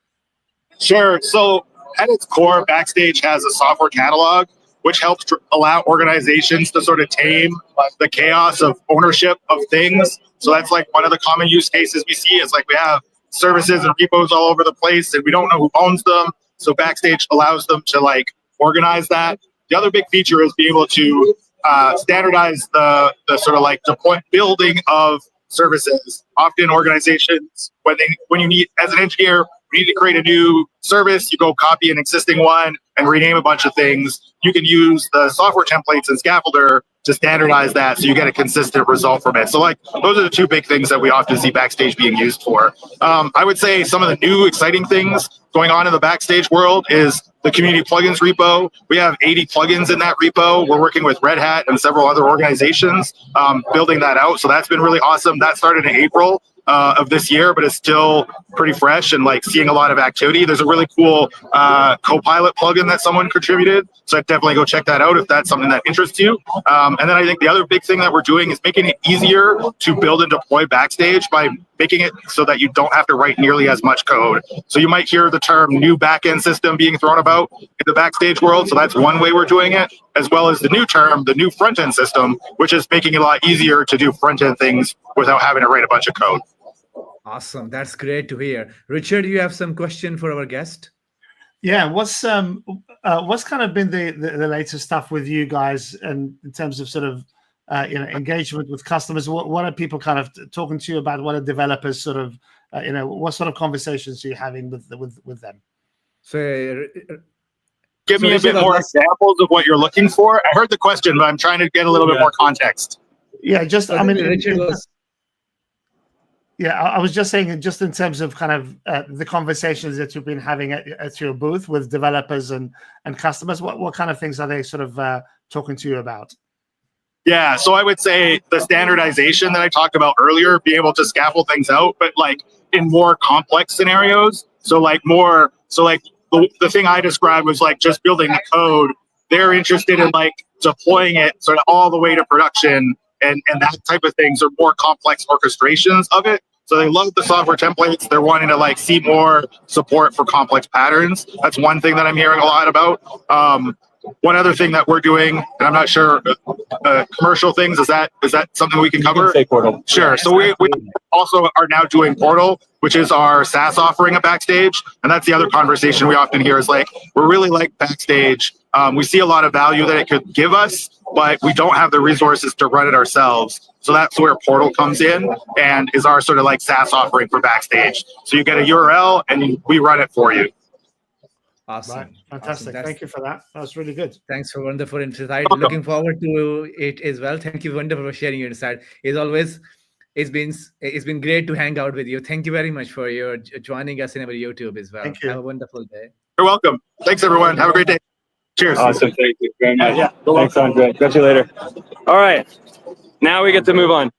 Sure. So at its core, Backstage has a software catalog, which helps allow organizations to sort of tame the chaos of ownership of things. So that's like one of the common use cases we see is like we have services and repos all over the place and we don't know who owns them. So Backstage allows them to like organize that. The other big feature is being able to standardize the sort of like building of services. Often organizations, when you need, as an engineer, you need to create a new service, you go copy an existing one and rename a bunch of things. You can use the software templates and Scaffolder to standardize that so you get a consistent result from it. So like those are the two big things that we often see Backstage being used for. I would say some of the new exciting things going on in the Backstage world is the community plugins repo. We have 80 plugins in that repo. We're working with Red Hat and several other organizations building that out. So that's been really awesome. That started in April of this year, but it's still pretty fresh and like seeing a lot of activity. There's a really cool Copilot plugin that someone contributed. So I'd definitely go check that out if that's something that interests you. And then I think the other big thing that we're doing is making it easier to build and deploy Backstage by making it so that you don't have to write nearly as much code. So you might hear the term new backend system being thrown about in the Backstage world. So that's one way we're doing it, as well as the new term, the new front end system, which is making it a lot easier to do front end things without having to write a bunch of code. Awesome. That's great to hear. Richard, you have some question for our guest? Yeah, what's kind of been the latest stuff with you guys, and in terms of sort of engagement with customers? What are people kind of talking to you about? What are developers sort of what sort of conversations are you having with them? So, give me a bit more examples of what you're looking for. I heard the question, but I'm trying to get a little bit more context. Yeah, just I mean, Richard was. Yeah, I was just saying, just in terms of kind of the conversations that you've been having at your booth with developers and customers, what kind of things are they sort of talking to you about? Yeah, so I would say the standardization that I talked about earlier, be able to scaffold things out, but like in more complex scenarios. So like the thing I described was like just building the code. They're interested in like deploying it sort of all the way to production and that type of things, or more complex orchestrations of it. So they love the software templates. They're wanting to like see more support for complex patterns. That's one thing that I'm hearing a lot about. One other thing that we're doing, and I'm not sure, commercial things, is that something we can cover? Say Portal. Sure. So we also are now doing Portal, which is our SaaS offering at Backstage. And that's the other conversation we often hear is like, we're really like Backstage. We see a lot of value that it could give us, but we don't have the resources to run it ourselves. So that's where Portal comes in and is our sort of like SaaS offering for Backstage. So you get a URL and we run it for you. Awesome. Right. Fantastic. Awesome. Thank you for that. That was really good. Thanks for wonderful insight. Looking forward to it as well. Thank you, wonderful, for sharing your insight. As always, it's been great to hang out with you. Thank you very much for your joining us in our YouTube as well. Thank you. Have a wonderful day. You're welcome. Thanks, everyone. Have a great day. Cheers. Awesome. Thank you very much. Thanks, Andre. Catch you later. All right. Now we get to move on.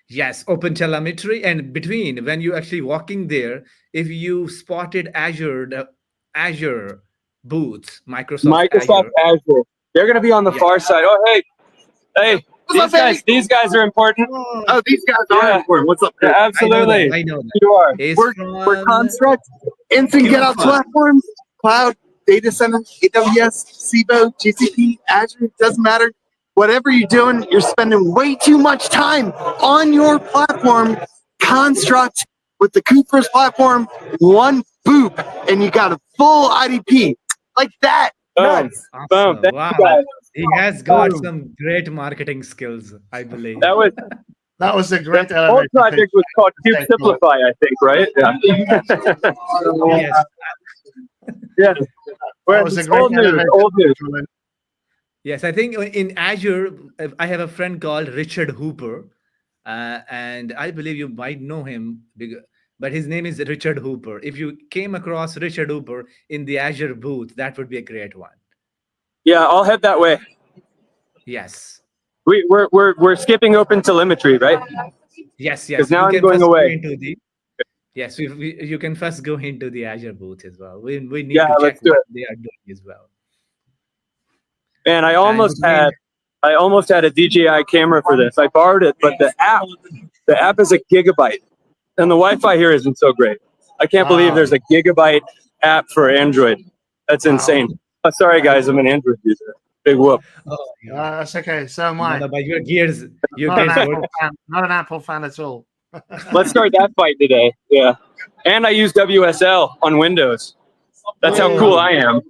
Yes, open telemetry. And between, when you actually walking there, if you spotted Azure booths, Microsoft Azure. They're going to be on the far side. Oh, hey, these guys are important. Oh, these guys are important. What's up? Yeah, absolutely. I know that. You are. We're Construct, Instant GitOps platforms, cloud, data center, AWS, CBO, GCP, Azure, doesn't matter. Whatever you're doing, you're spending way too much time on your platform. Construct with the KubeCon platform, one boop, and you got a full IDP like that. Nice. Awesome. Boom. Wow. He has got some great marketing skills, I believe. That was a great the whole project was called Cube Simplify, I think, right? Yes. Yeah. That was a great old news. Yes, I think in Azure, I have a friend called Richard Hooper, and I believe you might know him, but his name is Richard Hooper. If you came across Richard Hooper in the Azure booth, that would be a great one. Yeah, I'll head that way. Yes. We're skipping open telemetry, right? Yes. Because now I'm going away. Yes, you can first go into the Azure booth as well. We need to check what they are doing as well. Man, I almost had a DJI camera for this. I borrowed it, but the app is a gigabyte, and the Wi-Fi here isn't so great. I can't believe there's a gigabyte app for Android. That's insane. Oh, sorry, guys, I'm an Android user. Big whoop. Oh, that's okay. So am I. No, but your gears, not an Apple fan at all. Let's start that fight today. Yeah, and I use WSL on Windows. That's how cool I am.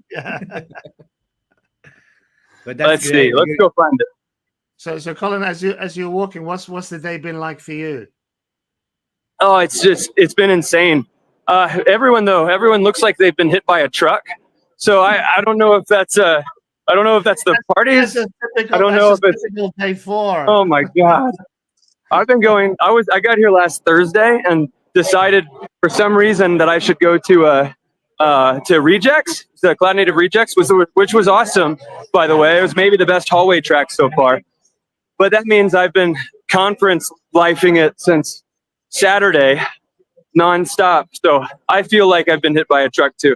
Yeah. But let's see. Let's go find it. So Colin, as you're walking, what's the day been like for you? Oh, it's been insane. Everyone looks like they've been hit by a truck. So I don't know if that's I don't know if that's the parties. That's a typical, I don't know if it's typical day 4. Oh my god. I've been going I got here last Thursday and decided for some reason that I should go to Rejects, the Cloud Native Rejects, which was awesome, by the way. It was maybe the best hallway track so far. But that means I've been conference lifing it since Saturday, nonstop. So I feel like I've been hit by a truck too.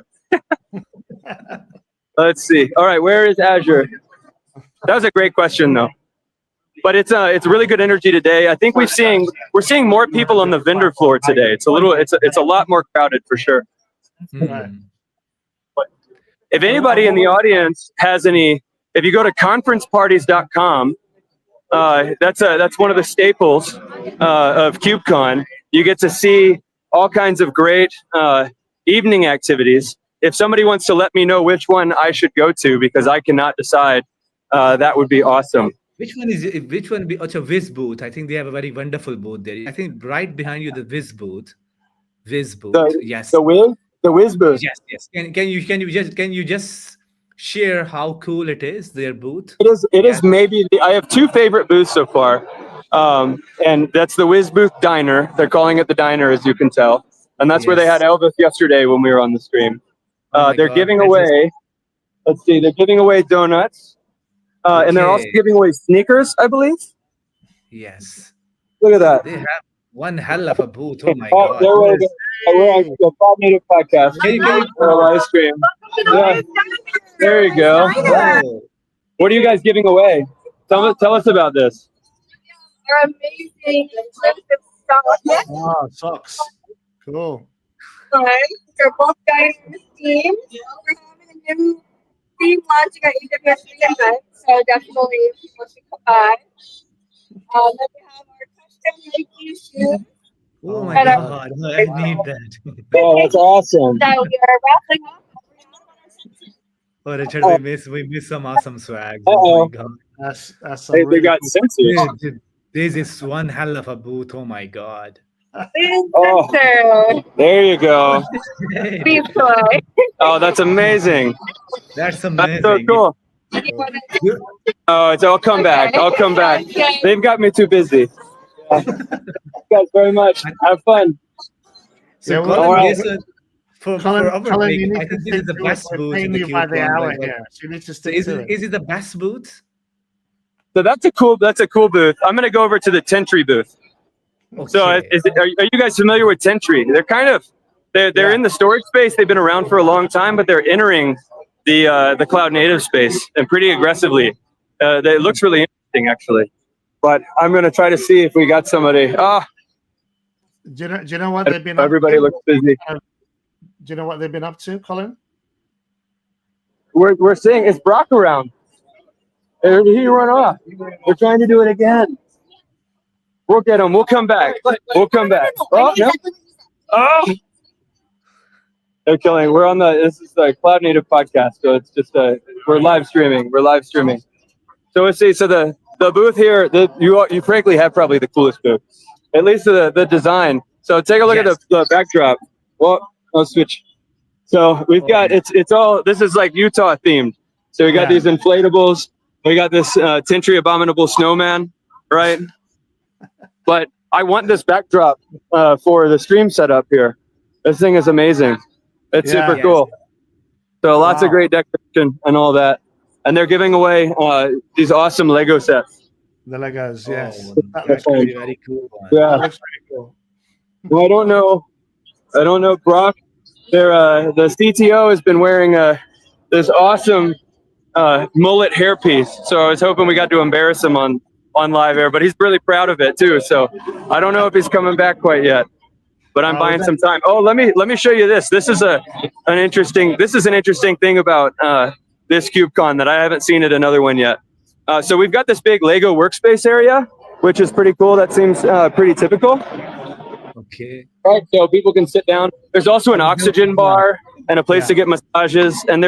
Let's see. All right, where is Azure? That was a great question though. But it's really good energy today. I think we're seeing more people on the vendor floor today. It's a lot more crowded for sure. Right. If anybody in the audience has any, if you go to conferenceparties.com, that's one of the staples of KubeCon. You get to see all kinds of great evening activities. If somebody wants to let me know which one I should go to because I cannot decide, that would be awesome. Which one be also Viz booth? I think they have a very wonderful booth there. I think right behind you the Viz booth. Yes. The Wiz booth. Yes. Can you just share how cool it is, their booth? It is maybe I have 2 favorite booths so far. And that's the Wiz booth diner. They're calling it the diner, as you can tell. And that's where they had Elvis yesterday when we were on the stream. They're giving away, let's see, they're giving away donuts. And they're also giving away sneakers, I believe. Yes. Look at that. They have one hell of a booth. Oh my God. We're on the Cloud Native podcast. Or a live stream. Yeah. There you go. Oh. What are you guys giving away? Tell us about this. They're amazing expensive stuff. Oh, socks. Cool. They're both guys in this team. We're having a new team launching at AWS event, so definitely people should come by. Then we have our custom Nike shoes. Oh my God, I need that. Oh, that's awesome. That we are wrapping up. Oh, Richard, we miss some awesome swag. Oh my God. That's they got sensors. Dude, this is one hell of a booth. Oh my God. Oh, there you go. Oh, that's amazing. That's amazing. That's so cool. Oh, I'll come back. I'll come back. They've got me too busy. Thank you guys very much. Have fun. So, Colin, for our break, I think this is the best booth in the KubeCon. So you need to stay Is it the best booth? So that's a cool booth. I'm gonna go over to the Tentry booth. Okay. So are you guys familiar with Tentry? They're in the storage space. They've been around for a long time, but they're entering the cloud native space and pretty aggressively. It looks really interesting actually. But I'm gonna try to see if we got somebody. Do you know what they've been Everybody up to? looks busy. Do you know what they've been up to, Colin? We're seeing is Brock around. He run off. We're trying to do it again. We'll get him. We'll come back. We'll come back. Oh no. Oh. They're killing. This is the Cloud Native podcast, so it's just we're live streaming. So let's see. So the booth here, you frankly have probably the coolest booth, at least the design. So take a look at the backdrop. Well, I'll switch. So we've got it's all. This is like Utah themed. So we got these inflatables. We got this Tentry Abominable Snowman, right? But I want this backdrop for the stream setup here. This thing is amazing. It's super cool. So lots of great decoration and all that. And they're giving away these awesome Lego sets. The Legos, yes. That looks very cool. Yeah. That looks very cool. Well, I don't know, Brock. The CTO has been wearing this awesome mullet hairpiece. So I was hoping we got to embarrass him on live air, but he's really proud of it too. So I don't know if he's coming back quite yet, but I'm buying some time. Oh, let me show you this. This is an interesting thing about this KubeCon that I haven't seen at another one yet. So we've got this big Lego workspace area, which is pretty cool. That seems pretty typical. Okay. Right, so people can sit down. There's also an oxygen bar and a place to get massages. And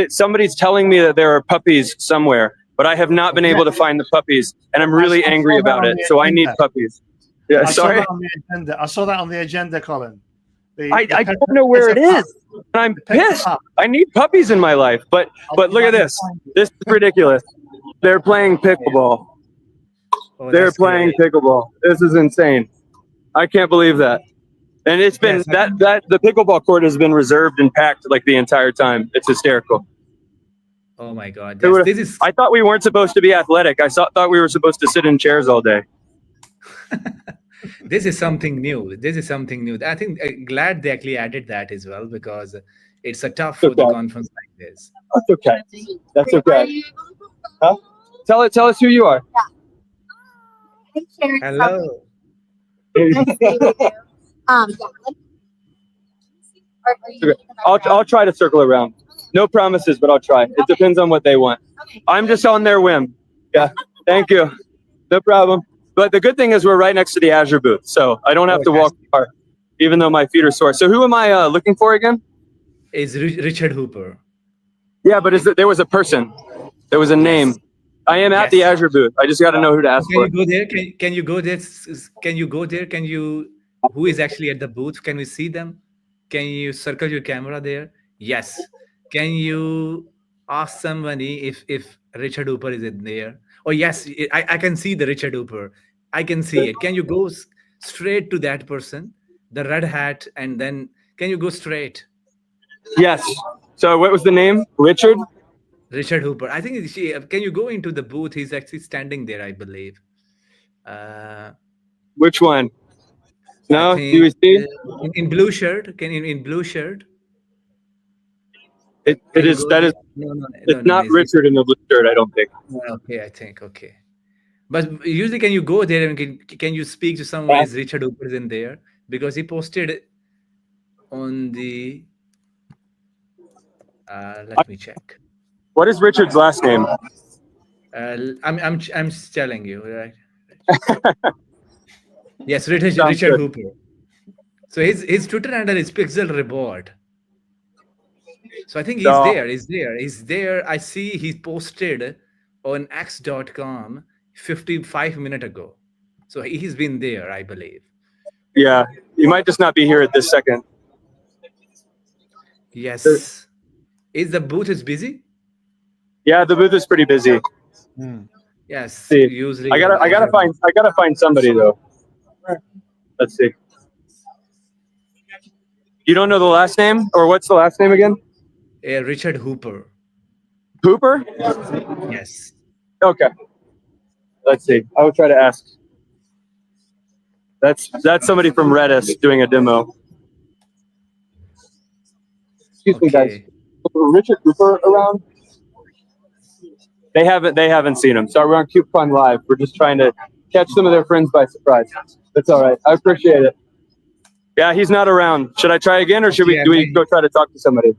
somebody's telling me that there are puppies somewhere, but I have not been able to find the puppies, and I'm really angry about it. So I need puppies. Yeah, sorry. I saw that on the agenda, Colin. I don't know where it is. I'm pissed. I need puppies in my life. But look at this. This is ridiculous. They're playing pickleball. Oh, They're that's playing great. pickleball. This is insane. I can't believe that. And it's been Yes, that the pickleball court has been reserved and packed like the entire time. It's hysterical. oh my God. It Yes, would've- this is I thought we weren't supposed to be athletic. Thought we were supposed to sit in chairs all day. this is something new. This is something new. I think glad they actually added that as well, because it's a tough for the Okay. conference like this. That's okay. That's okay. Huh? Tell us who you are. Hello. I'll try to circle around. No promises, but I'll try. It depends on what they want. I'm just on their whim. Yeah. Thank you. No problem. But the good thing is we're right next to the Azure booth, so I don't have to walk far, even though my feet are sore. So who am I looking for again? Is Richard Hooper. Yeah, but there was a person. There was a name. I am at the Azure booth. I just got to know who to ask Can for. you go there? Can you go there? Can you go there? Can you? Who is actually at the booth? Can we see them? Can you circle your camera there? Yes. Can you ask somebody if Richard Hooper is in there? Oh yes, I can see the Richard Hooper. I can see it. Can you go straight to that person, the red hat, and then can you go straight? Yes. So what was the name? Richard? Richard Hooper. I think can you go into the booth? He's actually standing there, I believe. Which one? No, I do you think, see? in blue shirt? Can in blue shirt? It's not Richard in the blue shirt, I don't think. Okay, I think okay. But usually, can you go there and can you speak to someone? Is Richard Hooper in there? Because he posted on the. Let me check. What is Richard's last name? I'm telling you, right? Yes, Richard Hooper. So his Twitter handle is Pixel Reward. So I think he's there. I see he posted on x.com 55 minutes ago. So he's been there, I believe. Yeah, you might just not be here at this second. Yes. Is the booth is busy? Yeah, the booth is pretty busy. Yes. See, Usually I gotta find somebody though. Let's see. You don't know the last name, or what's the last name again? Richard Hooper. Hooper? Yes. Okay. Let's see. I will try to ask. That's somebody from Redis doing a demo. Excuse me, guys. Richard Hooper around? They haven't seen him. Sorry, we're on KubeCon Live. We're just trying to catch some of their friends by surprise. That's all right. I appreciate it. Yeah, he's not around. Should I try again, or do we go try to talk to somebody?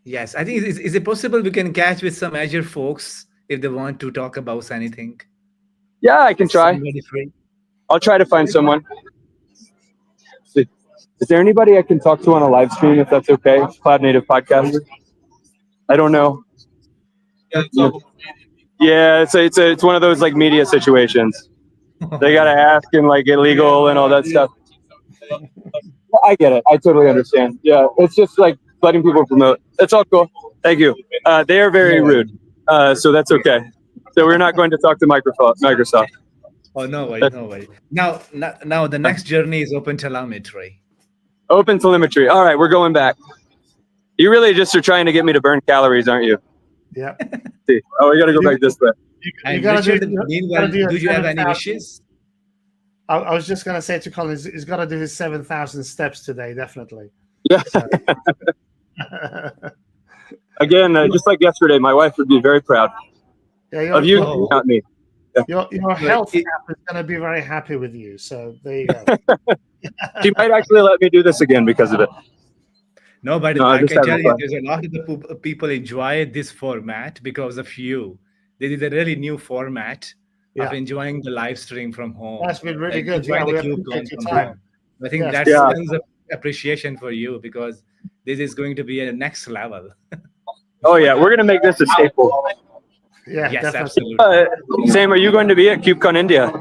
Yes, I think is it possible we can catch with some Azure folks if they want to talk about anything? Yeah, I can try. I'll try to find someone. Is there anybody I can talk to on a live stream, if that's okay? Cloud Native Podcast. I don't know. Yeah, it's one of those like media situations. They gotta ask and like get legal and all that stuff. I get it. I totally understand. Yeah, it's just like letting people promote. That's all cool. Thank you. They are very rude, so that's okay. So we're not going to talk to Microsoft. Oh, no worries, no worries. Now the next journey is open telemetry. Open telemetry. All right, we're going back. You really just are trying to get me to burn calories, aren't you? Yeah. See. Oh, we got to go back this way. And Richard, meanwhile, do you have any wishes? I was just going to say to Colin, he's got to do his 7,000 steps today, definitely. Yeah. Again, just like yesterday, my wife would be very proud of you, not me. Yeah. Your health app is going to be very happy with you. So there you go. She might actually let me do this again because of it. No, but I can tell you, there's a lot of the people enjoy this format because of you. This is a really new format of enjoying the live stream from home. That's been really good. Yeah, We appreciate your time. I think that's tons of appreciation for you because this is going to be a next level. Oh yeah, we're gonna make this a staple. Yeah, yes, definitely. absolutely. Sam, are you going to be at KubeCon India?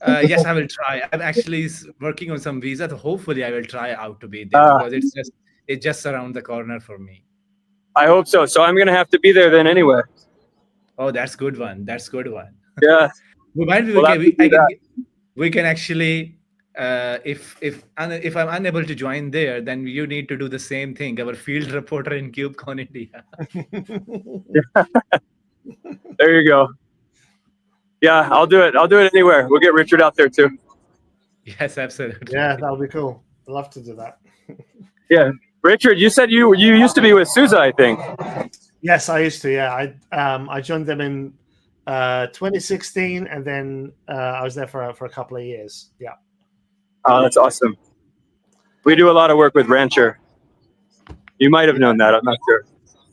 Yes, I will try. I'm actually working on some visas. Hopefully, I will try out to be there because it's just around the corner for me. I hope so. So I'm gonna have to be there then anyway. Oh, that's good one. That's good one. Yeah. We might be. We'll have to do that. We can actually. If I'm unable to join there, then you need to do the same thing. Our field reporter in KubeCon India. There you go. Yeah, I'll do it. I'll do it anywhere. We'll get Richard out there too. Yes, absolutely. Yeah, that would be cool. I'd love to do that. Yeah, Richard, you said you used to be with Sousa, I think. Yes, I used to. Yeah, I joined them in 2016, and then I was there for a couple of years. Yeah. Oh, that's awesome. We do a lot of work with Rancher. You might have known that. I'm not sure.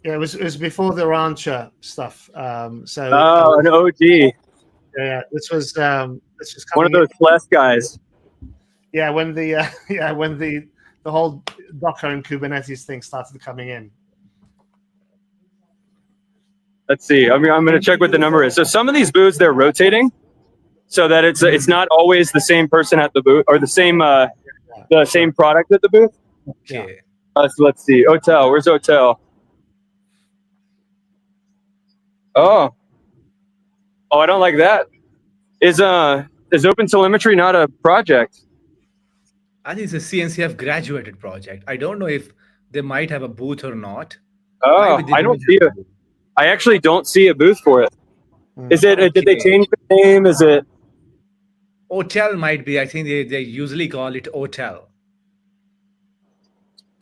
Yeah, it was before the Rancher stuff. An OG. Yeah, this was One of those Flash guys. Yeah, when the whole Docker and Kubernetes thing started coming in. Let's see. I mean, I'm going to check what the number is. So some of these booths, they're rotating, so that it's not always the same person at the booth or the same product at the booth. Okay. So let's see. Hotel. Where's Hotel? Oh, I don't like that. Is OpenTelemetry not a project? I think it's a CNCF graduated project. I don't know if they might have a booth or not. Oh, I don't see it. I actually don't see a booth for it. Is it? Did they change the name? Is it? Hotel might be. I think they usually call it Hotel.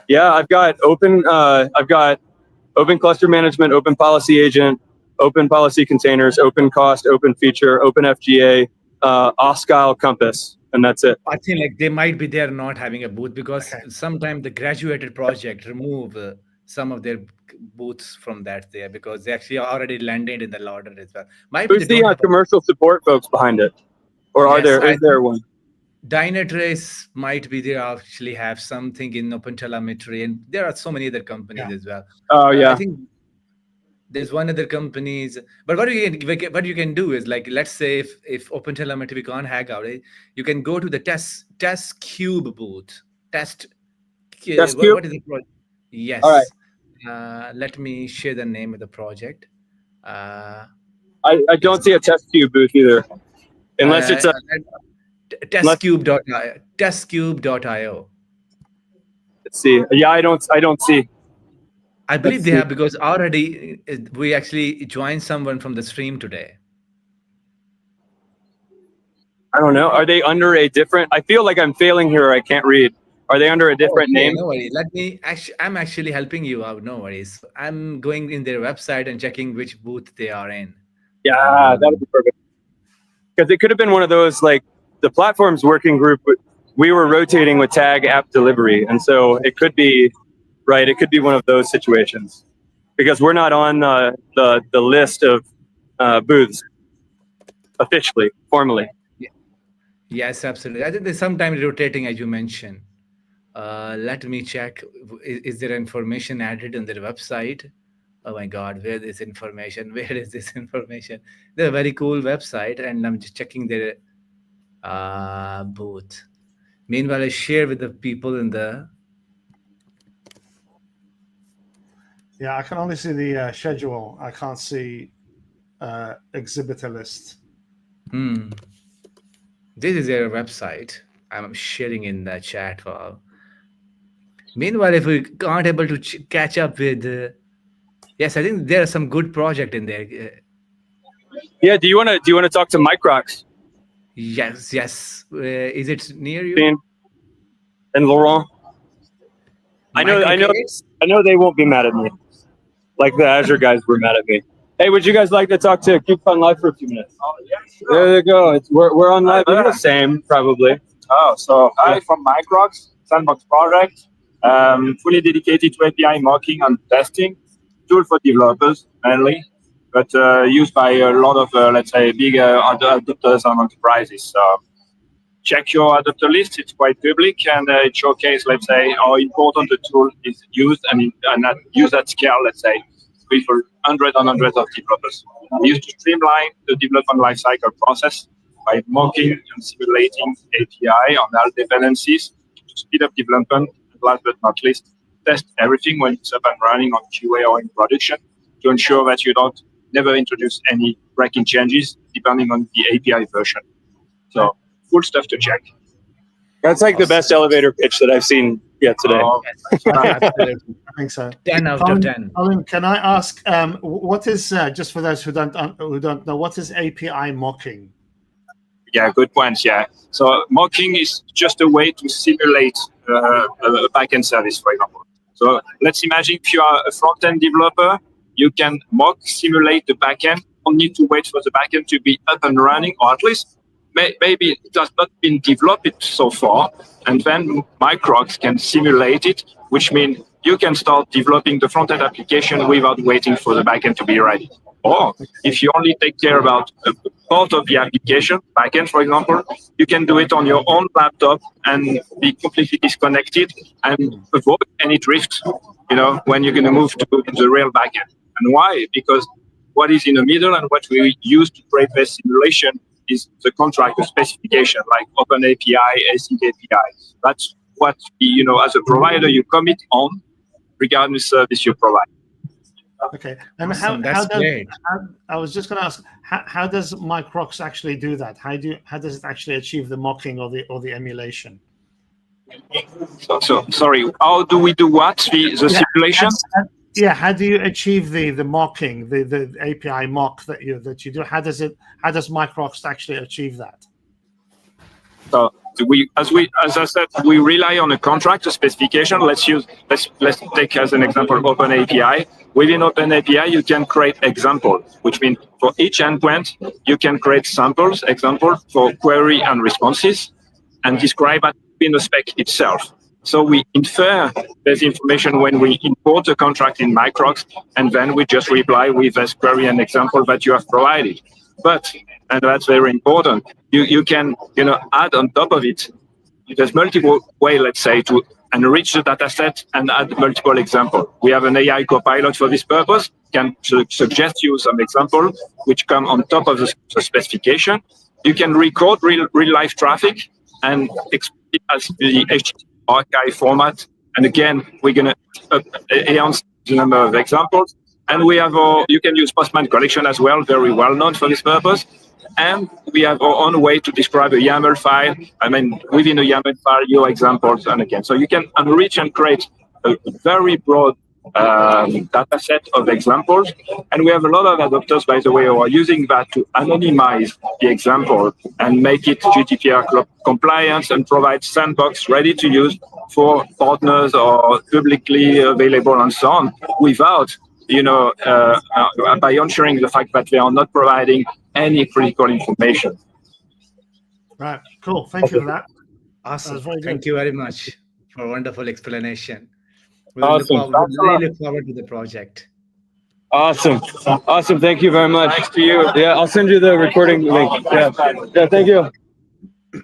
Yeah, I've got Open Cluster Management, Open Policy Agent, Open Policy Containers, Open Cost, Open Feature, Open FGA, OSCIL Compass, and that's it. I think like they might be there not having a booth because sometimes the graduated project remove some of their booths from that there because they actually already landed in the ladder as well. Who's the commercial support folks behind it? Or is there one? Dynatrace might be there actually have something in OpenTelemetry, and there are so many other companies as well. Oh yeah. I think there's one other companies, but what you can do is like, let's say if OpenTelemetry we can't hack out it, you can go to the test cube booth. Test cube. What is it? Yes. All right. Let me share the name of the project. I don't see a test cube booth either, unless it's a testcube.io. Testcube.io. Let's see. Yeah, I don't see. I believe they have because already we actually joined someone from the stream today. I don't know. Are they under a different? I feel like I'm failing here. I can't read. Are they under a different name? No worries. I'm actually helping you out. No worries. I'm going in their website and checking which booth they are in. Yeah, that would be perfect. Because it could have been one of those, like the platform's working group. We were rotating with tag app delivery, and so it could be. Right, it could be one of those situations because we're not on the list of booths officially, formally. Yes, absolutely. I think there's sometimes rotating, as you mentioned. Let me check. Is there information added on their website? Oh my God, where is this information? Where is this information? They're a very cool website, and I'm just checking their booth. Meanwhile, I share with the people in the. Yeah, I can only see the schedule. I can't see exhibitor list. This is their website. I'm sharing in the chat file. Meanwhile, if we aren't able to catch up with, yes, I think there are some good project in there. Yeah. Do you want to talk to Microx? Yes. Is it near you? And Laurent. I know they won't be mad at me. Like the Azure guys were mad at me. Hey, would you guys like to talk to KubeCon Live for a few minutes? Oh, yeah, sure. There you go. We're on live. We're the same, probably. Oh, so hi from Microx, Sandbox project, fully dedicated to API mocking and testing, tool for developers mainly, but used by a lot of, let's say, big adopters and enterprises. So check your adopter list. It's quite public, and it showcases, let's say, how important the tool is used and not used at scale, let's say, with hundreds and hundreds of developers. Used to streamline the development lifecycle process by mocking and simulating API on all dependencies to speed up development. And last but not least, test everything when it's up and running on QA or in production to ensure that you don't never introduce any breaking changes depending on the API version. So cool stuff to check. That's like the best elevator pitch that I've seen yet today. I think so. 10 out of 10. Colin, can I ask, what is just for those who don't know, what is API mocking? Yeah, good points. Yeah. So mocking is just a way to simulate a backend service, for example. So let's imagine if you are a front-end developer, you can mock simulate the backend. Don't need to wait for the backend to be up and running, or at least maybe it has not been developed so far, and then Microx can simulate it, which means you can start developing the front-end application without waiting for the backend to be ready. Or if you only take care about a part of the application, backend, for example, you can do it on your own laptop and be completely disconnected and avoid any drift, when you're going to move to the real backend. And why? Because what is in the middle and what we use to create this simulation is the contractor specification, like Open API, async API. That's what, as a provider, you commit on regarding the service you provide. Okay, and Awesome. how Great. I was just going to ask, how does Microx actually do that? How does it actually achieve the mocking or the emulation? So sorry, how do we do what? The simulation? How do you achieve the mocking, the API mock that you do? How does Microx actually achieve that? So as I said, we rely on a contractor specification. Let's take as an example Open API. Within Open API, you can create examples, which means for each endpoint, you can create example for query and responses, and describe it in the spec itself. So we infer this information when we import a contract in Microx, and then we just reply with this query and example that you have provided. But, and that's very important, you can add on top of it. There's multiple ways, let's say, to enrich the data set and add multiple examples. We have an AI copilot for this purpose, can suggest you some examples which come on top of the specification. You can record real-life traffic and explain it as the HTTP archive format. And again, we're going to enhance the number of examples. And we have you can use Postman collection as well, very well known for this purpose. And we have our own way to describe a YAML file. Within a YAML file, your examples, and again. So you can enrich and create a very broad data set of examples. And we have a lot of adopters, by the way, who are using that to anonymize the example and make it GDPR compliant and provide sandbox ready to use for partners or publicly available and so on, without by ensuring the fact that they are not providing any critical information. Right, cool. Thank you for that. Awesome. That was very Thank good. you very much for a wonderful explanation. We Awesome. really look forward to the project. Awesome. Thank you very much. Thanks to you. Yeah, I'll send you the recording link. Yeah, thank you.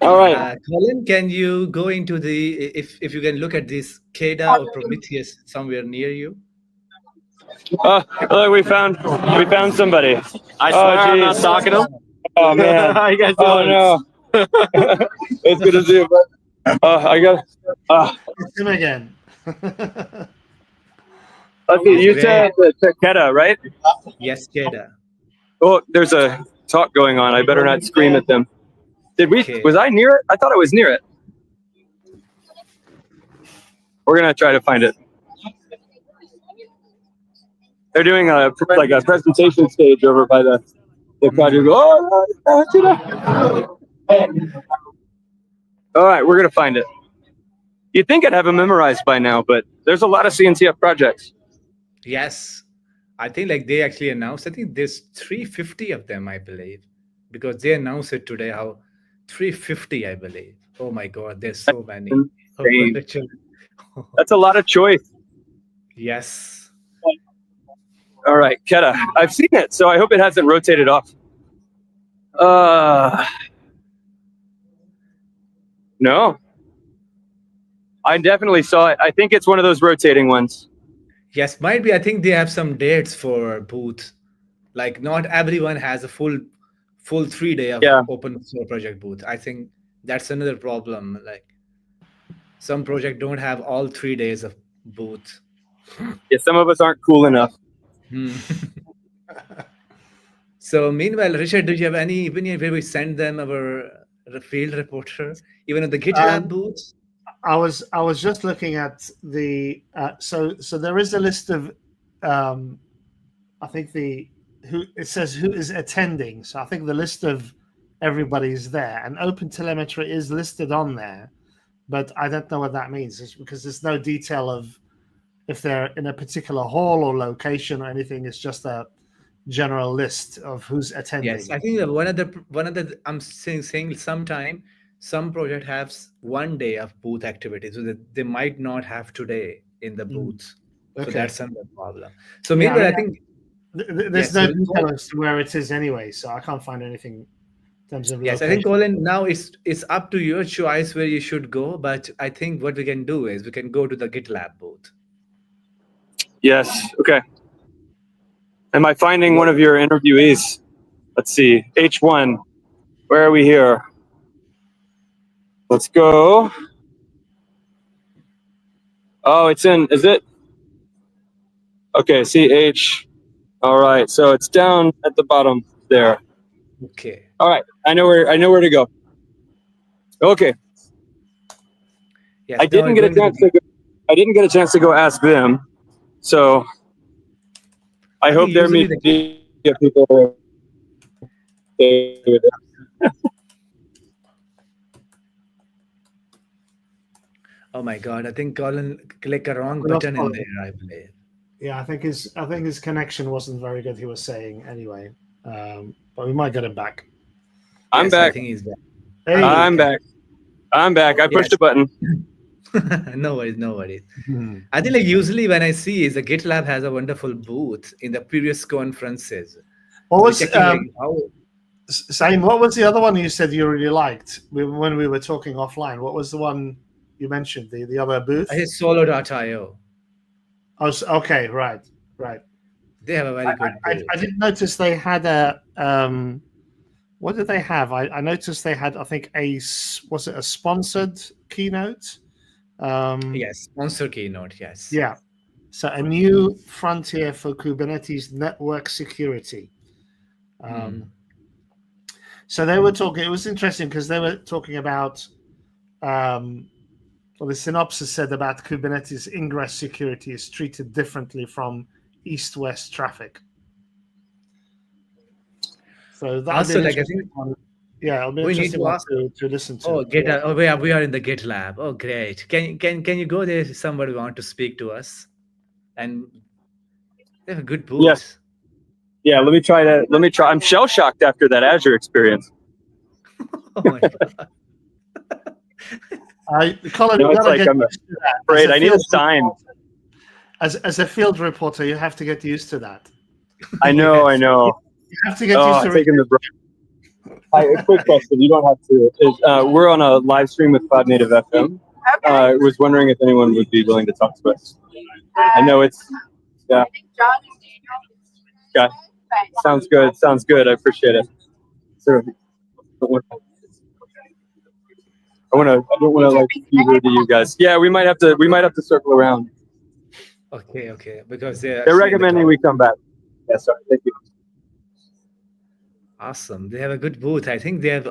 All right. Colin, can you go into if you can look at this KEDA or Prometheus somewhere near you? Look, we found somebody. I swear I'm not stalking him. Oh man. How you guys doing? Oh no. It's good to see you, but I got It's him again. you said KEDA, right? Yes, KEDA. Oh, there's a talk going on. I better not scream at them. Okay. Was I near it? I thought I was near it. We're gonna try to find it. They're doing a presentation stage over by the project. All right, we're gonna find it. You'd think I'd have them memorized by now, but there's a lot of CNCF projects. Yes, I think they actually announced. I think there's 350 of them, I believe, because they announced it today. How 350, I believe. Oh my God, there's so many. That's a lot of choice. Yes. All right, KEDA. I've seen it, so I hope it hasn't rotated off. No. I definitely saw it. I think it's one of those rotating ones. Yes, might be. I think they have some dates for booth. Like not everyone has a full 3 day of open source project booth. I think that's another problem. Like some project don't have all 3 days of booth. Yeah, some of us aren't cool enough. Hmm. So meanwhile, Richard, do you have any opinion where we send them our field reporter, even at the GitLab booth? I was just looking at the so there is a list of I think it says who is attending. So I think the list of everybody's there, and OpenTelemetry is listed on there, but I don't know what that means. It's because there's no detail of if they're in a particular hall or location or anything. It's just a general list of who's attending. Yes, I think that one of the I'm saying sometime some project has one day of booth activity, so that they might not have today in the booth. So Okay. that's another problem. So Yeah, meanwhile, I I think there's yes, no so- detail as to where it is anyway, so I can't find anything in terms of yes, I location. think Colin, now it's up to your choice where you should go, but I think what we can do is we can go to the GitLab booth. Yes. Okay. Am I finding one of your interviewees? Let's see. H1. Where are we here? Let's go. Oh, it's in. Is it? Okay. CH. All right. So it's down at the bottom there. Okay. All right. I know where to go. Okay. Yes, I didn't get a chance to go. I didn't get a chance to go ask them. So I hope think they're usually meeting people. Oh my God, I think Colin clicked a wrong We're not button in following. there, I believe. Yeah, I think his connection wasn't very good. He was saying anyway, but we might get him back. I'm Yes, I back. think he's back. Hey. I'm back. I'm back. I pushed Yes. a button. No worries. I think like usually when I see is the GitLab has a wonderful booth in the previous conferences. What So was checking, like, how Saim? What was the other one you said you really liked when we were talking offline? What was the one you mentioned? The other booth? His solo.io. Oh, okay, right. They have a very good booth. I did notice they had a what did they have? I noticed they had, I think, a sponsored keynote? Yes, sponsor keynote, yes. Yeah. So a new frontier for Kubernetes network security. So they were talking, it was interesting because they were talking about, the synopsis said about Kubernetes ingress security is treated differently from east-west traffic. So that Also, like I think yeah, it'll be we need interesting to ask. to listen to. Oh, we are in the GitLab. Oh, great! Can you go there if somebody want to speak to us? And they have a good booth. Yes. Yeah. Let me try. I'm shell shocked after that Azure experience. Oh my God. Colin, No, you it's gotta like get I'm used to that. afraid. I need a sign. As a field reporter, you have to get used to that. I know. You have to get used to taking the break. A quick question. You don't have to. We're on a live stream with Cloud Native FM. I was wondering if anyone would be willing to talk to us. I know it's. Yeah. Okay. Sounds good. I appreciate it. Sure. I don't want to like be rude to you guys. Yeah, we might have to circle around. Okay. Because they're recommending we come back. Yeah, sorry. Thank you. Awesome. They have a good booth. I think they have.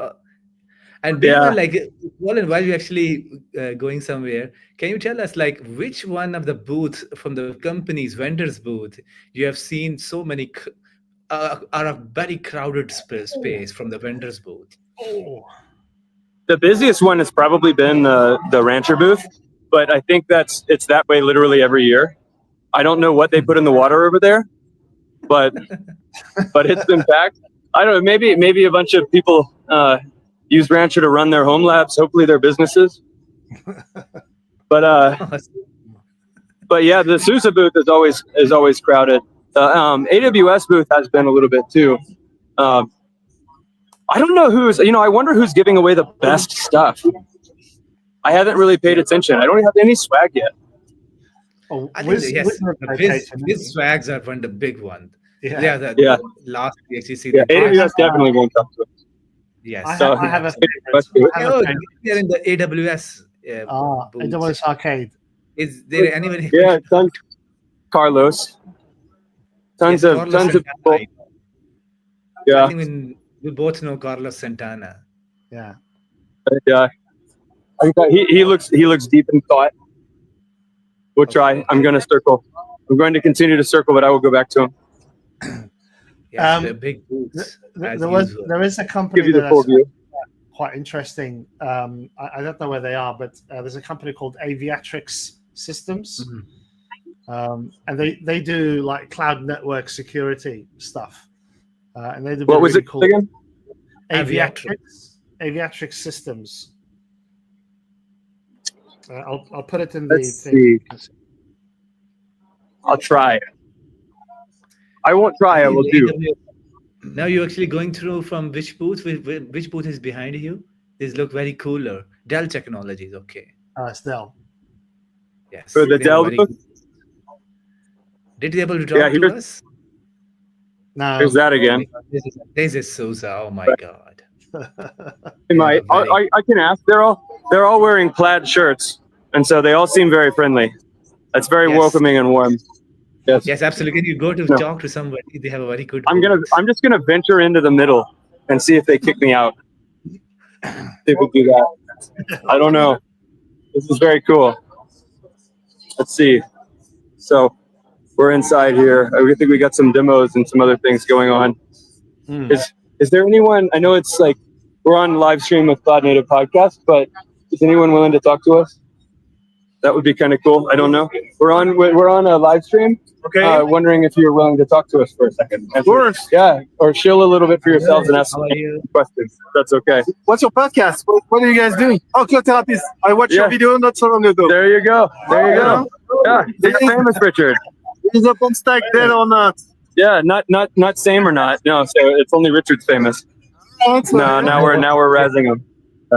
And meanwhile, like, Colin, while you're actually going somewhere, can you tell us like which one of the booths from the company's vendors booth you have seen so many are a very crowded space from the vendors booth? The busiest one has probably been the Rancher booth, but I think it's that way literally every year. I don't know what they put in the water over there, but it's been packed. I don't know. Maybe a bunch of people use Rancher to run their home labs. Hopefully, their businesses. But yeah, the SUSE booth is always crowded. The AWS booth has been a little bit too. I don't know who's. I wonder who's giving away the best stuff. I haven't really paid attention. I don't have any swag yet. Oh, I think Wiz swags are one of the big ones. Yeah. They are the last we actually see. Yeah, AWS definitely won't come to us. Yes. I have a favorite. They're in the AWS. AWS Arcade. Is there anyone able Yeah, to talk tons, Carlos. Tons Yes, of Carlos tons of Santana. people. I Yeah, think we both know Carlos Santana. Yeah. yeah. He looks deep in thought. We'll try. I'm going to circle. I'm going to continue to circle, but I will go back to him. Yes, the big boots as usual. There is a company Give you the full that's view. quite interesting. I don't know where they are, but there's a company called Aviatrix Systems, and they do like cloud network security stuff, and they do What was really it cool. again? Aviatrix Systems. I'll put it in Let's the thing. see. I'll try. I won't try. I will do. Now you're actually going through from which booth? Which booth is behind you? These look very cooler. Dell Technologies, okay. It's Dell. Yes. For the they are Dell very booth? good. Did you able to talk to us? No. There's that again. This is Sousa. Oh my God. I can ask. They're all wearing plaid shirts, and so they all seem very friendly. That's very welcoming and warm. Yes. Yes, absolutely. Can you go to talk to somebody? They have a very good. I'm just gonna venture into the middle and see if they kick me out. See if we do that. I don't know. This is very cool. Let's see. So we're inside here. I think we got some demos and some other things going on. Is there anyone? I know it's like we're on live stream with Cloud Native Podcast, but is anyone willing to talk to us? That would be kind of cool. I don't know. We're on a live stream. Okay. Wondering if you're willing to talk to us for a second. Of course. Yeah, or chill a little bit for yourselves and ask some questions. That's okay. What's your podcast? What are you guys doing? Oh, Cloud Therapist. I watched your video not so long ago. There you go. There you go. Yeah, you're famous, Richard. Is OpenStack dead or not? Yeah, not same or not. No, so it's only Richard's famous. No, now we're razzing him.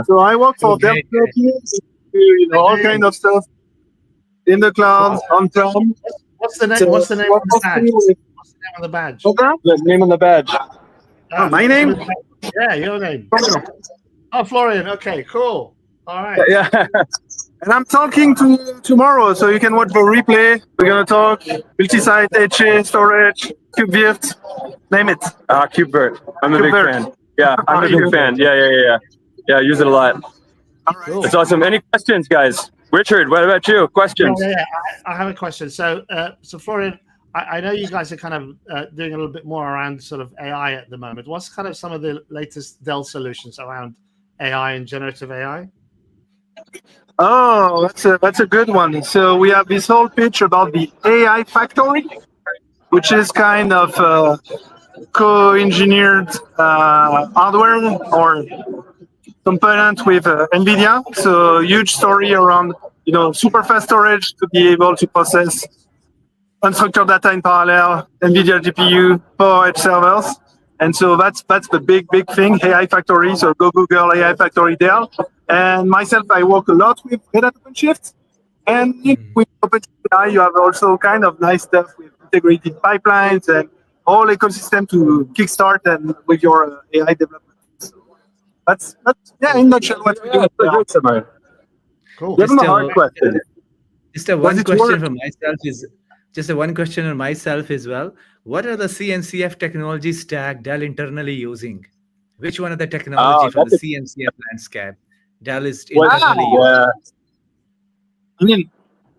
So I work for Dell Therapist, all kind of stuff in the cloud, on-prem. What's the name? What's the name of the badge? What's the name of the badge? The name on the badge. My name? Yeah, your name. Oh, Florian. Okay, cool. All right. Yeah. And I'm talking tomorrow, so you can watch the replay. We're gonna talk multi-site, HA, storage, KubeVirt, name it. KubeVirt. I'm a big fan. Yeah, I'm a big fan. Yeah. Yeah, use it a lot. Cool. It's awesome. Any questions, guys? Richard, what about you? Questions? Yeah, I have a question. So Florian, I know you guys are kind of doing a little bit more around sort of AI at the moment. What's kind of some of the latest Dell solutions around AI and generative AI? Oh, that's a good one. So we have this whole pitch about the AI factory, which is kind of co-engineered hardware or component with NVIDIA. So huge story around, super fast storage to be able to process unstructured data in parallel, NVIDIA GPU, PowerEdge servers. And so that's the big thing, AI factory. So go Google AI factory Dell. And myself, I work a lot with Red Hat OpenShift. And with OpenShift AI, you have also kind of nice stuff with integrated pipelines and whole ecosystem to kickstart and with your AI development. That's in a nutshell what we do. Great summary. Cool. Give him a hard question. Just a one question for myself is just a one question on myself as well. What are the CNCF technology stack Dell internally using? Which one of the technology for the CNCF landscape Dell is internally using?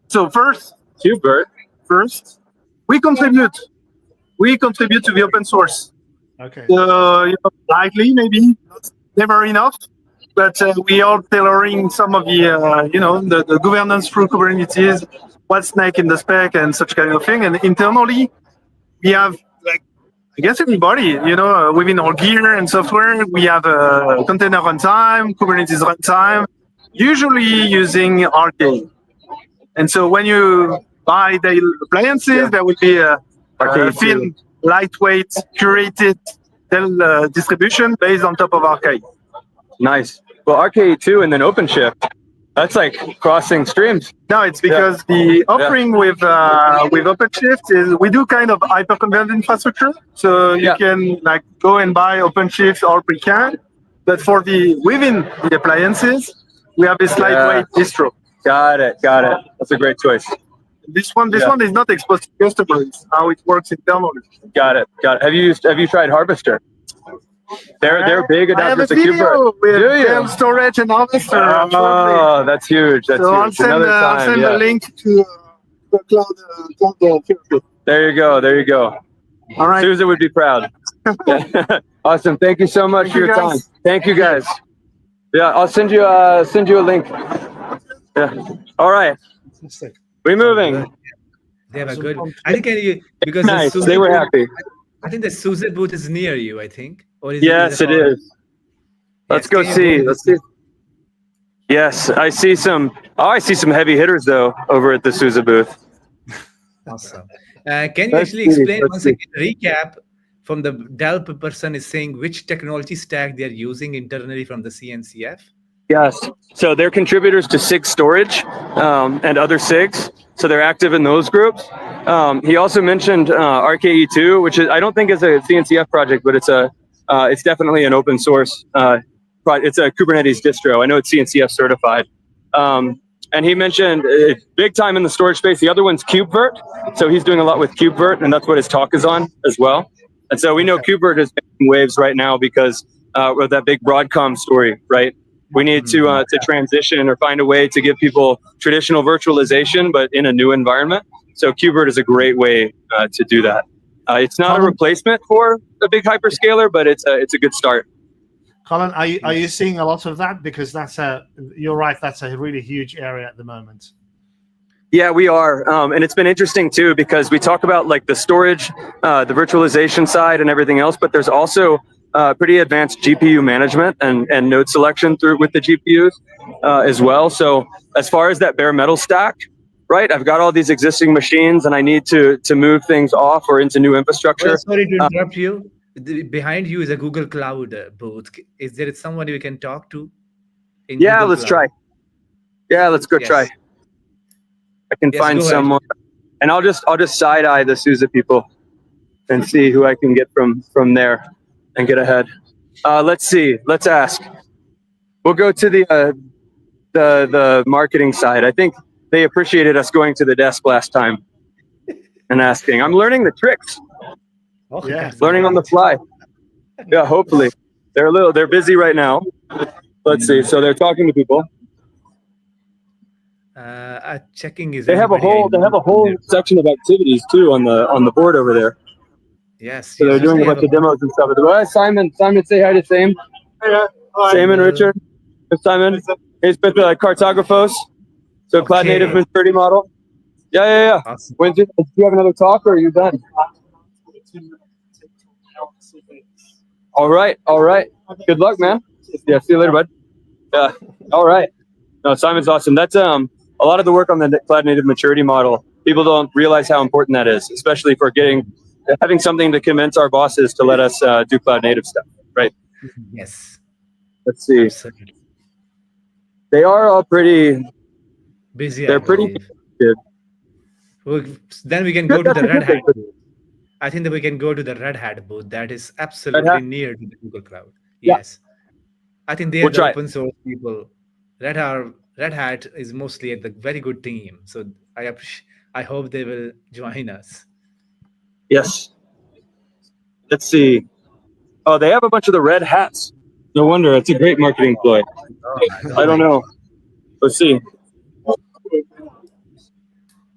So first, KubeVirt. First, we contribute to the open source. Okay. Likely, maybe never enough, but we are tailoring some of the the governance through Kubernetes, what's next in the spec and such kind of thing. And internally, we have I guess everybody, within our gear and software, we have a container runtime, Kubernetes runtime, usually using Arcade. And so when you buy the appliances, there will be a thin, lightweight, curated Dell distribution based on top of Arcade. Nice. Well, Arcade 2 and then OpenShift. That's like crossing streams. No, it's because the offering with OpenShift is we do kind of hyper-converged infrastructure. So you can go and buy OpenShift or Precan. But for within the appliances, we have this lightweight distro. Got it. That's a great choice. This one is not exposed to customers. How it works internally. Got it. Have you tried Harvester? They're big I have a adopters of video KubeCon. with Do you? Dell storage and Harvester. Oh, that's huge. That's so huge. Another I'll time. send Yeah. the link to the cloud. There you go. All right. Susan would be proud. Awesome. Thank you so much for your time. Thank you, guys. Yeah, I'll send you a link. Yeah. All right. We're moving. They have a good. I think because Nice. the They were happy. I think the SUSE booth is near you. I think. Or is Yes, it is. Let's go see. Let's see. Yes, I see some. Oh, I see some heavy hitters though over at the SUSE booth. Awesome. Can you actually explain once again, recap from the Dell person is saying which technology stack they're using internally from the CNCF? Yes. So they're contributors to SIG storage and other SIGs. So they're active in those groups. He also mentioned RKE2, which is I don't think is a CNCF project, but it's definitely an open source. It's a Kubernetes distro. I know it's CNCF certified. And he mentioned big time in the storage space. The other one's KubeVirt. So he's doing a lot with KubeVirt, and that's what his talk is on as well. And so we know KubeVirt is making waves right now because of that big Broadcom story, right? We need to transition or find a way to give people traditional virtualization, but in a new environment. So KubeVirt is a great way to do that. It's not a replacement for a big hyperscaler, but it's a good start. Colin, are you seeing a lot of that? Because you're right, that's a really huge area at the moment. Yeah, we are. And it's been interesting too, because we talk about like the storage, the virtualization side and everything else, but there's also pretty advanced GPU management and node selection with the GPUs as well. So as far as that bare metal stack, right, I've got all these existing machines and I need to move things off or into new infrastructure. Well, sorry to interrupt you. Behind you is a Google Cloud booth. Is there someone we can talk to? Yeah, Google let's Cloud? try. Yeah, let's go try. I can Yes, find go ahead. someone, and I'll just side eye the SUSE people and see who I can get from there and get ahead. Let's see. Let's ask. We'll go to the marketing side. I think they appreciated us going to the desk last time and asking. I'm learning the tricks. Oh, Yeah. Learning on the fly. Yeah, hopefully. They're busy right now. Let's see. So they're talking to people. Checking is They have a whole section of activities too on the board over there. Yes. So they're doing a bunch of demos and stuff. Simon, say hi to Same. Simon, Richard. Simon. He's with the Cartographos. So cloud native maturity model. Yeah. Awesome. Do you have another talk or are you done? All right. Good luck, man. Yeah, see you later, bud. Yeah. All right. No, Simon's awesome. That's a lot of the work on the cloud native maturity model. People don't realize how important that is, especially for having something to convince our bosses to let us do cloud native stuff, right? Yes. Let's see. Absolutely. They are all pretty Busy. They're pretty good. Then we can go to the Red Hat booth. I think that we can go to the Red Hat booth. That is absolutely near to the Google Cloud. Yeah. Yes. I think they're the open source people. Red Hat is mostly at the very good team. So I hope they will join us. Yes. Let's see. Oh, they have a bunch of the red hats. No wonder. It's a great marketing ploy. I don't know. Let's see.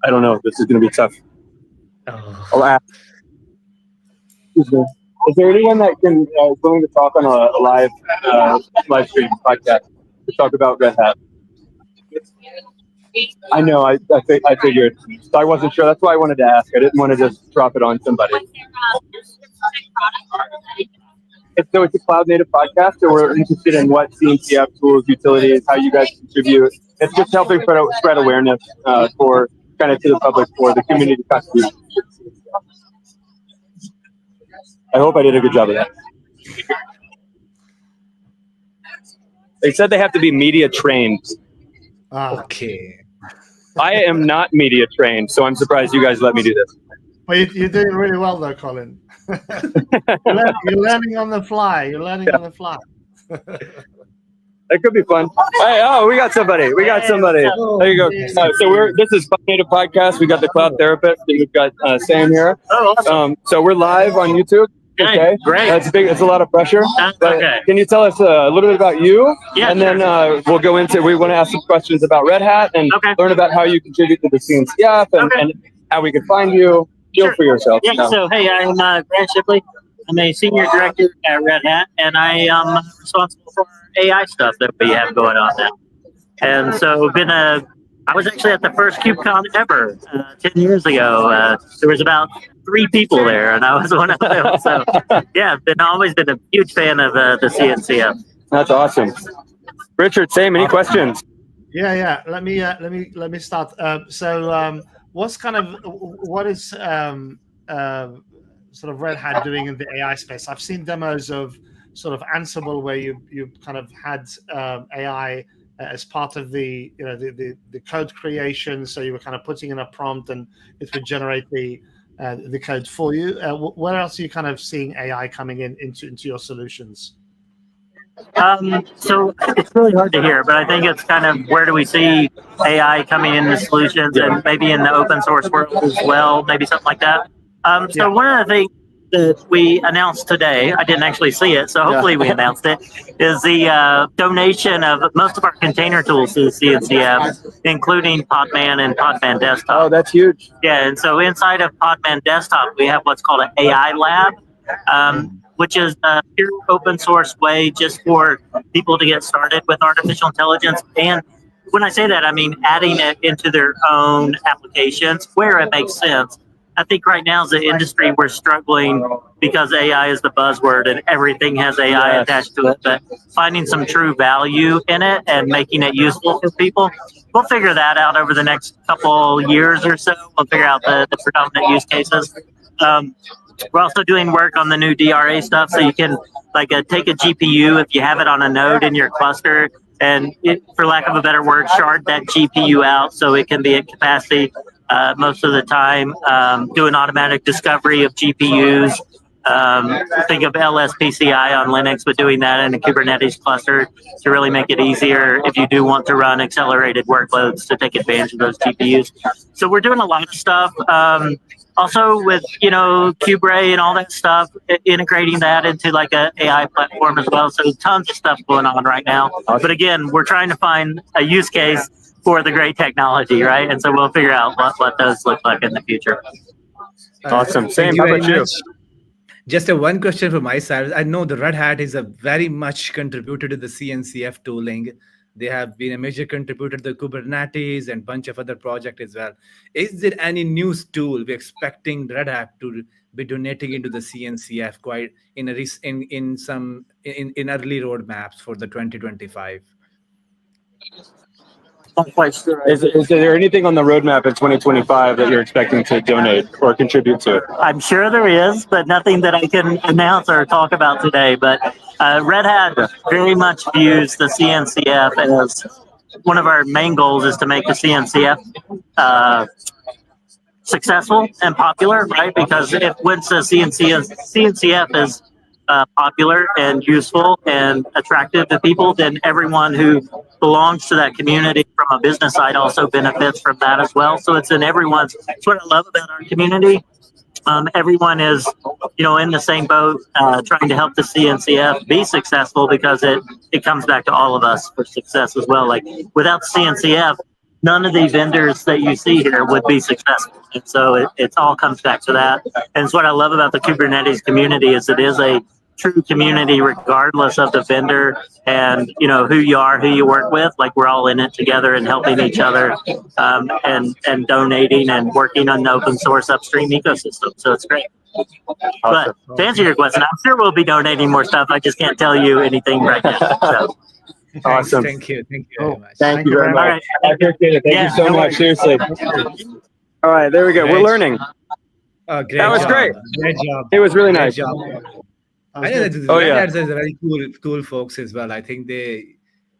I don't know. This is going to be tough. I'll ask. Is there anyone that can willing to talk on a live stream podcast to talk about Red Hat? I know. I figured. So I wasn't sure. That's why I wanted to ask. I didn't want to just drop it on somebody. So it's a cloud native podcast, so we're interested in what CNCF tools, utilities, how you guys contribute. It's just helping spread awareness for kind of to the public for the community contribution. I hope I did a good job of that. They said they have to be media trained. Okay. I am not media trained, so I'm surprised you guys let me do this. Well, you're doing really well, though, Colin. You're learning on the fly. You're learning on the fly. That could be fun. Hey, oh, we got somebody. We got somebody. There you go. This is Cloud Native Podcast. We got the Cloud Therapist, and we've got Sam here. Oh, awesome. So we're live on YouTube. Okay, great. That's big. It's a lot of pressure. But okay. Can you tell us a little bit about you? Yeah, and then we'll go into. We want to ask some questions about Red Hat and learn about how you contribute to the CNCF and how we can find you. Feel for yourself. Yeah. So hey, I'm Grant Shipley. I'm a senior director at Red Hat, and I am responsible for AI stuff that we have going on now. And so I was actually at the first KubeCon ever 10 years ago. There was about 3 people there, and I was one of them. So yeah, I've always been a huge fan of the CNCF. That's awesome. Richard, Sam, any questions? Yeah. Let me start. What is sort of Red Hat doing in the AI space? I've seen demos of sort of Ansible where you kind of had AI as part of the code creation. So you were kind of putting in a prompt and it would generate the code for you. Where else are you kind of seeing AI coming into your solutions? So it's really hard to hear, but I think it's kind of where do we see AI coming into solutions and maybe in the open source world as well, maybe something like that. So one of the things that we announced today, I didn't actually see it, so hopefully we announced it, is the donation of most of our container tools to the CNCF, including Podman and Podman Desktop. Oh, that's huge. Yeah, and so inside of Podman Desktop, we have what's called an AI lab, which is a pure open source way just for people to get started with artificial intelligence. And when I say that, I mean adding it into their own applications where it makes sense. I think right now as an industry, we're struggling because AI is the buzzword and everything has AI attached to it. But finding some true value in it and making it useful for people, we'll figure that out over the next couple years or so. We'll figure out the predominant use cases. We're also doing work on the new DRA stuff, so you can take a GPU if you have it on a node in your cluster, and for lack of a better word, shard that GPU out so it can be at capacity most of the time. Do an automatic discovery of GPUs. Think of LSPCI on Linux, but doing that in a Kubernetes cluster to really make it easier if you do want to run accelerated workloads to take advantage of those GPUs. So we're doing a lot of stuff. Also with, KubeRay and all that stuff, integrating that into like a AI platform as well. So tons of stuff going on right now. But again, we're trying to find a use case for the great technology, right? And so we'll figure out what those look like in the future. Awesome. Sam, how about you? Just one question from my side. I know the Red Hat is a very much contributed to the CNCF tooling. They have been a major contributor to the Kubernetes and bunch of other projects as well. Is there any new tool we're expecting Red Hat to be donating into the CNCF quite in early roadmaps for the 2025? Not quite sure. Is there anything on the roadmap in 2025 that you're expecting to donate or contribute to? I'm sure there is, but nothing that I can announce or talk about today. But Red Hat very much views the CNCF as one of our main goals is to make the CNCF successful and popular, right? Because once the CNCF is popular and useful and attractive to people, then everyone who belongs to that community from a business side also benefits from that as well. So it's in everyone's. It's what I love about our community. Everyone is, in the same boat, trying to help the CNCF be successful because it comes back to all of us for success as well. Like without the CNCF, none of the vendors that you see here would be successful. And so it all comes back to that. And it's what I love about the Kubernetes community is it is a true community regardless of the vendor and who you are, who you work with. Like we're all in it together and helping each other and donating and working on the open source upstream ecosystem. So it's great. But to answer your question, I'm sure we'll be donating more stuff. I just can't tell you anything right now. So. Awesome. Thank you very much. Thank you very much. All right. I appreciate it. Thank you so much. Seriously. All right, there we go. We're learning. Great that was job. great. Great job. It was really Great nice. job. I know that Red Hat is very cool folks as well. I think they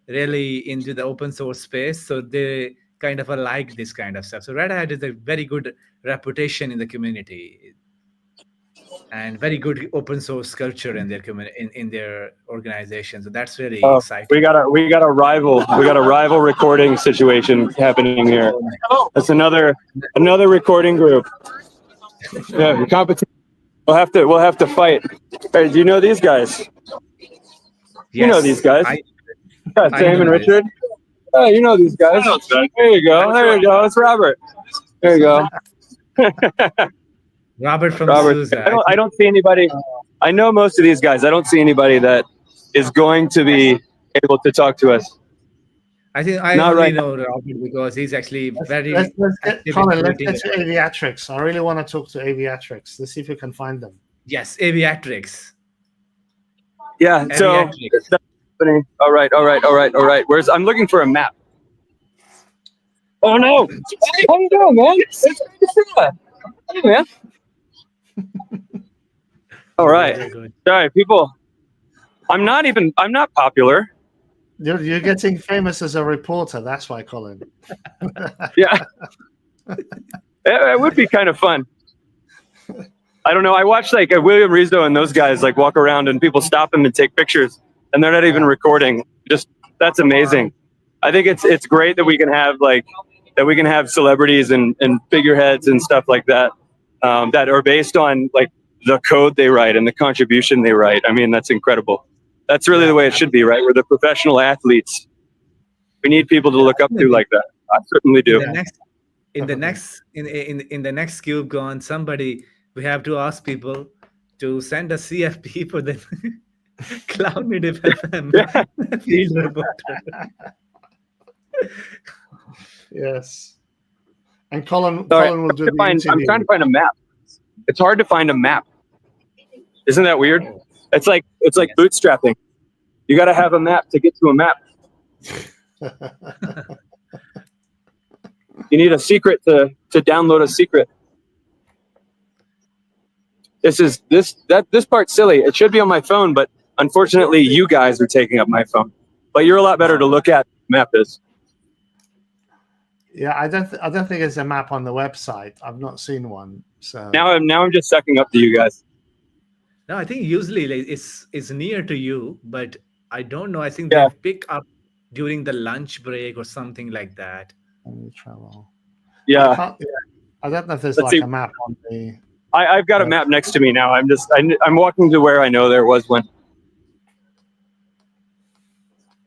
really into the open source space, so they kind of like this kind of stuff. So Red Hat is a very good reputation in the community. and very good open source culture in their in their organization. So that's really Oh, exciting. we got a rival recording situation happening here. That's another recording group. Yeah, competition. We'll have to fight. Hey, do you know these guys? You know these guys. Sam and Richard. Oh, you know these guys. There you go. There you go. It's Robert. There you go. Robert from Robert. Sousa. I don't see anybody. I know most of these guys. I don't see anybody that is going to be able to talk to us. I think I Not only right know Robert because he's actually very Let's get, active Colin, in let's creating get to Aviatrix. I really want to talk to Aviatrix. Let's see if we can find them. Yes, Aviatrix. Yeah. So. Aviatrix. All right. Where's I'm looking for a map. Oh no! How you doing, man? Hey, man. All right. Sorry, people. I'm not popular. You're getting famous as a reporter. That's why, Colin. Yeah. It would be kind of fun. I don't know. I watched like William Rizzo and those guys like walk around and people stop them and take pictures and they're not even recording. Just that's amazing. I think it's great that we can have celebrities and figureheads and stuff like that that are based on like the code they write and the contribution they write. I mean, that's incredible. That's really the way it should be, right? We're the professional athletes. We need people to look up to like that. I certainly do. In the next KubeCon, somebody we have to ask people to send a CFP for the Cloud Native FM field reporter. Yes. And Colin will do the interview. I'm trying to find a map. It's hard to find a map. Isn't that weird? It's like bootstrapping. You got to have a map to get to a map. You need a secret to download a secret. This part's silly. It should be on my phone, but unfortunately, you guys are taking up my phone. But you're a lot better to look at than the map is. Yeah, I don't think there's a map on the website. I've not seen one. So now I'm just sucking up to you guys. No, I think usually like, it's near to you, but I don't know. I think they pick up during the lunch break or something like that. Travel. Yeah. I don't know if there's Let's like see. a map on the. I've got a map next to me now. I'm walking to where I know there was one.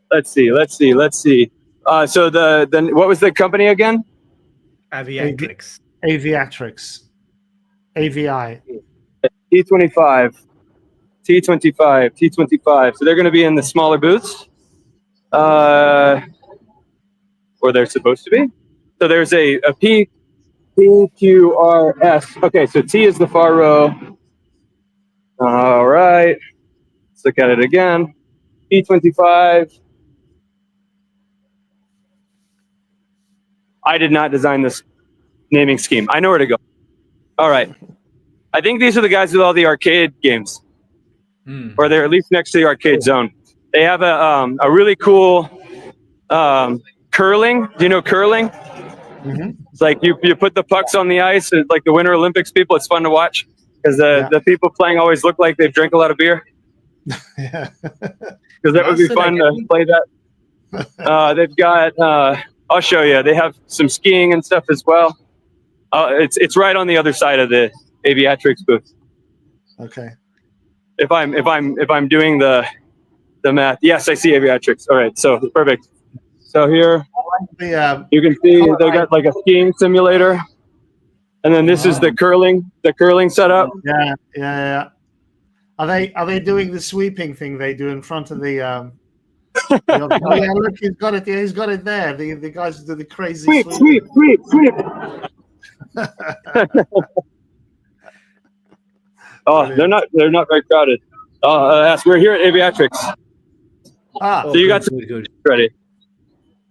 Let's see. So the what was the company again? Aviatrix. Aviatrix. AVI. T25. So they're going to be in the smaller booths, or they're supposed to be. So there's a PQRS. Okay, so T is the far row. All right. Let's look at it again. P25. I did not design this naming scheme. I know where to go. All right. I think these are the guys with all the arcade games. Or they're at least next to the arcade zone. They have a really cool curling. Do you know curling? Mm-hmm. It's like you put the pucks on the ice. It's like the Winter Olympics people. It's fun to watch because the people playing always look like they've drank a lot of beer. Yeah. Because that would be fun to play that. They've got. I'll show you. They have some skiing and stuff as well. It's right on the other side of the Aviatrix booth. Okay. If I'm doing the math, yes, I see Aviatrix. All right, so perfect. So here you can see they got like a skiing simulator, and then this is the curling setup. Yeah. Are they doing the sweeping thing they do in front of the? Oh yeah, look, he's got it. Yeah, he's got it there. The guys do the crazy sweep. Oh, they're not very crowded. We're here at Aviatrix. So you got some good. ready.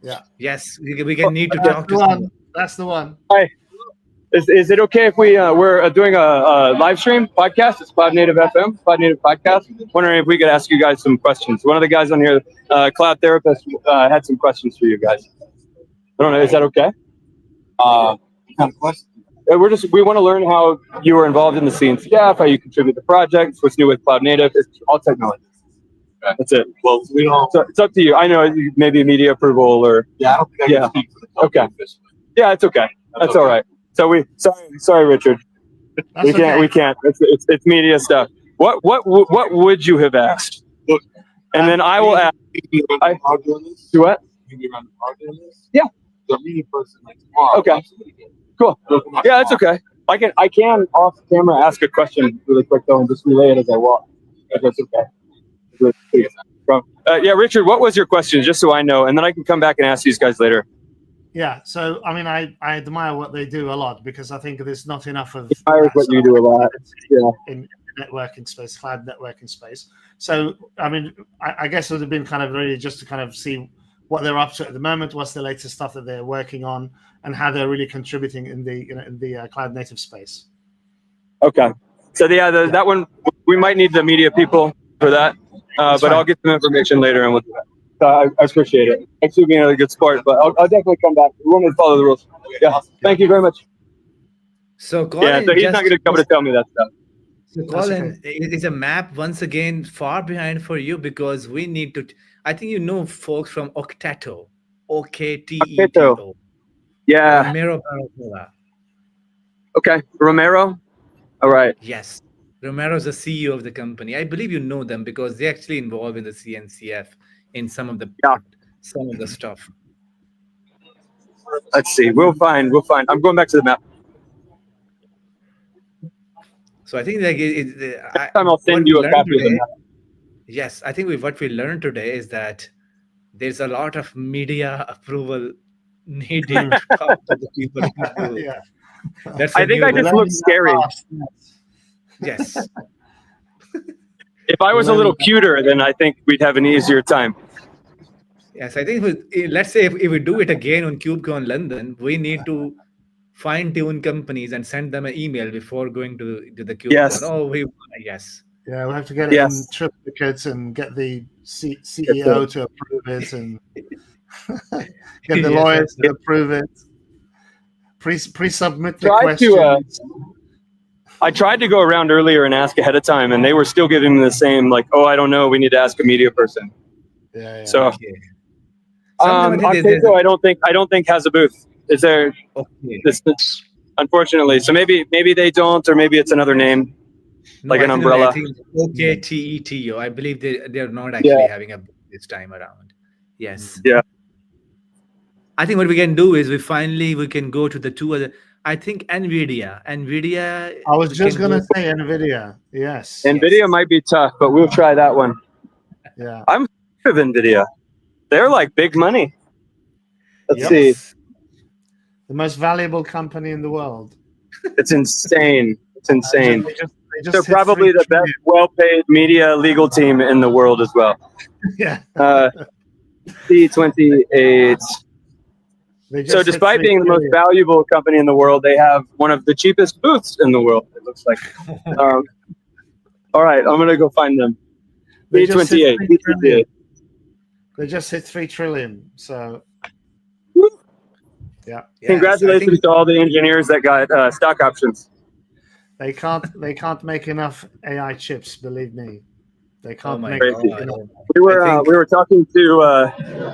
Yeah. Yes, we can need to talk to someone. That's the one. Hi. Is it okay if we're doing a live stream podcast? It's Cloud Native FM, Cloud Native Podcast. Wondering if we could ask you guys some questions. One of the guys on here, Cloud Therapist, had some questions for you guys. I don't know. Is that okay? Kind of question. we want to learn how you were involved in the CNCF, how you contribute to projects, what's new with cloud native. It's all technology. That's it. Well, we don't. So it's up to you. I know maybe media approval or I don't think I can speak for the company officially. Yeah, it's okay. That's all right. So sorry, Richard. That's We can't. It's media stuff. What would you have asked? Look, and then I will ask. Do what? Yeah. The media person like tomorrow. Okay. Cool. Yeah, that's okay. I can off camera ask a question really quick though and just relay it as I walk. If that's okay. Yeah, Richard, what was your question? Just so I know, and then I can come back and ask these guys later. Yeah, so I mean, I admire what they do a lot because I think there's not enough of. I admire what you do a lot. Yeah. In networking space, cloud networking space. So I mean, I guess it would have been kind of really just to kind of see what they're up to at the moment, what's the latest stuff that they're working on, and how they're really contributing in the cloud native space. Okay. So that one we might need the media people for that, but I'll get some information later and we'll do that. I appreciate it. Thanks for being a good sport, but I'll definitely come back. We want to follow the rules. Yeah. Thank you very much. So Colin, so he's not going to come to tell me that stuff. So Colin, is a map once again far behind for you because we need to. I think you know folks from Octeto, OKTETO. Yeah. Romero Barracuda. Okay, Romero. All right. Yes, Romero is the CEO of the company. I believe you know them because they're actually involved in the CNCF in some of the stuff. Let's see. We'll find. I'm going back to the map. So I think next time I'll send you a copy of the map. Yes, I think what we learned today is that there's a lot of media approval needed to talk to the people. Yeah. I think I just look scary. Yes. If I was a little cuter, then I think we'd have an easier time. Yes, I think let's say if we do it again on KubeCon London, we need to fine-tune companies and send them an email before going to the KubeCon. Yes. Yes. Yeah, we have to get it in triplicates and get the CEO to approve it and get the lawyers to approve it. Pre-submit the questions. I tried to go around earlier and ask ahead of time, and they were still giving me the same, like, "Oh, I don't know. We need to ask a media person." Yeah. So, Octeto, I don't think has a booth. Is there? Okay. Unfortunately, so maybe they don't, or maybe it's another name, like an umbrella. OKTETO. I believe they're not actually having a booth this time around. Yes. Yeah. I think what we can do is we can go to the two other. I think NVIDIA. I was just going to say NVIDIA. Yes. NVIDIA might be tough, but we'll try that one. Yeah. I'm of NVIDIA. They're like big money. Let's see. The most valuable company in the world. It's insane. It's insane. They're probably the best well-paid media legal team in the world as well. Yeah. C28. So despite being the most valuable company in the world, they have one of the cheapest booths in the world, it looks like. All right, I'm going to go find them. B28. They just hit 3 trillion. So, yeah. Congratulations to all the engineers that got stock options. They can't make enough AI chips, believe me. They can't make enough. We were talking to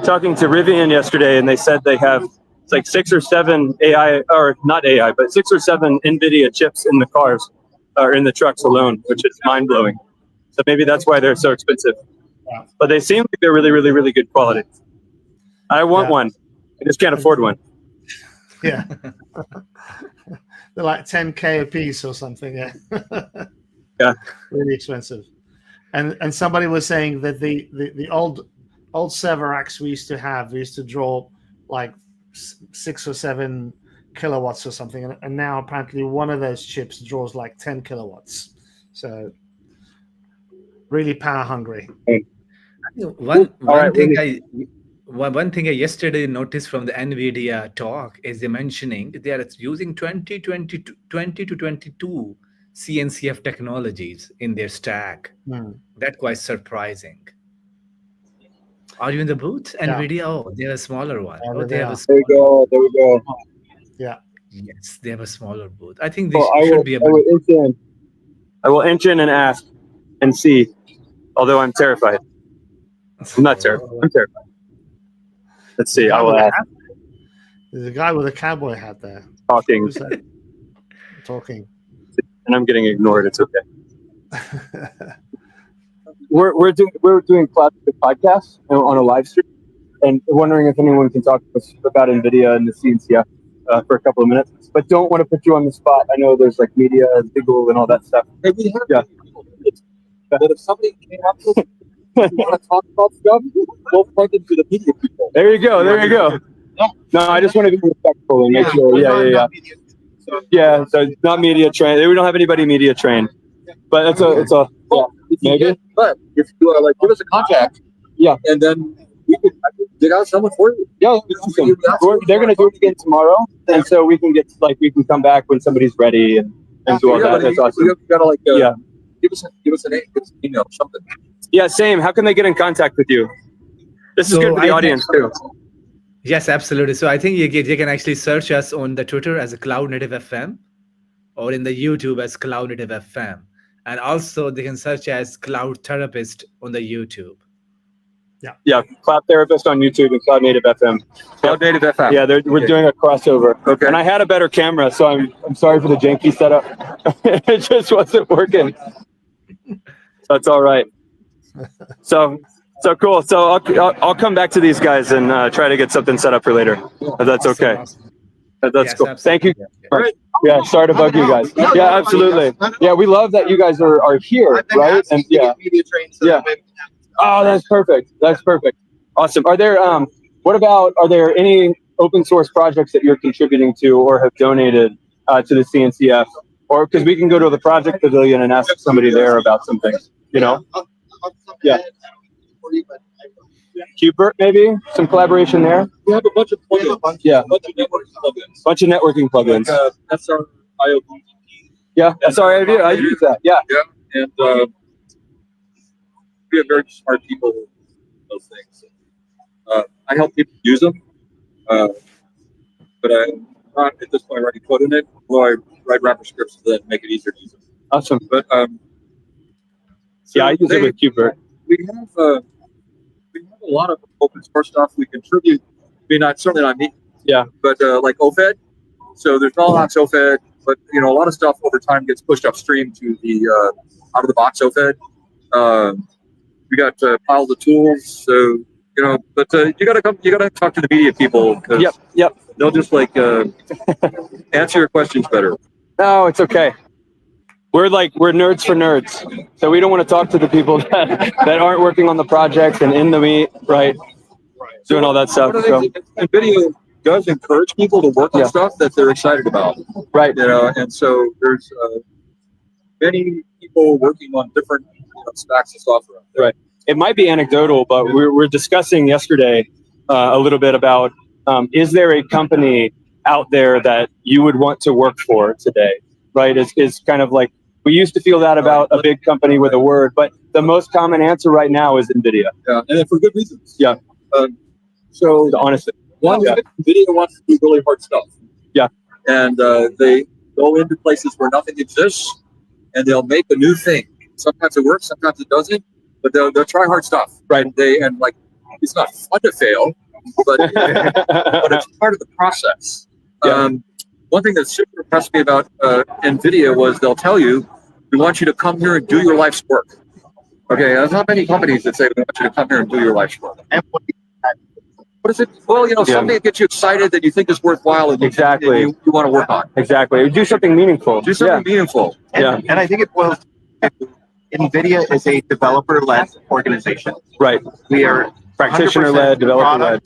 Rivian yesterday, and they said they have like 6 or 7 AI, or not AI, but 6 or 7 NVIDIA chips in the cars or in the trucks alone, which is mind blowing. So maybe that's why they're so expensive. Yeah. But they seem like they're really, really, really good quality. I want one. I just can't afford one. Yeah. They're like 10K a piece or something. Yeah. Yeah. Really expensive. And somebody was saying that the old server racks we used to draw like 6 or 7 kilowatts or something, and now apparently one of those chips draws like 10 kilowatts. So really power hungry. One thing I yesterday noticed from the NVIDIA talk is they're mentioning they are using 20 to 22 CNCF technologies in their stack. That's quite surprising. Are you in the booth? NVIDIA? Oh, they're a smaller one. Yeah, they have a there we go. Yeah. Yes, they have a smaller booth. I think they Well, should be I able. will inch in and ask and see. Although I'm terrified. I'm not terrified. I'm terrified. Let's see. I will ask. There's a guy with a cowboy hat there. Talking. Who's that? Talking. And I'm getting ignored. It's okay. we're doing Cloud podcasts on a live stream, and wondering if anyone can talk to us about NVIDIA and the CNCF for a couple of minutes. But don't want to put you on the spot. I know there's like media and Google and all that stuff. Hey, we have but if somebody came up with want to talk about stuff, we'll plug into the media people. There you go. There you go. No, I just want to be respectful and make sure. Yeah. Yeah, so it's not media trained. We don't have anybody media trained, but it's a maybe. But if you like, give us a contact. Yeah, and then we could dig out someone for you. Yeah, awesome. They're gonna do it again tomorrow, and so we can come back when somebody's ready and do all that. That's awesome. You gotta give us a name, give us an email, something. Yeah, same. How can they get in contact with you? This is good for the audience too. Yes, absolutely. So I think you can actually search us on the Twitter as a Cloud Native FM, or in the YouTube as Cloud Native FM, and also they can search as Cloud Therapist on the YouTube. Yeah, Cloud Therapist on YouTube and Cloud Native FM. Cloud Native FM. Yeah, we're doing a crossover. Okay. And I had a better camera, so I'm sorry for the janky setup. It just wasn't working. That's all right. So cool. So I'll come back to these guys and try to get something set up for later. If that's okay. That's cool. Thank you. Yeah, sorry to bug you guys. Yeah, absolutely. Yeah, we love that you guys are here, right? And yeah. Oh, that's perfect. That's perfect. Awesome. Are there any open source projects that you're contributing to or have donated to the CNCF? Or because we can go to the project pavilion and ask somebody there about some things, you know? Yeah. KubeCon, maybe some collaboration there. We have a bunch of plugins. Yeah. Bunch of networking plugins. Bunch of networking plugins. Like SRIO. Yeah, SRIO. I use that. Yeah. Yeah, and we have very smart people in those things. I help people use them, but I'm not at this point already coding it. Well, I write wrapper scripts to then make it easier to use them. Awesome. But yeah, I use it with KubeCon. We have a lot of open source stuff we contribute. I mean, certainly not me. Yeah. But like OFED. So there's Mellanox OFED, but a lot of stuff over time gets pushed upstream to the out of the box OFED. We got piles of tools. So but you gotta talk to the media people. Yep. They'll just answer your questions better. No, it's okay. We're nerds for nerds, so we don't want to talk to the people that aren't working on the projects and in the meet, right? Doing all that stuff. So NVIDIA does encourage people to work on stuff that they're excited about, right? And so there's many people working on different stacks of software. Right. It might be anecdotal, but we're discussing yesterday a little bit about is there a company out there that you would want to work for today? Right? Is kind of like. We used to feel that about a big company with a word, but the most common answer right now is NVIDIA. Yeah, and for good reasons. Yeah. So honestly, NVIDIA wants to do really hard stuff. Yeah. And they go into places where nothing exists, and they'll make a new thing. Sometimes it works, sometimes it doesn't, but they'll try hard stuff. Right. And it's not fun to fail, but it's part of the process. Yeah. One thing that super impressed me about NVIDIA was they'll tell you, we want you to come here and do your life's work. Okay, there's not many companies that say we want you to come here and do your life's work. What is it? Well, something that gets you excited that you think is worthwhile and exactly you want to work on. Exactly. Do something meaningful. Do something meaningful. And I think it boils. NVIDIA is a developer-led organization. Right. We are practitioner-led, developer-led,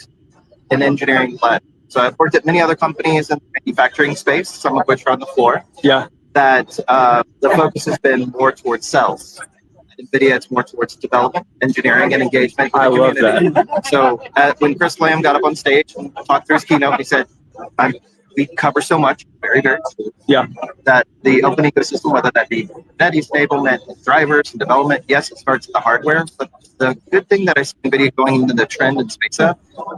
and engineering-led. So I've worked at many other companies in the manufacturing space, some of which are on the floor. Yeah. That the focus has been more towards sales. At NVIDIA, it's more towards development, engineering, and engagement. I love that. So when Chris Lamb got up on stage and talked through his keynote, he said, we cover so much, very, very cool. Yeah. That the open ecosystem, whether that be NetEase enablement, drivers, and development, yes, it starts at the hardware, but the good thing that I see NVIDIA going into the trend in space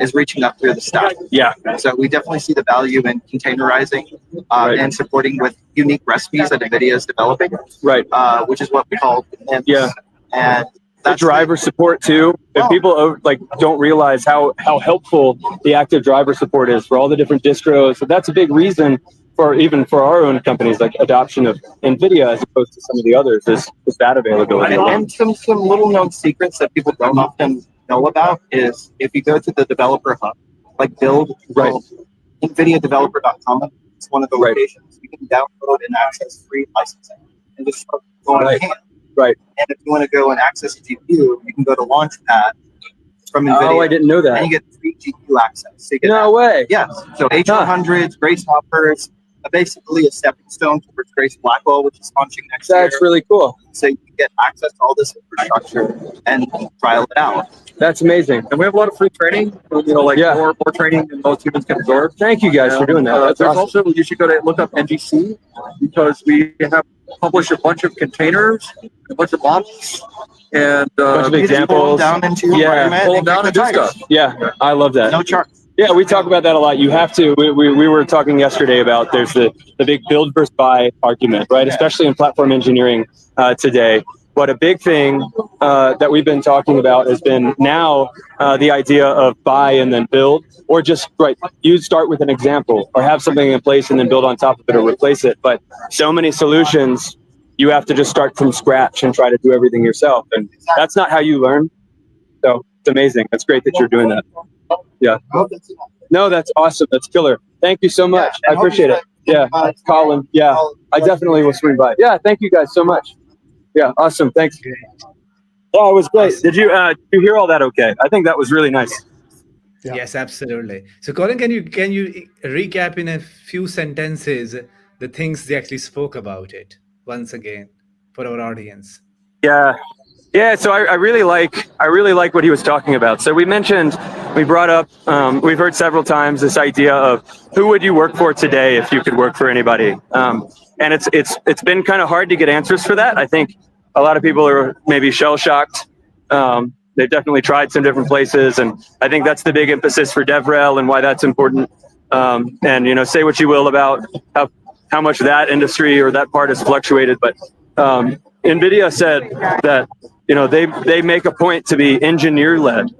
is reaching up through the stack. Yeah. So we definitely see the value in containerizing and supporting with unique recipes that NVIDIA is developing. Right. Which is what we call NIMs. Yeah. And the driver support too. And people like don't realize how helpful the active driver support is for all the different distros. So that's a big reason for even for our own companies, like adoption of NVIDIA as opposed to some of the others is that availability. And some little known secrets that people don't often know about is if you go to the developer hub, like build NVIDIAdeveloper.com, it's one of the locations. You can download and access free licensing and just start going hand. Right. And if you want to go and access a GPU, you can go to Launchpad from NVIDIA. Oh, I didn't know that. And you get free GPU access. So you get no way. Yes. So H100s, Grace Hoppers, basically a stepping stone towards Grace Blackwell, which is launching next year. That's really cool. So you can get access to all this infrastructure and trial it out. That's amazing. And we have a lot of free training, more training than most humans can absorb. Thank you guys for doing that. That's there's awesome. also, you should go to look up NGC because we have published a bunch of containers, a bunch of models, and a bunch of examples. Pull them down into your environment pull them and down and do stuff. Yeah, I love that. No charge. Yeah, we talk about that a lot. You have to. We were talking yesterday about there's the big build versus buy argument, right? Especially in platform engineering today. But a big thing that we've been talking about has been now the idea of buy and then build, or just you start with an example or have something in place and then build on top of it or replace it. But so many solutions, you have to just start from scratch and try to do everything yourself, and that's not how you learn. So it's amazing. That's great that you're doing that. Yeah. No, that's awesome. That's killer. Thank you so much. I appreciate it. Yeah, Colin. Yeah, I definitely will swing by. Yeah, thank you guys so much. Yeah, awesome. Thanks. Oh, it was great. Did you hear all that? Okay. I think that was really nice. Yeah. Yes, absolutely. So, Colin, can you recap in a few sentences the things they actually spoke about it once again for our audience? Yeah, so I really like what he was talking about. So we brought up, we've heard several times this idea of who would you work for today if you could work for anybody, and it's been kind of hard to get answers for that. I think a lot of people are maybe shell shocked. They've definitely tried some different places, and I think that's the big emphasis for DevRel and why that's important. And say what you will about how much that industry or that part has fluctuated, but NVIDIA said that they make a point to be engineer-led,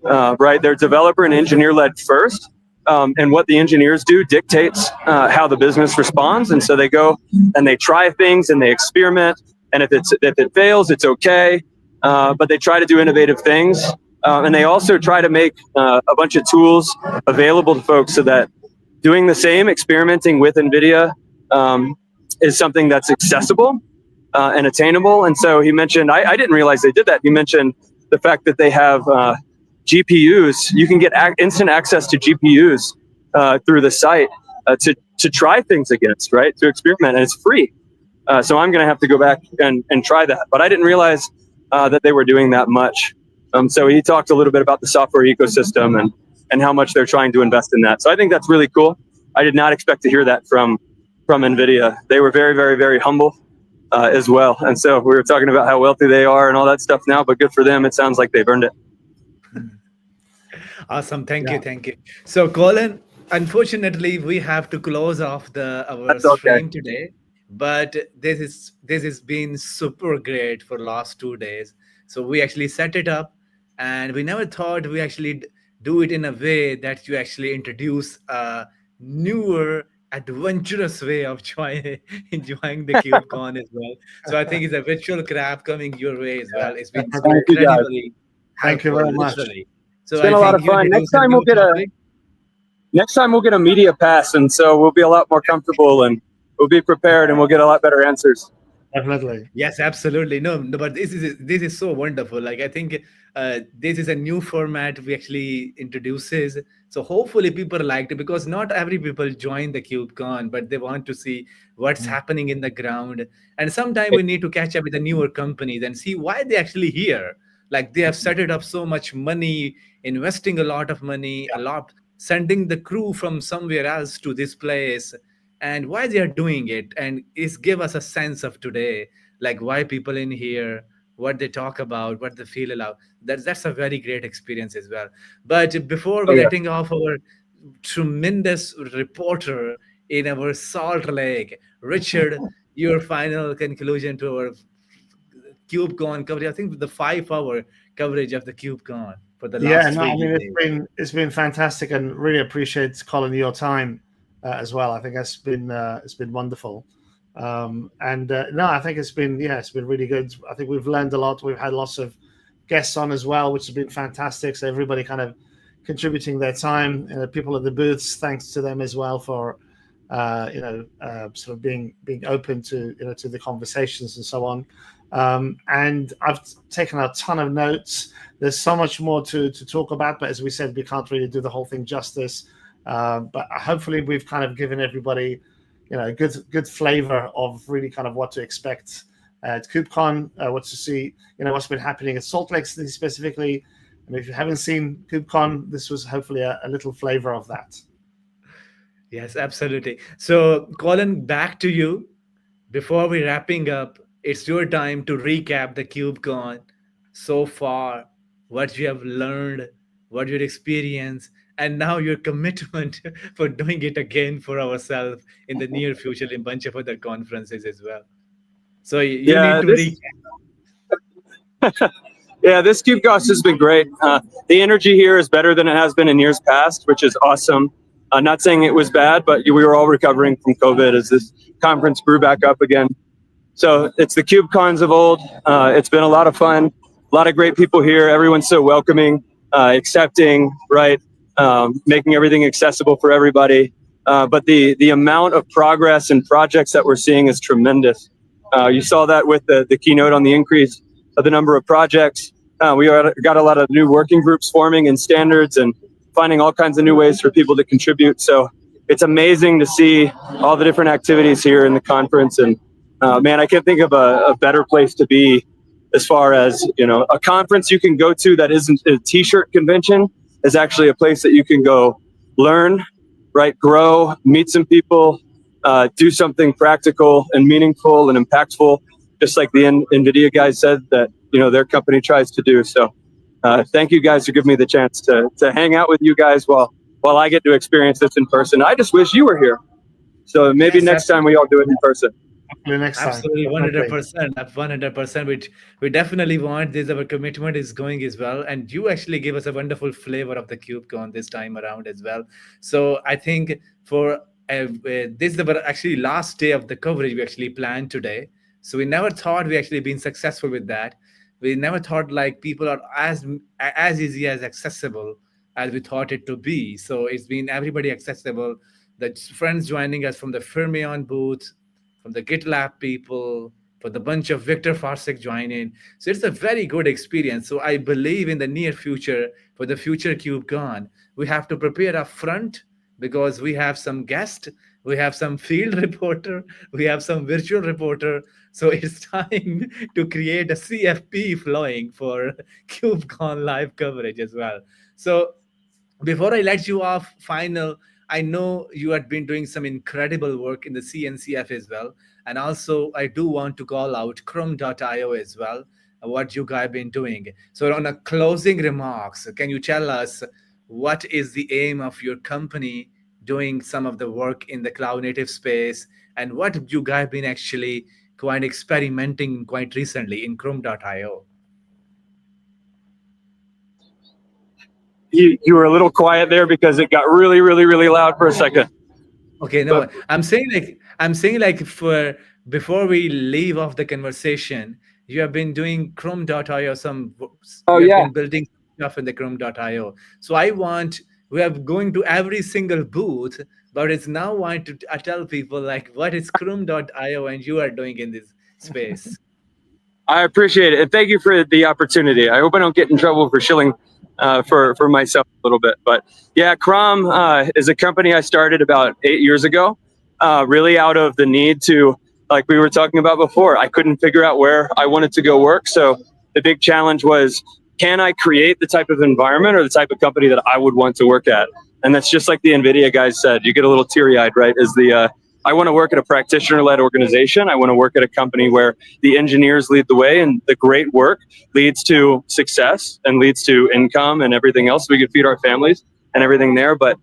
right? They're developer and engineer-led first, and what the engineers do dictates how the business responds. And so they go and they try things and they experiment, and if it fails, it's okay. But they try to do innovative things, and they also try to make a bunch of tools available to folks so that doing the same, experimenting with NVIDIA, is something that's accessible. And attainable. And so he mentioned, I didn't realize they did that. He mentioned the fact that they have GPUs. You can get instant access to GPUs through the site to try things against, right? To experiment, and it's free. So I'm going to have to go back and try that. But I didn't realize that they were doing that much. So he talked a little bit about the software ecosystem and how much they're trying to invest in that. So I think that's really cool. I did not expect to hear that from NVIDIA. They were very, very, very humble. As well. And so we were talking about how wealthy they are and all that stuff now, but good for them. It sounds like they've earned it. Awesome. Thank you. So, Colin, unfortunately, we have to close off our stream today, but this has been super great for the last 2 days. So we actually set it up, and we never thought we actually do it in a way that you actually introduce a newer adventurous way of enjoying the KubeCon as well. So I think it's a virtual crab coming your way as well. It's been incredibly Thank you very much. So it's been a lot of fun. Next time we'll get a media pass, and so we'll be a lot more comfortable and we'll be prepared and we'll get a lot better answers. Definitely. Yes, absolutely. No, but this is so wonderful. Like, I think this is a new format we actually introduces. So hopefully people liked it, because not every people join the KubeCon, but they want to see what's happening in the ground. And sometimes we need to catch up with the newer companies and see why they're actually here. Like, they have set it up so much money, investing a lot of money, sending the crew from somewhere else to this place, and why they are doing it. And it's give us a sense of today, like why people in here what they talk about, what they feel about. That's a very great experience as well. But before Oh we yeah. letting off our tremendous reporter in our Salt Lake, Richard, your final conclusion to our KubeCon coverage. I think the 5 hour coverage of the KubeCon for the Yeah, last no, I three mean days. it's been fantastic, and really appreciate Colin your time as well. I think it's been wonderful, and no, I think it's been really good. I think we've learned a lot. We've had lots of guests on as well, which has been fantastic. So everybody kind of contributing their time. People at the booths, thanks to them as well for sort of being open to to the conversations and so on. And I've taken a ton of notes. There's so much more to talk about, but as we said, we can't really do the whole thing justice. But hopefully, we've kind of given everybody, a good flavor of really kind of what to expect at KubeCon, what to see, what's been happening at Salt Lake City specifically. And if you haven't seen KubeCon, this was hopefully a little flavor of that. Yes, absolutely. So, Colin, back to you. Before we wrapping up, it's your time to recap the KubeCon so far, what you have learned, what your experience, and now your commitment for doing it again for ourselves in the near future in a bunch of other conferences as well. So you need Yeah, to this recap. yeah, this KubeCon has been great. The energy here is better than it has been in years past, which is awesome. Not saying it was bad, but we were all recovering from COVID as this conference grew back up again. So it's the KubeCons of old. It's been a lot of fun. A lot of great people here. Everyone's so welcoming, accepting, right? Making everything accessible for everybody. But the amount of progress and projects that we're seeing is tremendous. You saw that with the keynote on the increase of the number of projects. We got a lot of new working groups forming in standards and finding all kinds of new ways for people to contribute. So it's amazing to see all the different activities here in the conference. And man, I can't think of a better place to be as far as, a conference you can go to that isn't a t-shirt convention is actually a place that you can go learn, right? Grow, meet some people, do something practical and meaningful and impactful, just like the NVIDIA guys said that, their company tries to do. So thank you guys for giving me the chance to hang out with you guys while I get to experience this in person. I just wish you were here. So maybe next time we all do it in person. Next time. Absolutely, 100%. 100%. Which we definitely want. This our commitment is going as well, and you actually gave us a wonderful flavor of the KubeCon this time around as well. So I think for this is our actually last day of the coverage we actually planned today. So we never thought we actually been successful with that. We never thought like people are as easy as accessible as we thought it to be. So it's been everybody accessible. The friends joining us from the Fermion booth, from the GitLab people, for the bunch of Victor Farsek joining. So it's a very good experience. So I believe in the near future, for the future KubeCon, we have to prepare up front because we have some guest, we have some field reporter, we have some virtual reporter. So it's time to create a CFP flowing for KubeCon live coverage as well. So before I let you off, final, I know you had been doing some incredible work in the CNCF as well. And also, I do want to call out Chrome.io as well, what you guys have been doing. So on a closing remarks, can you tell us what is the aim of your company doing some of the work in the cloud native space, and what you guys have been actually quite experimenting quite recently in Chrome.io? You were a little quiet there because it got really, really, really loud for a second. Okay, no, I'm saying like for before we leave off the conversation, you have been doing Chrome.io, you have been building stuff in the Chrome.io. So we are going to every single booth, but it's now want to tell people like what is Chrome.io and you are doing in this space. I appreciate it. And thank you for the opportunity. I hope I don't get in trouble for shilling for myself a little bit. But yeah, Crom is a company I started about 8 years ago, really out of the need to, like we were talking about before, I couldn't figure out where I wanted to go work. So the big challenge was, can I create the type of environment or the type of company that I would want to work at? And that's just like the NVIDIA guys said, you get a little teary-eyed, right? I want to work at a practitioner-led organization. I want to work at a company where the engineers lead the way and the great work leads to success and leads to income and everything else. We can feed our families and everything there. But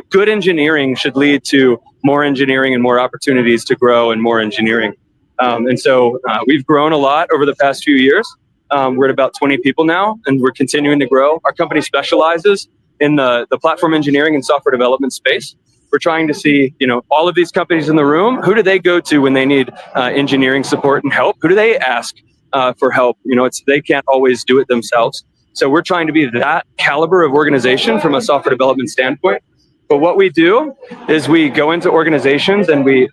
good engineering should lead to more engineering and more opportunities to grow and more engineering. And so we've grown a lot over the past few years. We're at about 20 people now, and we're continuing to grow. Our company specializes in the platform engineering and software development space. We're trying to see, all of these companies in the room, who do they go to when they need engineering support and help? Who do they ask for help? They can't always do it themselves. So we're trying to be that caliber of organization from a software development standpoint. But what we do is we go into organizations and we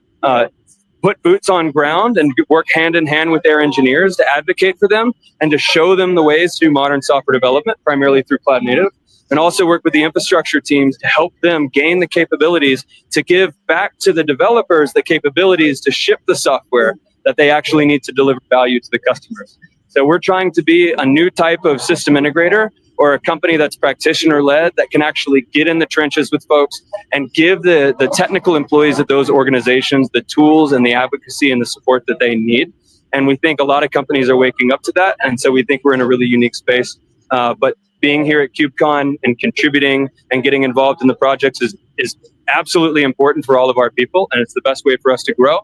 put boots on ground and work hand in hand with their engineers to advocate for them and to show them the ways to do modern software development, primarily through cloud native, and also work with the infrastructure teams to help them gain the capabilities to give back to the developers the capabilities to ship the software that they actually need to deliver value to the customers. So we're trying to be a new type of system integrator or a company that's practitioner-led that can actually get in the trenches with folks and give the technical employees at those organizations the tools and the advocacy and the support that they need. And we think a lot of companies are waking up to that. And so we think we're in a really unique space. But being here at KubeCon and contributing and getting involved in the projects is absolutely important for all of our people. And it's the best way for us to grow.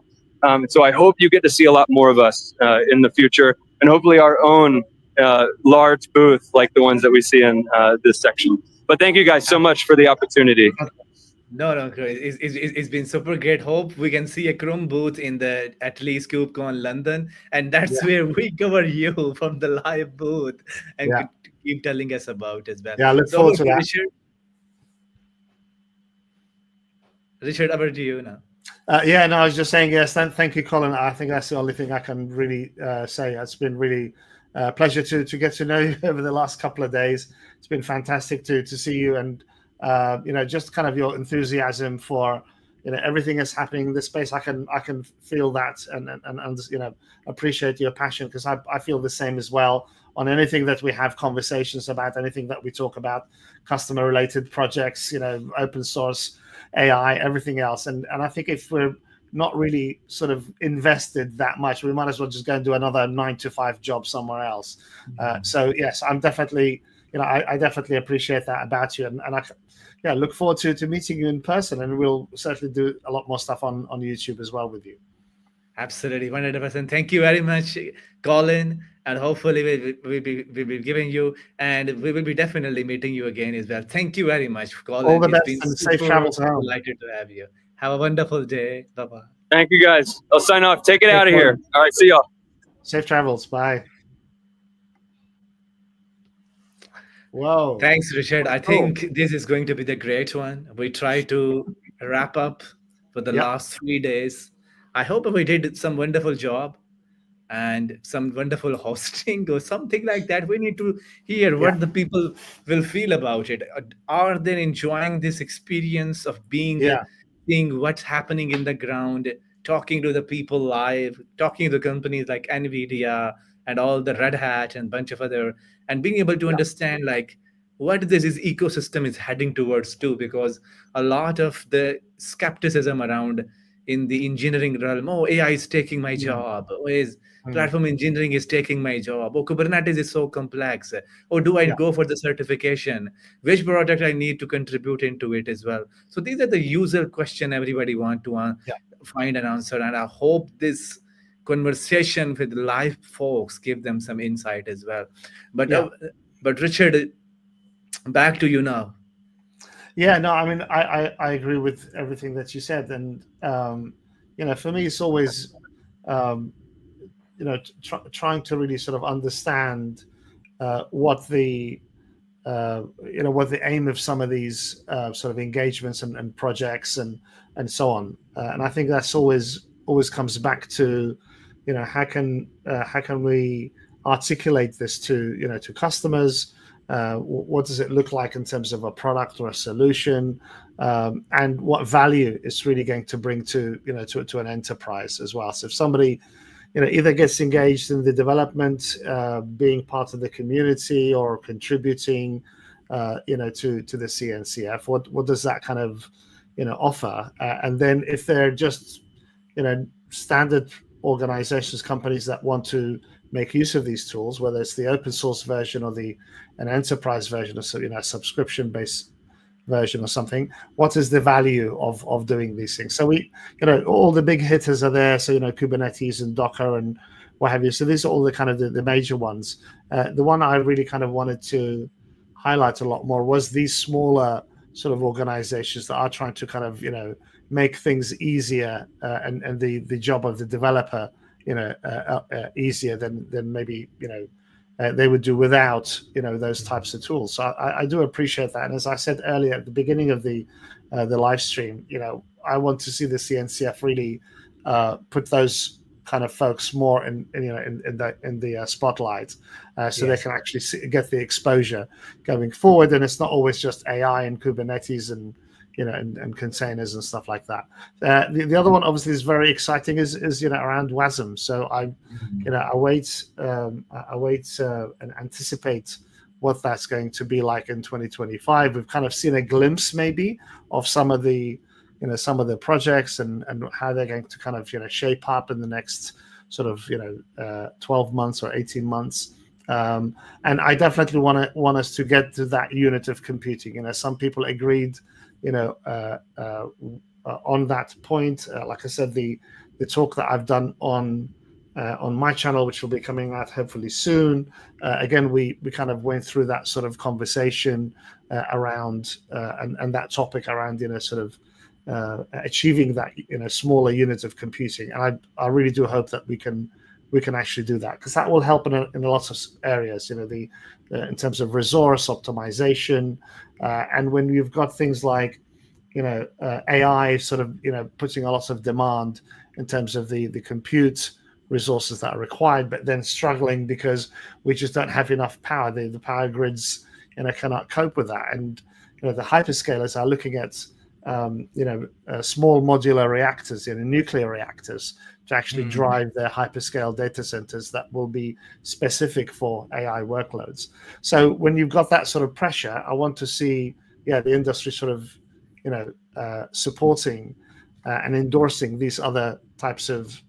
So I hope you get to see a lot more of us in the future, and hopefully our own large booth like the ones that we see in this section. But thank you guys so much for the opportunity. No, great. It's been super great. Hope we can see a Chrome booth in the at least KubeCon London, and that's where we cover you from the live booth and keep telling us about as well. Yeah, I look forward to that. Richard, over to you now. I was just saying, yes, thank you, Colin. I think that's the only thing I can really say. It's been really a pleasure to get to know you over the last couple of days. It's been fantastic to see you and, just kind of your enthusiasm for, everything that's happening in this space. I can feel that and appreciate your passion, because I feel the same as well on anything that we have conversations about, anything that we talk about, customer related projects, open source, AI, everything else. And I think if we're not really sort of invested that much, we might as well just go and do another 9-to-5 job somewhere else. So yes, I'm definitely, I definitely appreciate that about you. And I look forward to meeting you in person, and we'll certainly do a lot more stuff on YouTube as well with you. Absolutely, 100%. Thank you very much, Colin. And hopefully we'll be giving you, and we will be definitely meeting you again as well. Thank you very much, Colin. All the best and safe travels home. Delighted to have you. Have a wonderful day. Bye-bye. Thank you, guys. I'll sign off. Take it out of here. All right, see y'all. Safe travels. Bye. Whoa. Thanks, Richard. I think this is going to be the great one. We try to wrap up for the last 3 days. I hope we did some wonderful job and some wonderful hosting or something like that. We need to hear what the people will feel about it. Are they enjoying this experience of seeing what's happening in the ground, talking to the people live, talking to companies like NVIDIA and all the Red Hat and bunch of other, and being able to understand like what this ecosystem is heading towards too, because a lot of the skepticism around in the engineering realm, AI is taking my job, platform engineering is taking my job, Kubernetes is so complex, do I go for the certification, which product I need to contribute into it as well. So these are the user question everybody want to find an answer, and I hope this conversation with live folks give them some insight as well. But Richard, back to you now. Yeah, no, I mean, I agree with everything that you said. And, for me, it's always, trying to really sort of understand what the aim of some of these sort of engagements and projects and so on. And I think that's always comes back to, how can we articulate this to customers? What does it look like in terms of a product or a solution, and what value it's really going to bring to an enterprise as well. So if somebody either gets engaged in the development, being part of the community, or contributing to the CNCF, what does that kind of offer? And then if they're just standard organizations, companies that want to make use of these tools, whether it's the open source version or an enterprise version, or subscription based version or something. What is the value of doing these things? So all the big hitters are there. So Kubernetes and Docker and what have you. So these are all the kind of the major ones. The one I really kind of wanted to highlight a lot more was these smaller sort of organizations that are trying to kind of make things easier and the job of the developer easier than maybe they would do without those types of tools. So I do appreciate that. And as I said earlier at the beginning of the live stream, I want to see the CNCF really put those kind of folks more in the spotlight, so they can actually get the exposure going forward. And it's not always just AI and Kubernetes and and containers and stuff like that. The other one obviously is very exciting is around WASM. So I wait and anticipate what that's going to be like in 2025. We've kind of seen a glimpse maybe of some of the projects and how they're going to kind of shape up in the next sort of 12 months or 18 months. And I definitely want us to get to that unit of computing. Some people agreed on that point. Like I said, the talk that I've done on my channel, which will be coming out hopefully soon. Again, we kind of went through that sort of conversation around and that topic around sort of achieving that smaller units of computing. And I really do hope that we can actually do that, because that will help in a lot of areas. In terms of resource optimization, and when you've got things like AI sort of putting a lot of demand in terms of the compute resources that are required, but then struggling because we just don't have enough power. The power grids cannot cope with that, and the hyperscalers are looking at small modular reactors, nuclear reactors, to actually drive their hyperscale data centers that will be specific for AI workloads. So when you've got that sort of pressure, I want to see the industry sort of supporting and endorsing these other types of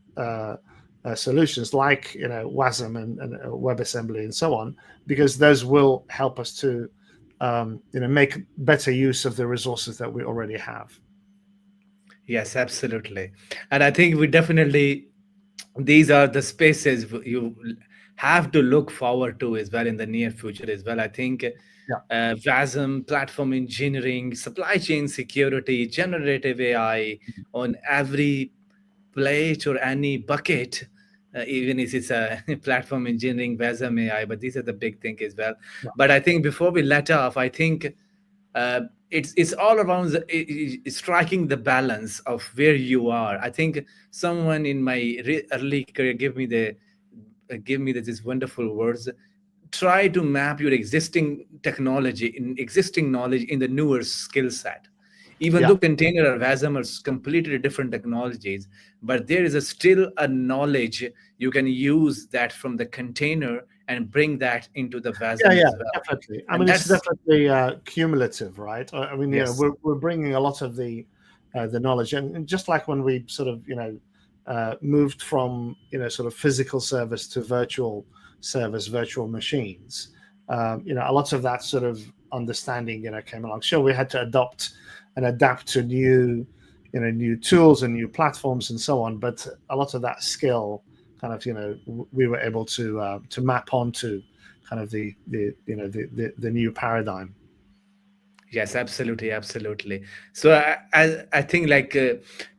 solutions like WASM and WebAssembly and so on, because those will help us to make better use of the resources that we already have. Yes, absolutely. And I think these are the spaces you have to look forward to as well in the near future as well. I think WASM, platform engineering, supply chain security, generative AI on every plate or any bucket, even if it's a platform engineering, WASM, AI, but these are the big thing as well. But I think before we let off, I think it's all around striking the balance of where you are. I think someone in my early career gave me these wonderful words: try to map your existing technology, existing knowledge in the newer skill set. Even though container or WASM are completely different technologies, but there is still a knowledge you can use that from the container and bring that into the WASM as well. Definitely. I mean, it's definitely cumulative, right? I mean, we're bringing a lot of the knowledge, and just like when we sort of moved from sort of physical service to virtual service, virtual machines, a lot of that sort of understanding came along. Sure, we had to adapt to new tools and new platforms and so on, but a lot of that skill kind of we were able to map onto kind of the new paradigm. Yes, absolutely. So I think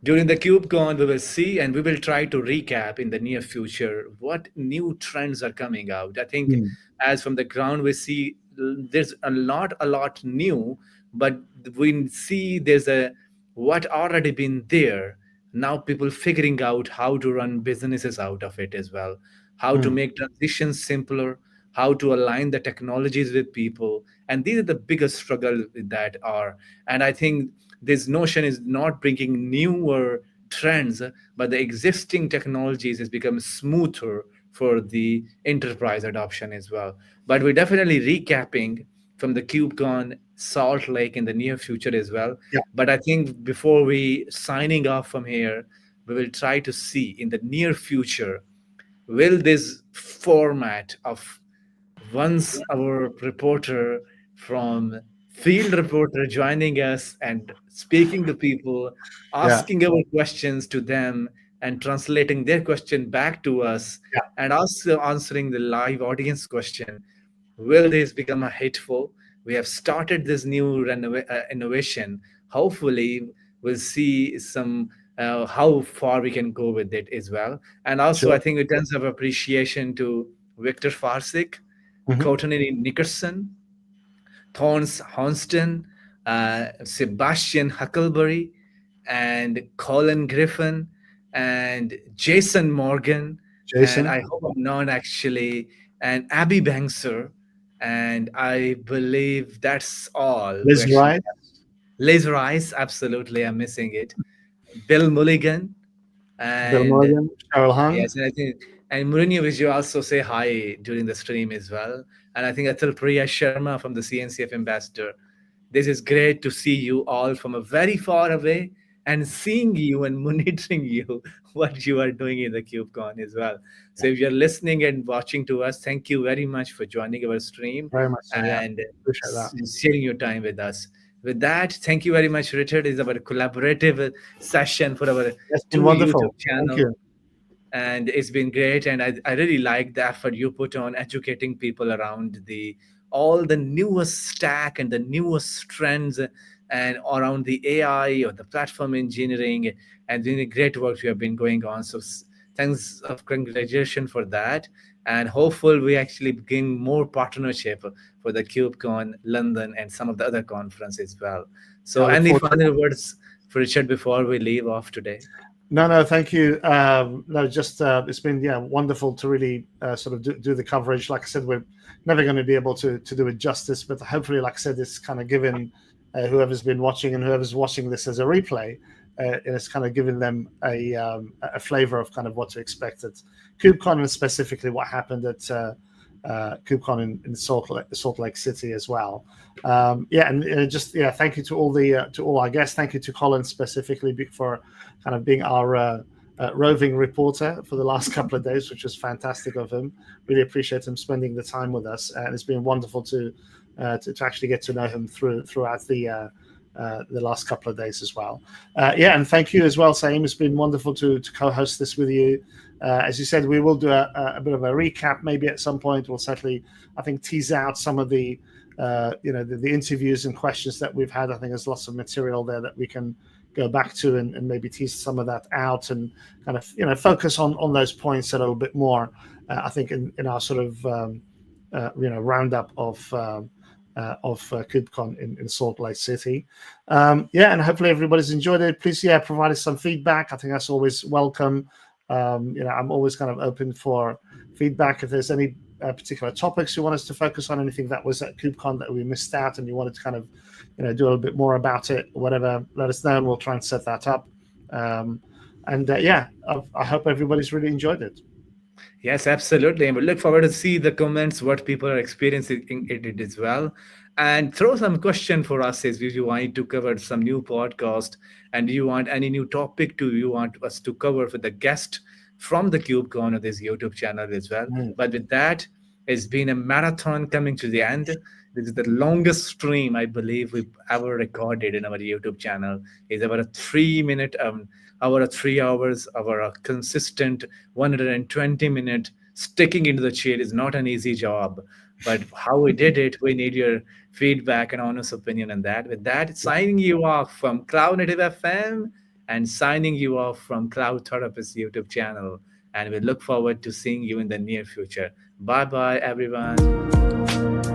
during the KubeCon we will see, and we will try to recap in the near future what new trends are coming out. I think as from the ground we see there's a lot new, but we see there's what already been there. Now people figuring out how to run businesses out of it as well, how to make transitions simpler, how to align the technologies with people. And these are the biggest struggle with that are. And I think this notion is not bringing newer trends, but the existing technologies has become smoother for the enterprise adoption as well. But we're definitely recapping from the KubeCon Salt Lake in the near future as well. But I think before we signing off from here, we will try to see in the near future, will this format of once our reporter from field reporter joining us and speaking to people, asking our questions to them and translating their question back to us, and also answering the live audience question, will this become a hateful? We have started this new innovation. Hopefully we'll see some how far we can go with it as well. And also I think in terms of appreciation to Victor Farsik, Courtney Nickerson, Thorns Honston, Sebastian Huckleberry, and Colin Griffin, and Jason Morgan, and I hope I'm not actually, and Abby Bangser, and I believe that's all. Liz Wright. Liz Rice, absolutely, I'm missing it. Bill Mulligan, Bill and Morgan, Cheryl Hung. yes, and I think, and Mourinho, which you also say hi during the stream as well. And I think Atul Priya Sharma from the CNCF ambassador. This is great to see you all from a very far away and seeing you and monitoring you what you are doing in the KubeCon as well. So if you're listening and watching to us, thank you very much for joining our stream Very much so, and appreciate that. sharing your time with us. With that, thank you very much, Richard. It's our collaborative session for our It's been two wonderful. YouTube channel. Thank you. And it's been great, and I really like the effort you put on educating people around all the newest stack and the newest trends and around the AI or the platform engineering, and doing the great work you have been going on. So thanks of congratulations for that, and hopefully we actually gain more partnership for the KubeCon London and some of the other conferences as well. So any final words for Richard before we leave off today? No, thank you. No, just it's been wonderful to really sort of do the coverage. Like I said, we're never going to be able to do it justice, but hopefully, like I said, it's kind of given whoever's been watching and whoever's watching this as a replay, and it's kind of given them a flavor of kind of what to expect at KubeCon, and specifically what happened at KubeCon in Salt Lake City as well. Thank you to all our guests. Thank you to Colin specifically for kind of being our roving reporter for the last couple of days, which was fantastic of him. Really appreciate him spending the time with us, and it's been wonderful to actually get to know him throughout the last couple of days as well. And thank you as well, Saim. It's been wonderful to co-host this with you. As you said, we will do a bit of a recap maybe at some point. We'll certainly, I think, tease out some of the the interviews and questions that we've had. I think there's lots of material there that we can go back to and maybe tease some of that out and kind of focus on those points a little bit more. I think in our sort of roundup of KubeCon in Salt Lake City. And hopefully everybody's enjoyed it. Please, provide us some feedback. I think that's always welcome. I'm always kind of open for feedback. If there's any particular topics you want us to focus on, anything that was at KubeCon that we missed out and you wanted to kind of, do a little bit more about it, whatever, let us know and we'll try and set that up. I hope everybody's really enjoyed it. Yes, absolutely. And we look forward to see the comments, what people are experiencing it as well. And throw some question for us if you want to cover some new podcast and you want any new topic you want us to cover for the guest from the KubeCon or this YouTube channel as well. But with that, it's been a marathon coming to the end. This is the longest stream I believe we've ever recorded in our YouTube channel. It's about a 3 hours of our consistent 120-minute sticking into the chair is not an easy job. But how we did it, we need your feedback and honest opinion on that. With that, signing you off from Cloud Native FM and signing you off from Cloud Therapist YouTube channel. And we look forward to seeing you in the near future. Bye-bye, everyone.